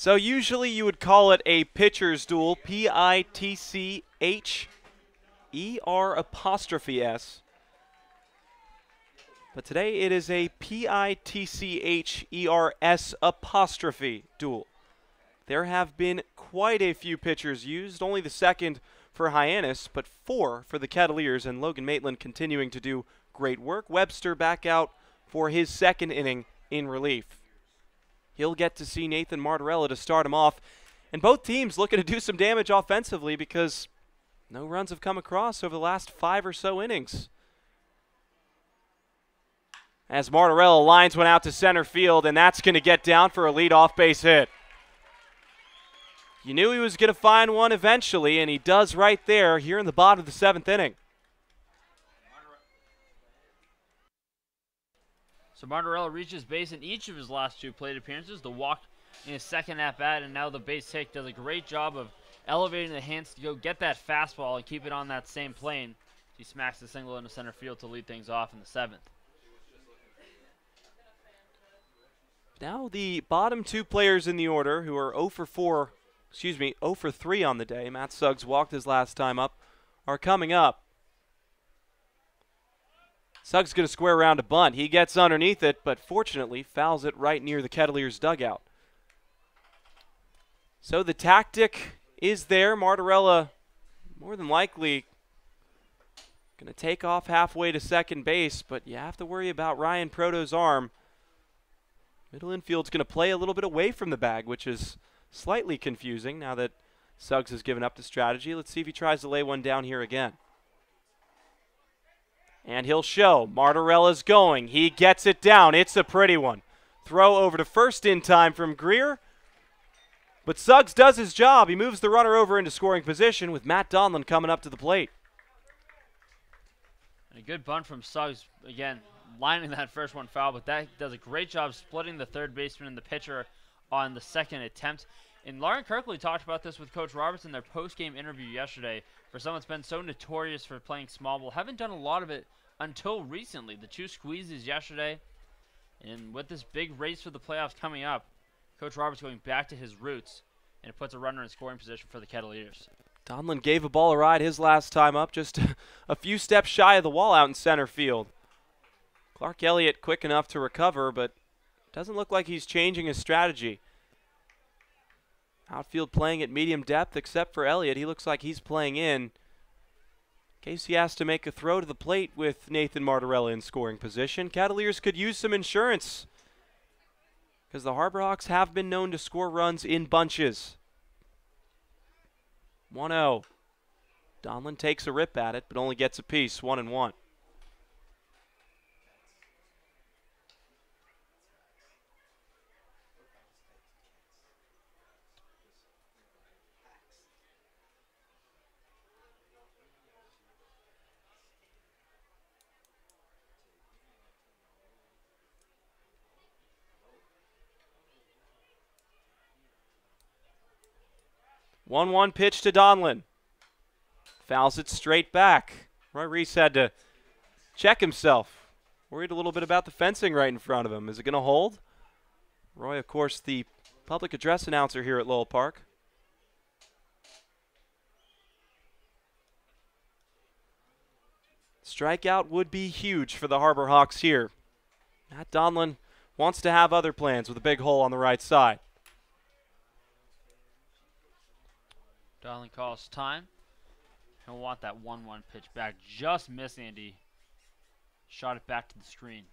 So usually you would call it a pitcher's duel, Pitcher''S. But today it is a Pitchers' duel. There have been quite a few pitchers used, only the second for Hyannis, but 4 for the Kettleers, and Logan Maitland continuing to do great work. Webster back out for his second inning in relief. He'll get to see Nathan Martorella to start him off, and both teams looking to do some damage offensively because no runs have come across over the last 5 or so innings. As Martorella lines one out to center field, and that's going to get down for a leadoff base hit. You knew he was going to find one eventually, and he does right there here in the bottom of the 7th inning. So Martorella reaches base in each of his last 2 plate appearances. The walk in his second at-bat, and now the base hit. Does a great job of elevating the hands to go get that fastball and keep it on that same plane. He smacks the single into center field to lead things off in the 7th. Now the bottom 2 players in the order who are 0 for 3 on the day, Matt Suggs walked his last time up, are coming up. Suggs going to square around a bunt. He gets underneath it, but fortunately fouls it right near the Kettleers' dugout. So the tactic is there. Martorella more than likely going to take off halfway to second base, but you have to worry about Ryan Proto's arm. Middle infield's going to play a little bit away from the bag, which is slightly confusing now that Suggs has given up the strategy. Let's see if he tries to lay one down here again. And he'll show. Martorella's going. He gets it down. It's a pretty one. Throw over to first in time from Greer. But Suggs does his job. He moves the runner over into scoring position with Matt Donlin coming up to the plate. And a good bunt from Suggs, again, lining that first one foul, but that does a great job splitting the third baseman and the pitcher on the second attempt. And Lauren Kirkley talked about this with Coach Roberts in their post-game interview yesterday. For someone that's been so notorious for playing small ball, haven't done a lot of it until recently. The 2 squeezes yesterday, and with this big race for the playoffs coming up, Coach Roberts going back to his roots, and it puts a runner in scoring position for the Kettleers. Donlin gave a ball a ride his last time up, just a few steps shy of the wall out in center field. Clark Elliott quick enough to recover, but doesn't look like he's changing his strategy. Outfield playing at medium depth, except for Elliott. He looks like he's playing in case he has to make a throw to the plate with Nathan Martorella in scoring position. Kettleers could use some insurance because the Harborhawks have been known to score runs in bunches. 1-0. Donlin takes a rip at it, but only gets a piece, 1-1. One pitch to Donlin. Fouls it straight back. Roy Reese had to check himself. Worried a little bit about the fencing right in front of him. Is it going to hold? Roy, of course, the public address announcer here at Lowell Park. Strikeout would be huge for the Harborhawks here. Matt Donlin wants to have other plans with a big hole on the right side. Donlin calls time. He'll want that 1-1 pitch back. Just missed Andy. Shot it back to the screen.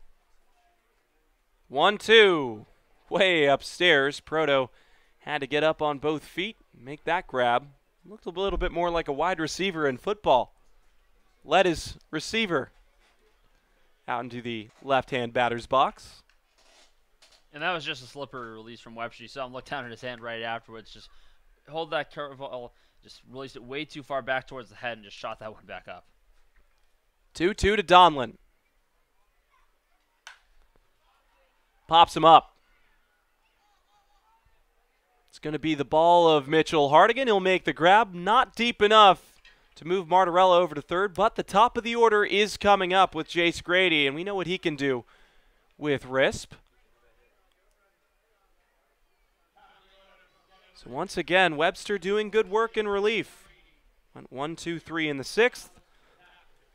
1-2. Way upstairs. Proto had to get up on both feet and make that grab. Looked a little bit more like a wide receiver in football. Led his receiver out into the left-hand batter's box. And that was just a slippery release from Webster. You saw him look down at his hand right afterwards. Just hold that curveball, just released it way too far back towards the head and just shot that one back up. 2-2 to Donlin. Pops him up. It's going to be the ball of Mitchell Hardigan. He'll make the grab. Not deep enough to move Martorella over to third, but the top of the order is coming up with Jace Grady, and we know what he can do with RISP. So once again, Webster doing good work in relief. Went 1, 2, 3 in the 6th.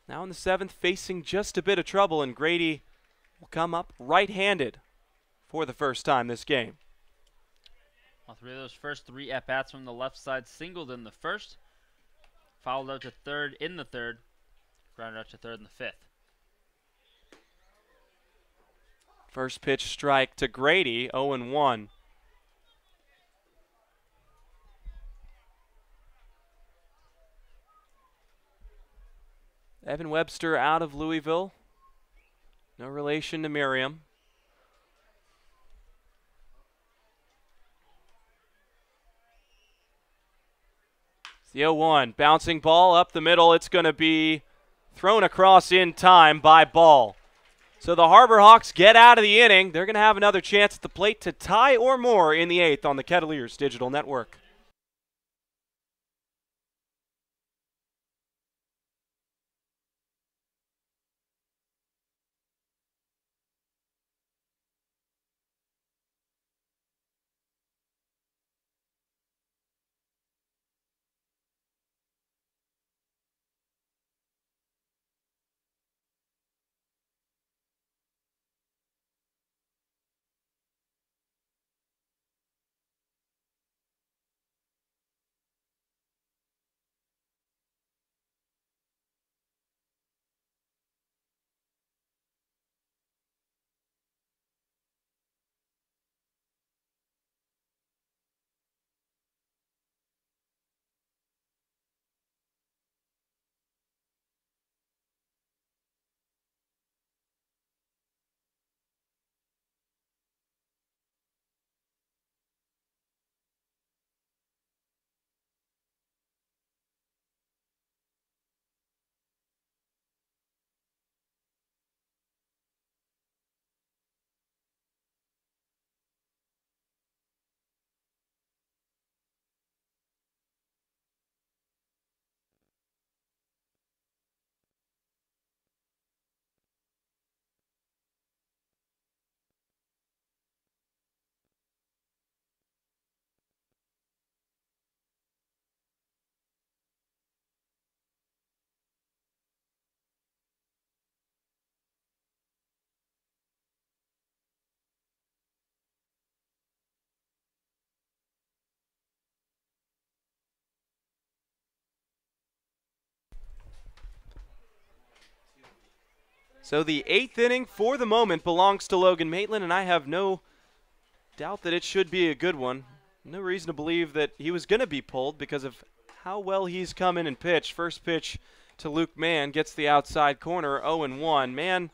Now in the 7th, facing just a bit of trouble, and Grady will come up right-handed for the first time this game. All three of those first 3 at-bats from the left side singled in the 1st. Fouled out to 3rd in the 3rd. Grounded out to 3rd in the 5th. First pitch strike to Grady, 0-1. Evan Webster out of Louisville. No relation to Miriam. It's the 0-1. Bouncing ball up the middle. It's going to be thrown across in time by Ball. So the Harbor Hawks get out of the inning. They're going to have another chance at the plate to tie or more in the 8th on the Kettleers Digital Network. So the 8th inning for the moment belongs to Logan Maitland, and I have no doubt that it should be a good one. No reason to believe that he was going to be pulled because of how well he's come in and pitched. First pitch to Luke Mann gets the outside corner, 0-1. Mann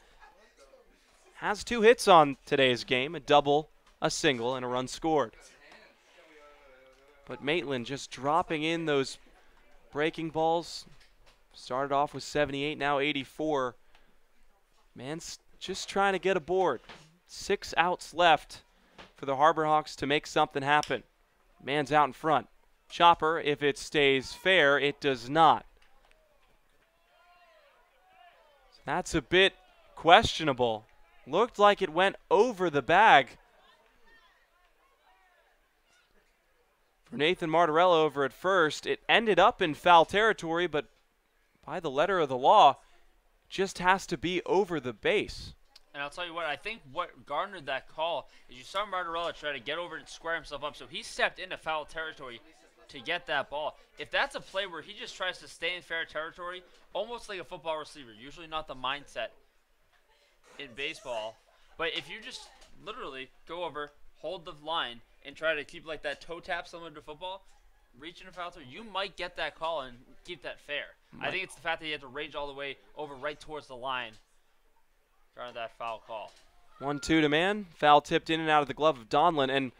has 2 hits on today's game, a double, a single, and a run scored. But Maitland just dropping in those breaking balls. Started off with 78, now 84. Mann's just trying to get aboard. 6 outs left for the Harbor Hawks to make something happen. Mann's out in front. Chopper, if it stays fair, it does not. That's a bit questionable. Looked like it went over the bag. For Nathan Martorello over at first, it ended up in foul territory, but by the letter of the law, just has to be over the base. And I'll tell you what, I think what garnered that call is you saw Martorello try to get over and square himself up, so he stepped into foul territory to get that ball. If that's a play where he just tries to stay in fair territory, almost like a football receiver, usually not the mindset in baseball, but if you just literally go over, hold the line, and try to keep like that toe tap similar to football, reach into foul territory, you might get that call and keep that fair. I think it's the fact that he had to range all the way over right towards the line. Garnered that foul call. 1-2 to Mann. Foul tipped in and out of the glove of Donlin, and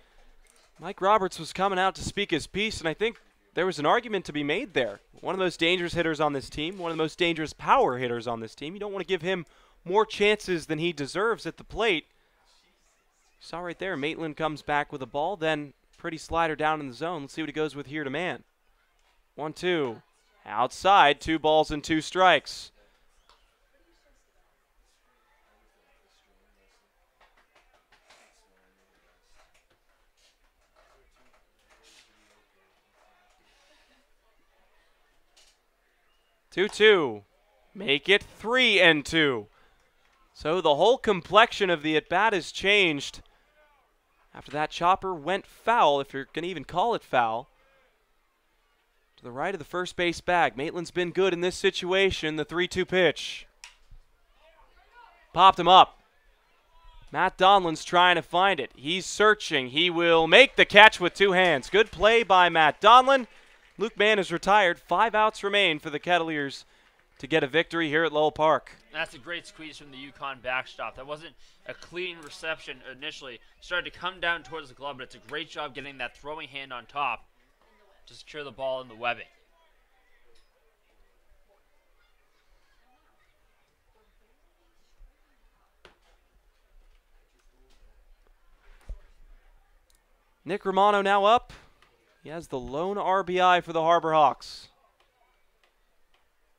Mike Roberts was coming out to speak his piece, and I think there was an argument to be made there. One of the most dangerous hitters on this team, one of the most dangerous power hitters on this team. You don't want to give him more chances than he deserves at the plate. You saw right there, Maitland comes back with a ball, then pretty slider down in the zone. Let's see what he goes with here to Mann. 1-2. Outside, 2 balls and 2 strikes. 2-2. Make it 3-2. So the whole complexion of the at-bat has changed after that chopper went foul, if you're going to even call it foul, to the right of the first base bag. Maitland's been good in this situation. The 3-2 pitch. Popped him up. Matt Donlan's trying to find it. He's searching. He will make the catch with two hands. Good play by Matt Donlan. Luke Mann is retired. 5 outs remain for the Kettleers to get a victory here at Lowell Park. That's a great squeeze from the UConn backstop. That wasn't a clean reception initially. Started to come down towards the glove, but it's a great job getting that throwing hand on top to secure the ball in the webbing. Nick Romano now up. He has the lone RBI for the Harbor Hawks.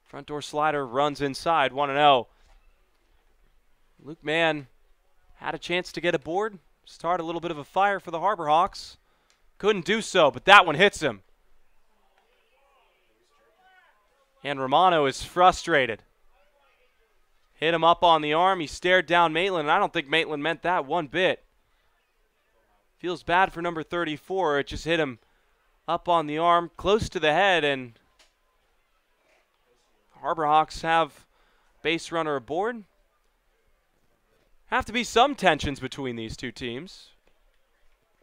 Front door slider runs inside, 1-0. Luke Mann had a chance to get aboard, start a little bit of a fire for the Harbor Hawks. Couldn't do so, but that one hits him. And Romano is frustrated. Hit him up on the arm. He stared down Maitland, and I don't think Maitland meant that one bit. Feels bad for number 34. It just hit him up on the arm, close to the head, and Harbor Hawks have base runner aboard. Have to be some tensions between these two teams.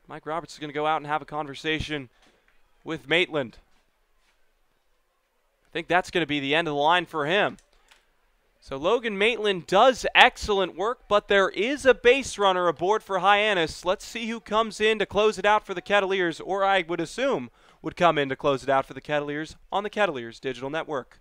Mike Roberts is going to go out and have a conversation with Maitland. I think that's going to be the end of the line for him. So Logan Maitland does excellent work, but there is a base runner aboard for Hyannis. Let's see who comes in to close it out for the Kettleers, or I would assume would come in to close it out for the Kettleers on the Kettleers Digital Network.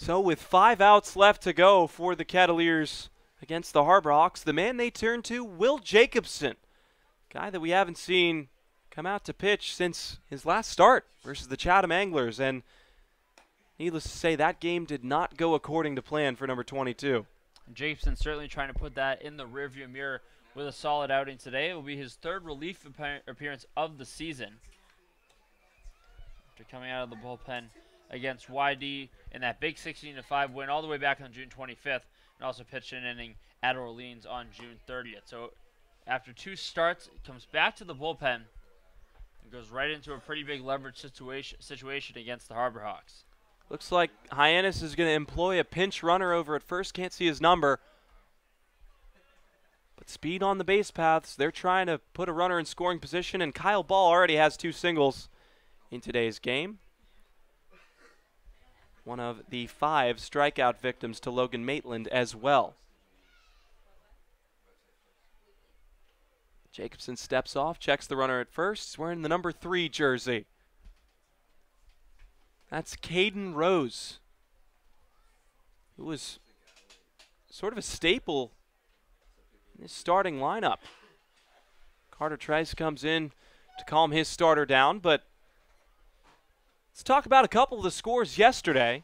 So with 5 outs left to go for the Kettleers against the Harbor Hawks, the man they turn to, Will Jacobson, guy that we haven't seen come out to pitch since his last start versus the Chatham Anglers. And needless to say, that game did not go according to plan for number 22. Jacobson certainly trying to put that in the rearview mirror with a solid outing today. It will be his third relief appearance of the season. After coming out of the bullpen against YD in that big 16-5 win all the way back on June 25th, and also pitched an inning at Orleans on June 30th. So after 2 starts, it comes back to the bullpen and goes right into a pretty big leverage situation against the Harbor Hawks. Looks like Hyannis is going to employ a pinch runner over at first. Can't see his number. But speed on the base paths. They're trying to put a runner in scoring position, and Kyle Ball already has 2 singles in today's game. One of the 5 strikeout victims to Logan Maitland as well. Jacobson steps off, checks the runner at first. He's wearing the number 3 jersey. That's Caden Rose, who was sort of a staple in his starting lineup. Carter Trice comes in to calm his starter down, but let's talk about a couple of the scores yesterday.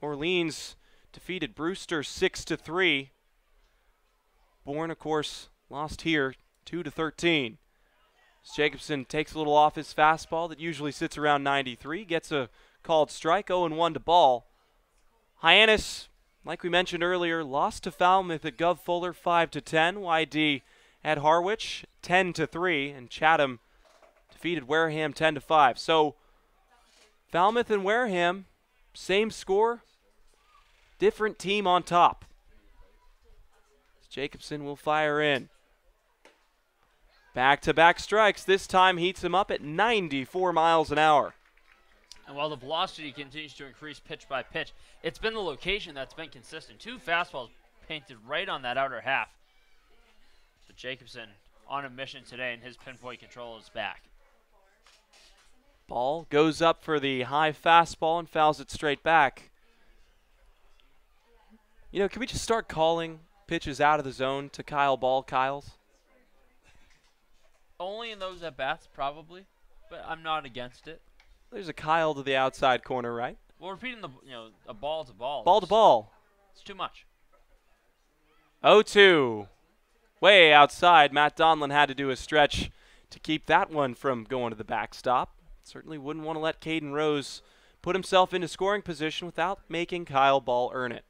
Orleans defeated Brewster 6-3. Bourne, of course, lost here 2-13. Jacobson takes a little off his fastball that usually sits around 93, gets a called strike, 0-1 to Ball. Hyannis, like we mentioned earlier, lost to Falmouth at Gov Fuller 5-10. YD at Harwich 10-3, and Chatham defeated Wareham 10-5. So Falmouth and Wareham, same score, different team on top. Jacobson will fire in. Back-to-back strikes. This time heats him up at 94 miles an hour. And while the velocity continues to increase pitch by pitch, it's been the location that's been consistent. 2 fastballs painted right on that outer half. So Jacobson on a mission today, and his pinpoint control is back. Ball goes up for the high fastball and fouls it straight back. You know, can we just start calling pitches out of the zone to Kyle Ball Kyles? Only in those at-bats, probably, but I'm not against it. There's a Kyle to the outside corner, right? Well, repeating a ball to ball. Ball to ball. It's too much. 0-2. Way outside. Matt Donlin had to do a stretch to keep that one from going to the backstop. Certainly wouldn't want to let Caden Rose put himself into scoring position without making Kyle Ball earn it.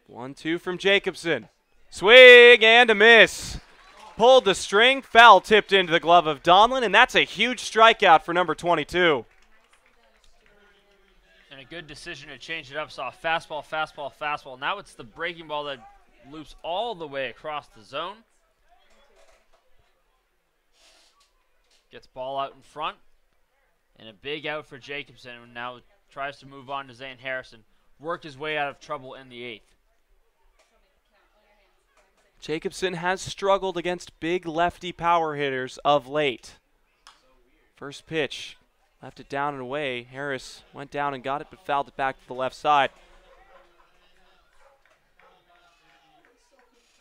1-2 from Jacobson. Swing and a miss. Pulled the string, foul tipped into the glove of Donlin, and that's a huge strikeout for number 22. And a good decision to change it up. Saw fastball, fastball, fastball. Now it's the breaking ball that loops all the way across the zone. Gets ball out in front. And a big out for Jacobson, who now tries to move on to Zane Harrison. Worked his way out of trouble in the 8th. Jacobson has struggled against big lefty power hitters of late. First pitch, left it down and away. Harris went down and got it, but fouled it back to the left side.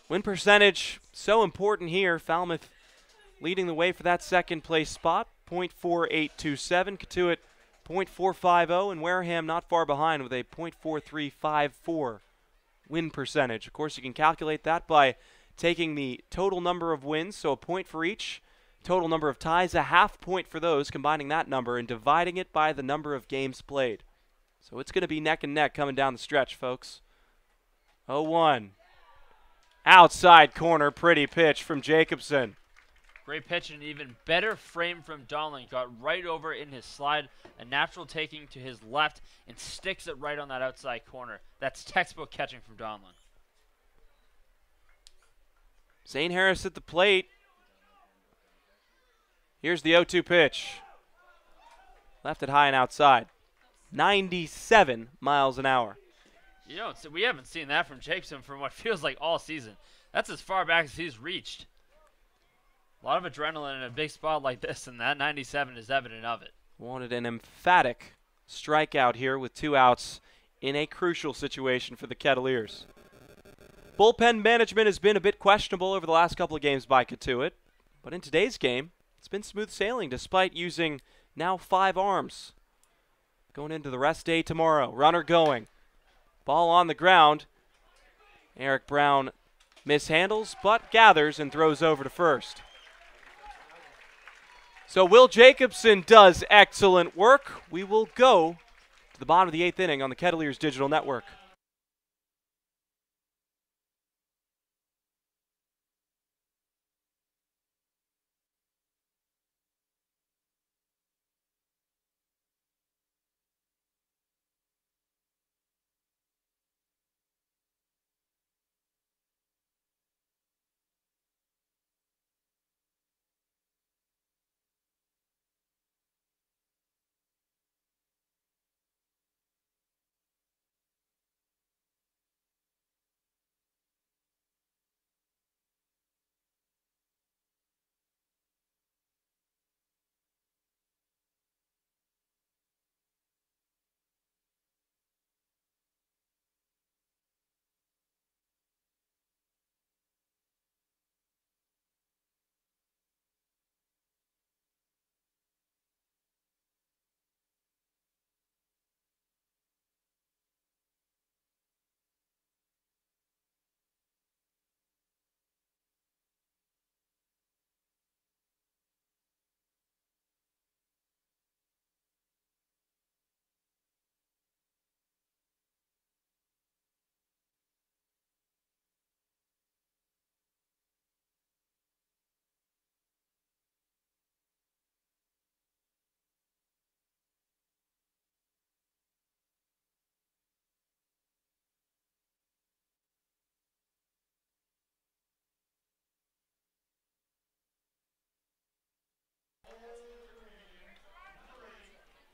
Win percentage, so important here. Falmouth leading the way for that second place spot, .4827. Cotuit, .450, and Wareham not far behind with a .4354 win percentage. Of course, you can calculate that by taking the total number of wins, so a point for each, total number of ties, a half point for those, combining that number and dividing it by the number of games played. So it's going to be neck and neck coming down the stretch, folks. 0-1. Outside corner, pretty pitch from Jacobson. Great pitch and even better frame from Donlin. Got right over in his slide, a natural taking to his left, and sticks it right on that outside corner. That's textbook catching from Donlin. Zane Harris at the plate. Here's the 0-2 pitch. Left it high and outside. 97 miles an hour. You know, we haven't seen that from Jacobson for what feels like all season. That's as far back as he's reached. A lot of adrenaline in a big spot like this, and that 97 is evident of it. Wanted an emphatic strikeout here with 2 outs in a crucial situation for the Kettleers. Bullpen management has been a bit questionable over the last couple of games by Cotuit, but in today's game, it's been smooth sailing despite using now 5 arms. Going into the rest day tomorrow, runner going. Ball on the ground. Eric Brown mishandles, but gathers and throws over to first. So Will Jacobson does excellent work. We will go to the bottom of the 8th inning on the Kettleers Digital Network.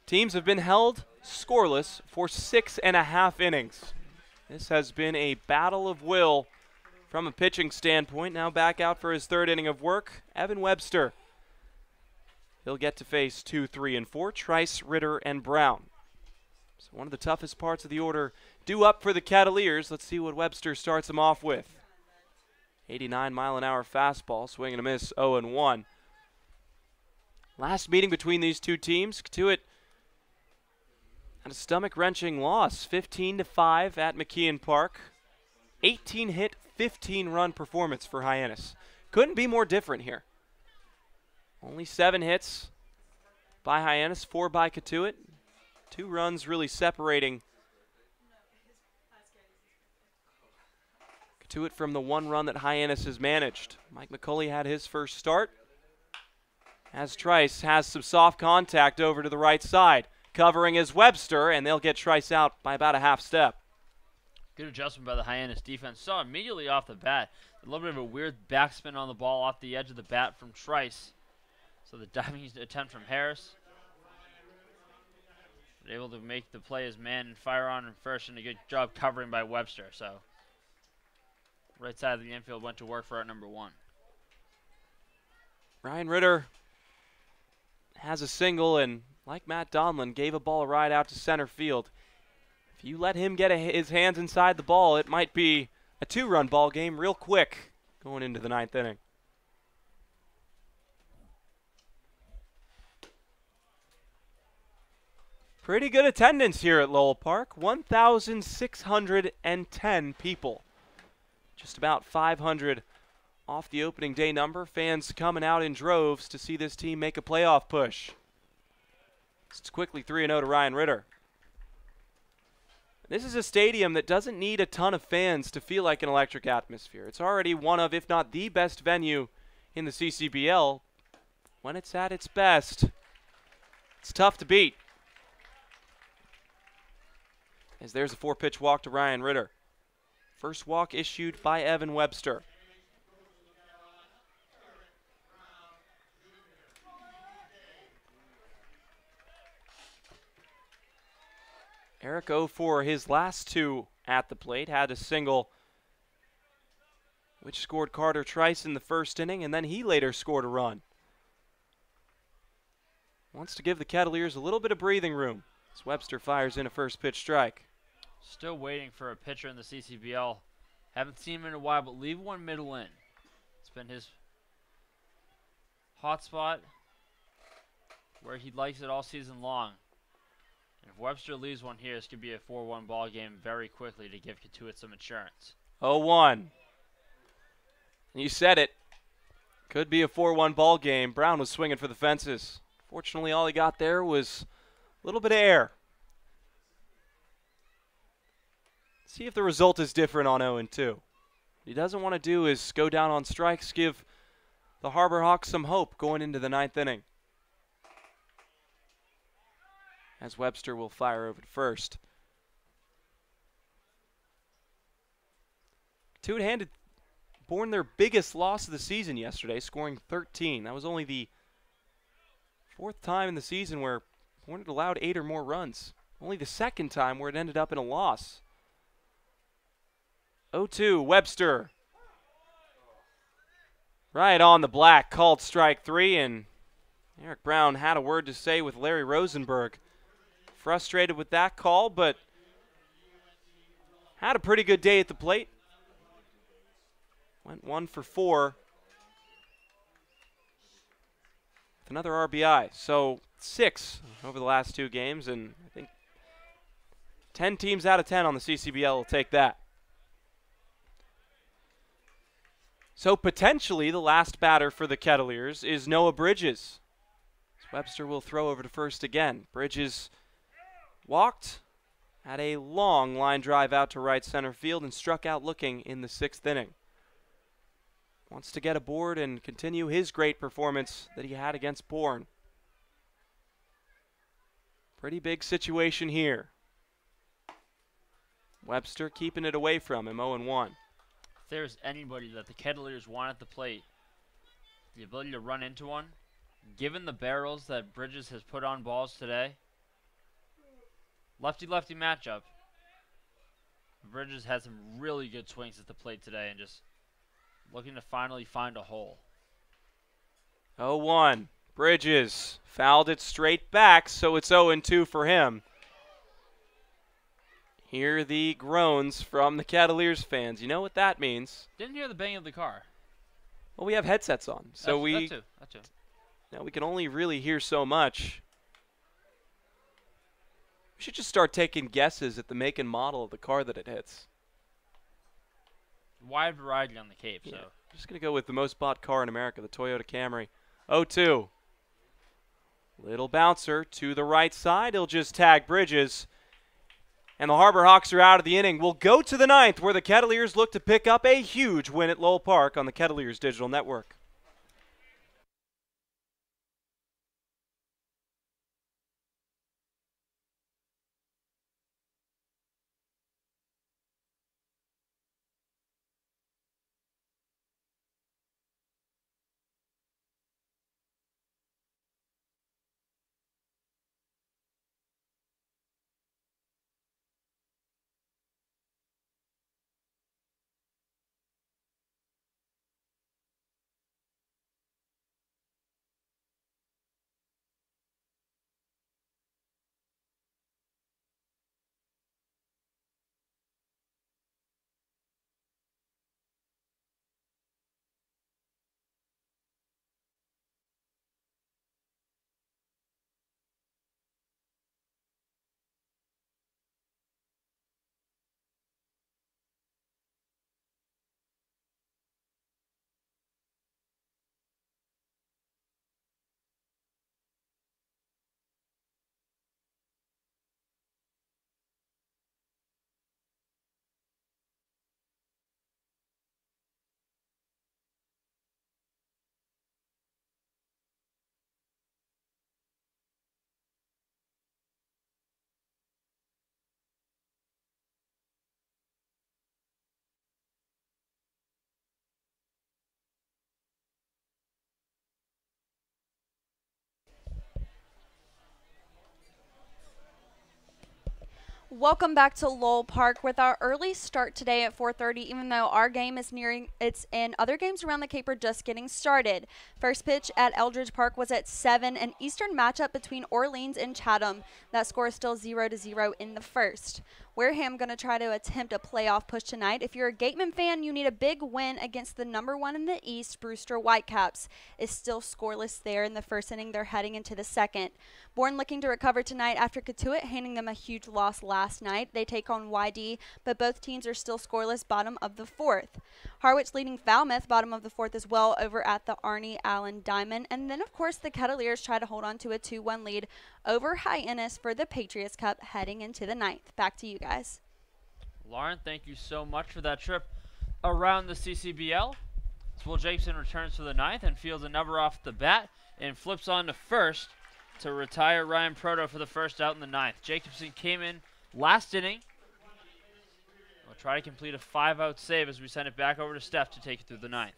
Teams have been held scoreless for 6.5 innings. This has been a battle of will from a pitching standpoint. Now back out for his 3rd inning of work, Evan Webster. He'll get to face 2, 3, and 4, Trice, Ritter, and Brown. So one of the toughest parts of the order due up for the Kettleers. Let's see what Webster starts him off with. 89-mile-an-hour fastball, swing and a miss, 0-1. Last meeting between these two teams, Cotuit had a stomach-wrenching loss, 15-5 at McKeon Park. 18-hit, 15-run performance for Hyannis. Couldn't be more different here. Only 7 hits by Hyannis, 4 by Cotuit. 2 runs really separating Cotuit from the 1 run that Hyannis has managed. Mike McCulley had his first start, as Trice has some soft contact over to the right side. Covering is Webster, and they'll get Trice out by about a half step. Good adjustment by the Hyannis defense. Saw immediately off the bat a little bit of a weird backspin on the ball off the edge of the bat from Trice. So the diving attempt from Harris. But able to make the play as man and fire on in first, and a good job covering by Webster. So right side of the infield went to work for our number 1. Ryan Ritter has a single, and like Matt Donlin, gave a ball a ride out to center field. If you let him get his hands inside the ball, it might be a 2-run ball game real quick going into the 9th inning. Pretty good attendance here at Lowell Park, 1,610 people. Just about 500 off the opening day number. Fans coming out in droves to see this team make a playoff push. It's quickly 3-0 to Ryan Ritter. This is a stadium that doesn't need a ton of fans to feel like an electric atmosphere. It's already one of, if not the best venue in the CCBL. When it's at its best, it's tough to beat. As there's a 4-pitch walk to Ryan Ritter. First walk issued by Evan Webster. Eric O for his last 2 at the plate. Had a single which scored Carter Trice in the first inning, and then he later scored a run. Wants to give the Kettleers a little bit of breathing room as Webster fires in a first pitch strike. Still waiting for a pitcher in the CCBL. Haven't seen him in a while, but leave one middle in. It's been his hot spot where he likes it all season long. And if Webster leaves one here, this could be a 4-1 ball game very quickly to give Cotuit some insurance. 0-1. You said it. Could be a 4-1 ball game. Brown was swinging for the fences. Fortunately, all he got there was a little bit of air. See if the result is different on 0-2. What he doesn't want to do is go down on strikes, give the Harbor Hawks some hope going into the 9th inning. As Webster will fire over to first. Cotuit handed Bourne their biggest loss of the season yesterday, scoring 13. That was only the 4th time in the season where Bourne had allowed 8 or more runs. Only the 2nd time where it ended up in a loss. 0-2, Webster. Right on the black, called strike 3, and Eric Brown had a word to say with Larry Rosenberg. Frustrated with that call, but had a pretty good day at the plate. Went 1 for 4 with another RBI. So 6 over the last 2 games, and I think 10 teams out of 10 on the CCBL will take that. So potentially the last batter for the Kettleers is Noah Bridges. Webster will throw over to first again. Bridges walked, had a long line drive out to right center field, and struck out looking in the 6th inning. Wants to get aboard and continue his great performance that he had against Bourne. Pretty big situation here. Webster keeping it away from him, 0-1. If there's anybody that the Kettleers want at the plate, the ability to run into one, given the barrels that Bridges has put on balls today, lefty-lefty matchup, Bridges had some really good swings at the plate today and just looking to finally find a hole. 0-1. Bridges fouled it straight back, so it's 0-2 for him. Hear the groans from the Kettleers fans. You know what that means. Didn't hear the bang of the car. Well, we have headsets on, so That too. Now we can only really hear so much. We should just start taking guesses at the make and model of the car that it hits. Wide variety on the Cape, Yeah. so. Just going to go with the most bought car in America, the Toyota Camry. 0-2. Little bouncer to the right side. He'll just tag Bridges. And the Harbor Hawks are out of the inning. We'll go to the 9th, where the Kettleers look to pick up a huge win at Lowell Park on the Kettleers Digital Network. Welcome back to Lowell Park with our early start today at 4:30, even though our game is nearing its end. Other games around the Cape are just getting started. First pitch at Eldridge Park was at 7, an Eastern matchup between Orleans and Chatham. That score is still 0-0 in the first. Wareham going to try to attempt a playoff push tonight. If you're a Gateman fan, you need a big win against the #1 in the East, Brewster Whitecaps. Is still scoreless there in the first inning. They're heading into the second. Bourne looking to recover tonight after Cotuit handing them a huge loss last night. They take on YD, but both teams are still scoreless bottom of the fourth. Harwich leading Falmouth bottom of the fourth as well over at the Arnie Allen Diamond. And then, of course, the Kettleers try to hold on to a 2-1 lead over Hyannis for the Patriots Cup heading into the ninth. Back to you guys. Lauren, thank you so much for that trip around the CCBL. Will Jacobson returns to the ninth and fields a number off the bat and flips on to first to retire Ryan Proto for the first out in the ninth. Jacobson came in last inning. We'll try to complete a 5-out save as we send it back over to Steph to take it through the ninth.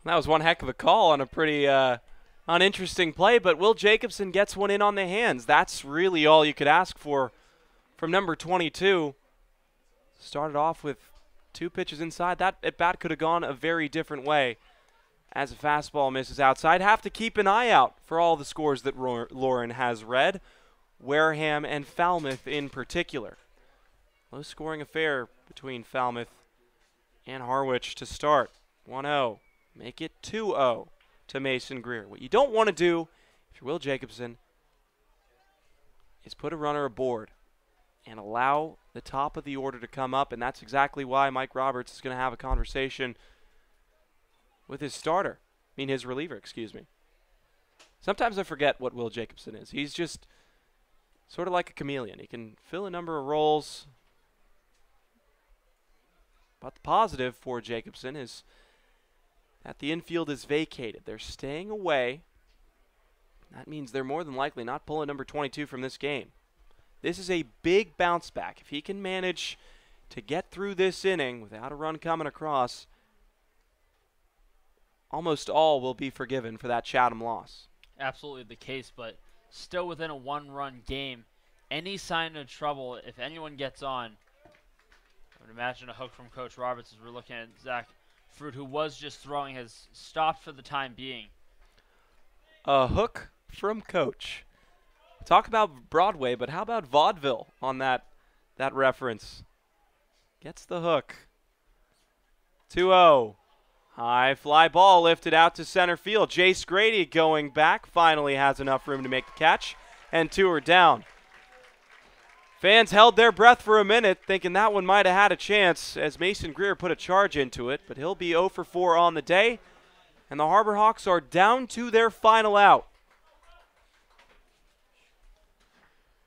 That was one heck of a call on a pretty uninteresting play, but Will Jacobson gets one in on the hands. That's really all you could ask for from number 22. Started off with 2 pitches inside. That at bat could have gone a very different way as a fastball misses outside. Have to keep an eye out for all the scores that Lauren has read, Wareham and Falmouth in particular. Low scoring affair between Falmouth and Harwich to start. 1-0. Make it 2-0 to Mason Greer. What you don't want to do, if you're Will Jacobson, is put a runner aboard and allow the top of the order to come up, and that's exactly why Mike Roberts is going to have a conversation with his starter. His reliever, excuse me. Sometimes I forget what Will Jacobson is. He's just sort of like a chameleon. He can fill a number of roles. But the positive for Jacobson is that the infield is vacated. They're staying away. That means they're more than likely not pulling number 22 from this game. This is a big bounce back. If he can manage to get through this inning without a run coming across, almost all will be forgiven for that Chatham loss. Absolutely the case, but still within a 1-run game. Any sign of trouble, if anyone gets on, I would imagine a hook from Coach Roberts as we're looking at Zach Fruit, who was just throwing, has stopped for the time being. A hook from Coach. Talk about Broadway, but how about vaudeville on that reference? Gets the hook. 2-0. High fly ball lifted out to center field. Jace Grady going back. Finally has enough room to make the catch. And 2 are down. Fans held their breath for a minute, thinking that one might have had a chance as Mason Greer put a charge into it. But he'll be 0 for 4 on the day. And the Harbor Hawks are down to their final out.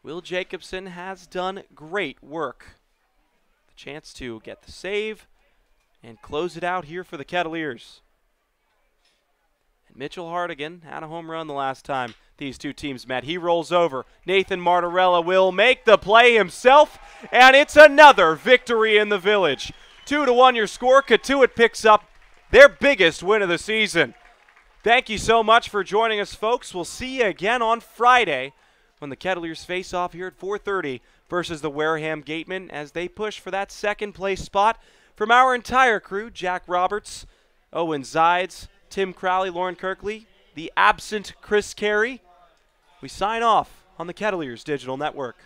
Will Jacobson has done great work. The chance to get the save and close it out here for the Kettleers. And Mitchell Hardigan had a home run the last time these two teams met. He rolls over. Nathan Martorella will make the play himself, and it's another victory in the Village. 2-1 your score. Cotuit picks up their biggest win of the season. Thank you so much for joining us, folks. We'll see you again on Friday when the Kettleers face off here at 4:30 versus the Wareham Gatemen as they push for that second place spot. From our entire crew, Jack Roberts, Owen Zides, Tim Crowley, Lauren Kirkley, the absent Chris Carey, we sign off on the Kettleers Digital Network.